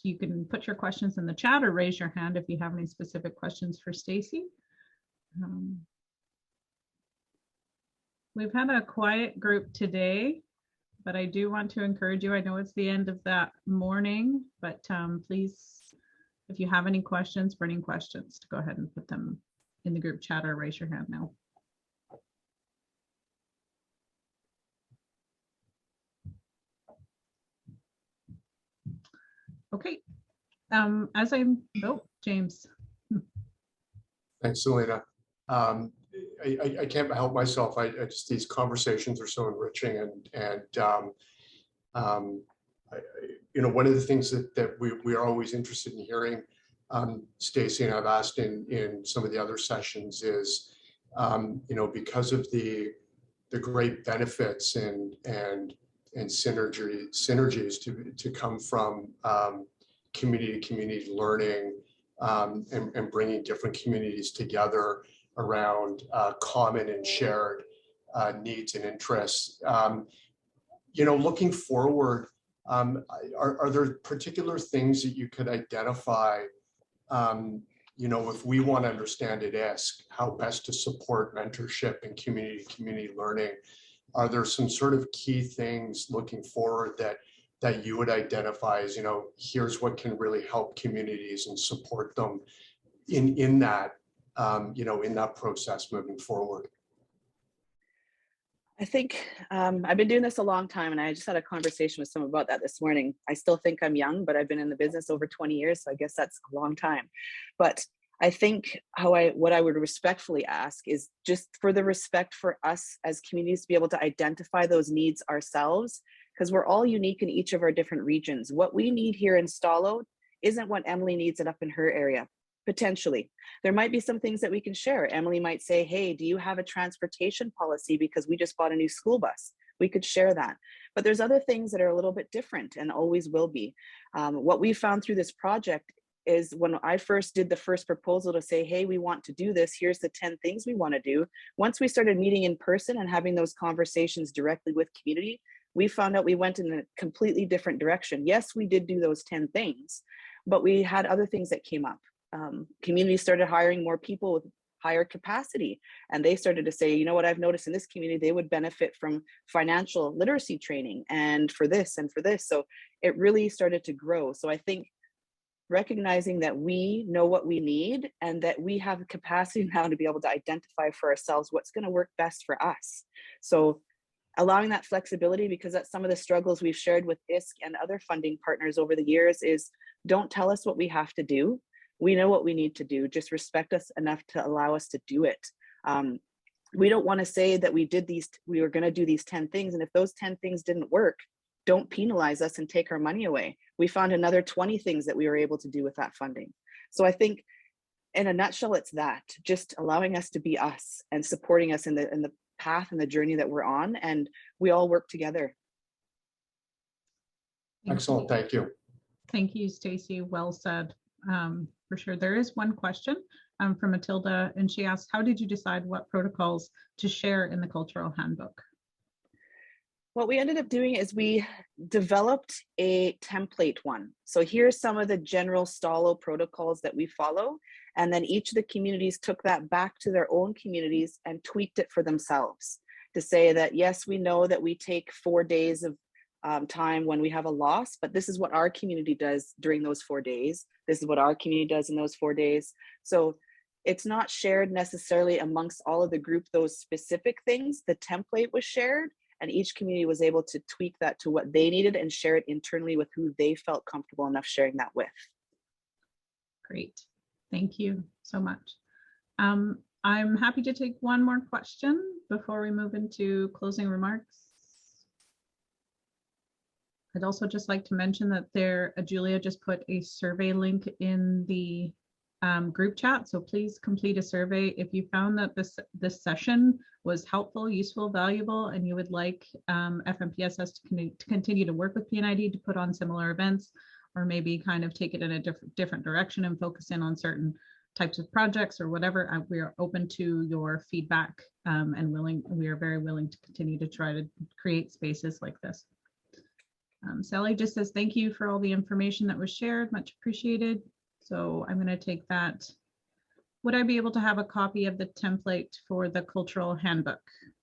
you can put your questions in the chat or raise your hand if you have any specific questions for Stacy. We've had a quiet group today, but I do want to encourage you. I know it's the end of that morning, but please, if you have any questions, burning questions, to go ahead and put them in the group chat or raise your hand now. Okay. James. Thanks, Selena. I can't help myself. I just, these conversations are so enriching, and you know, one of the things that we are always interested in hearing, Stacy, and I've asked in some of the other sessions, is you know, because of the great benefits and synergies to come from community to community learning, and bringing different communities together around common and shared needs and interests. You know, looking forward, are there particular things that you could identify, you know, if we want to understand at ISK, how best to support mentorship and community learning? Are there some sort of key things looking forward that you would identify as, you know, here's what can really help communities and support them in that, you know, in that process moving forward? I think I've been doing this a long time, and I just had a conversation with someone about that this morning. I still think I'm young, but I've been in the business over 20 years, so I guess that's a long time. But I think what I would respectfully ask is just for the respect for us as communities to be able to identify those needs ourselves, because we're all unique in each of our different regions. What we need here in Stalo isn't what Emily needs up in her area. Potentially, there might be some things that we can share. Emily might say, hey, do you have a transportation policy? Because we just bought a new school bus. We could share that. But there's other things that are a little bit different and always will be. What we found through this project is when I first did the first proposal to say, hey, we want to do this, here's the 10 things we want to do. Once we started meeting in person and having those conversations directly with community, we found out we went in a completely different direction. Yes, we did do those 10 things, but we had other things that came up. Communities started hiring more people with higher capacity, and they started to say, you know what, I've noticed in this community they would benefit from financial literacy training and for this and for this. So it really started to grow. So I think recognizing that we know what we need and that we have the capacity now to be able to identify for ourselves what's going to work best for us. So allowing that flexibility, because that's some of the struggles we've shared with ISK and other funding partners over the years, is don't tell us what we have to do. We know what we need to do. Just respect us enough to allow us to do it. We don't want to say that we were going to do these 10 things. And if those 10 things didn't work, don't penalize us and take our money away. We found another 20 things that we were able to do with that funding. So I think in a nutshell, it's that, just allowing us to be us and supporting us in the path and the journey that we're on, and we all work together. Excellent, thank you. Thank you, Stacy, well said. For sure. There is one question from Matilda, and she asks, how did you decide what protocols to share in the cultural handbook? What we ended up doing is we developed a template one. So here's some of the general Stalo protocols that we follow. And then each of the communities took that back to their own communities and tweaked it for themselves to say that, yes, we know that we take 4 days of time when we have a loss, but this is what our community does during those 4 days. This is what our community does in those 4 days. So it's not shared necessarily amongst all of the group, those specific things. The template was shared, and each community was able to tweak that to what they needed and share it internally with who they felt comfortable enough sharing that with. Great. Thank you so much. I'm happy to take one more question before we move into closing remarks. I'd also just like to mention that Julia just put a survey link in the group chat. So please complete a survey if you found that this session was helpful, useful, valuable, and you would like FNPSS to continue to work with P&ID to put on similar events, or maybe kind of take it in a different direction and focus in on certain types of projects or whatever, we are open to your feedback and we are very willing to continue to try to create spaces like this. Sally just says, thank you for all the information that was shared, much appreciated. So I'm going to take that. Would I be able to have a copy of the template for the cultural handbook?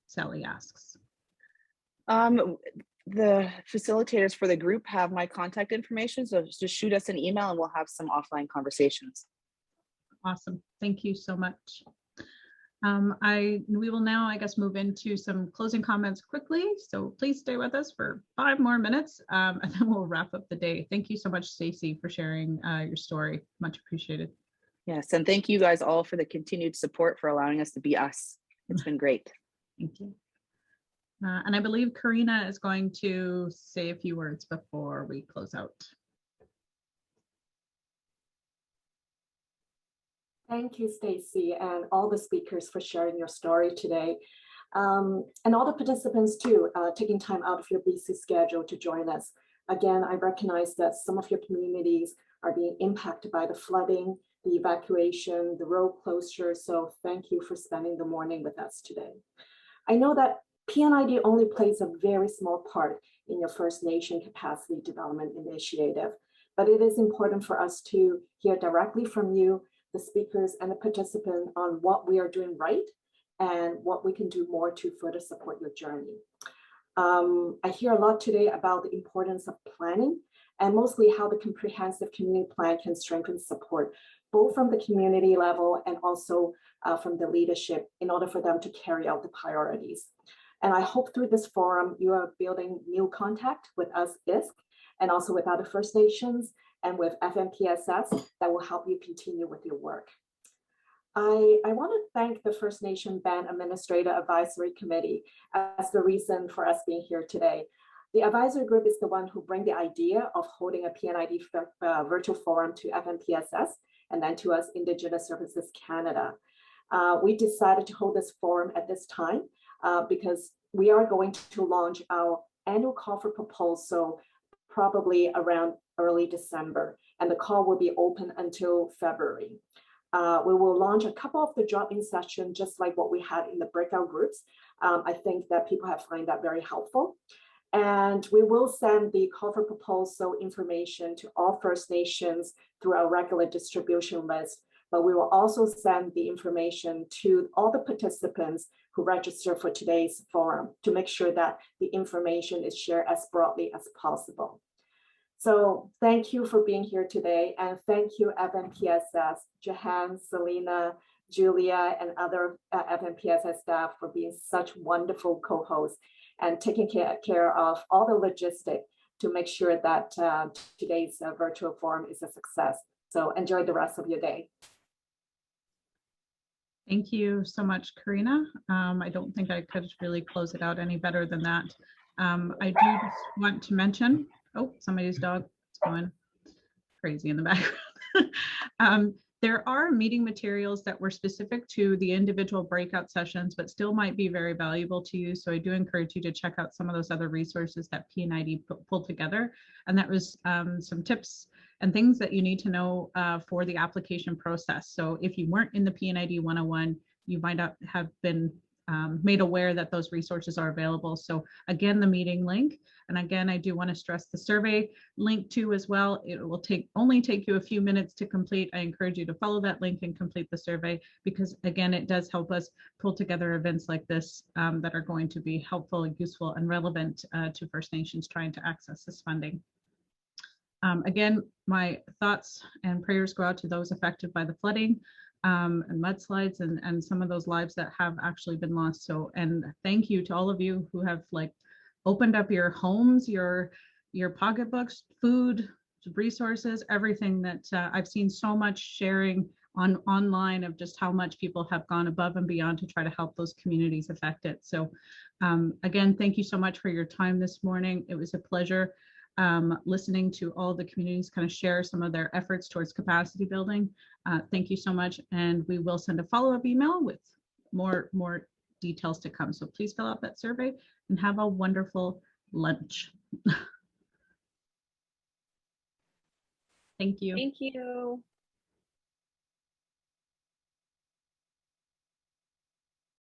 Sally asks. The facilitators for the group have my contact information, so just shoot us an email and we'll have some offline conversations. Awesome. Thank you so much. We will now, I guess, move into some closing comments quickly. So please stay with us for 5 more minutes and then we'll wrap up the day. Thank you so much, Stacey, for sharing your story. Much appreciated. Yes, and thank you guys all for the continued support, for allowing us to be us. It's been great. Thank you. And I believe Karina is going to say a few words before we close out. Thank you, Stacey, and all the speakers for sharing your story today. And all the participants too, taking time out of your busy schedule to join us. Again, I recognize that some of your communities are being impacted by the flooding, the evacuation, the road closure. So thank you for spending the morning with us today. I know that P&ID only plays a very small part in your First Nation capacity development initiative, but it is important for us to hear directly from you, the speakers and the participants, on what we are doing right and what we can do more to further support your journey. I hear a lot today about the importance of planning and mostly how the comprehensive community plan can strengthen support, both from the community level and also from the leadership, in order for them to carry out the priorities. And I hope through this forum, you are building new contact with us, ISK, and also with other First Nations and with FNPSS that will help you continue with your work. I want to thank the First Nation Band Administrator Advisory Committee as the reason for us being here today. The advisory group is the one who bring the idea of holding a P&ID virtual forum to FNPSS and then to us, Indigenous Services Canada. We decided to hold this forum at this time because we are going to launch our annual call for proposal probably around early December, and the call will be open until February. We will launch a couple of the drop-in sessions, just like what we had in the breakout groups. I think that people have found that very helpful. And we will send the call for proposal information to all First Nations through our regular distribution list, but we will also send the information to all the participants who register for today's forum to make sure that the information is shared as broadly as possible. So thank you for being here today, and thank you FNPSS, Jahan, Selena, Julia, and other FNPSS staff for being such wonderful co-hosts and taking care of all the logistics to make sure that today's virtual forum is a success. So enjoy the rest of your day. Thank you so much, Karina. I don't think I could really close it out any better than that. I do just want to mention, oh, somebody's dog is going crazy in the background. There are meeting materials that were specific to the individual breakout sessions, but still might be very valuable to you. So I do encourage you to check out some of those other resources that P&ID pulled together. And that was some tips and things that you need to know for the application process. So if you weren't in the P&ID 101, you might not have been made aware that those resources are available. So again, the meeting link, and again, I do want to stress the survey link too as well. It will only take you a few minutes to complete. I encourage you to follow that link and complete the survey, because again, it does help us pull together events like this that are going to be helpful, useful, and relevant to First Nations trying to access this funding. Again, my thoughts and prayers go out to those affected by the flooding and mudslides and some of those lives that have actually been lost. So, and thank you to all of you who have opened up your homes, your pocketbooks, food, resources, everything that I've seen so much sharing online of just how much people have gone above and beyond to try to help those communities affected. So again, thank you so much for your time this morning. It was a pleasure listening to all the communities kind of share some of their efforts towards capacity building. Thank you so much. And we will send a follow-up email with more details to come. So please fill out that survey and have a wonderful lunch. Thank you. Thank you.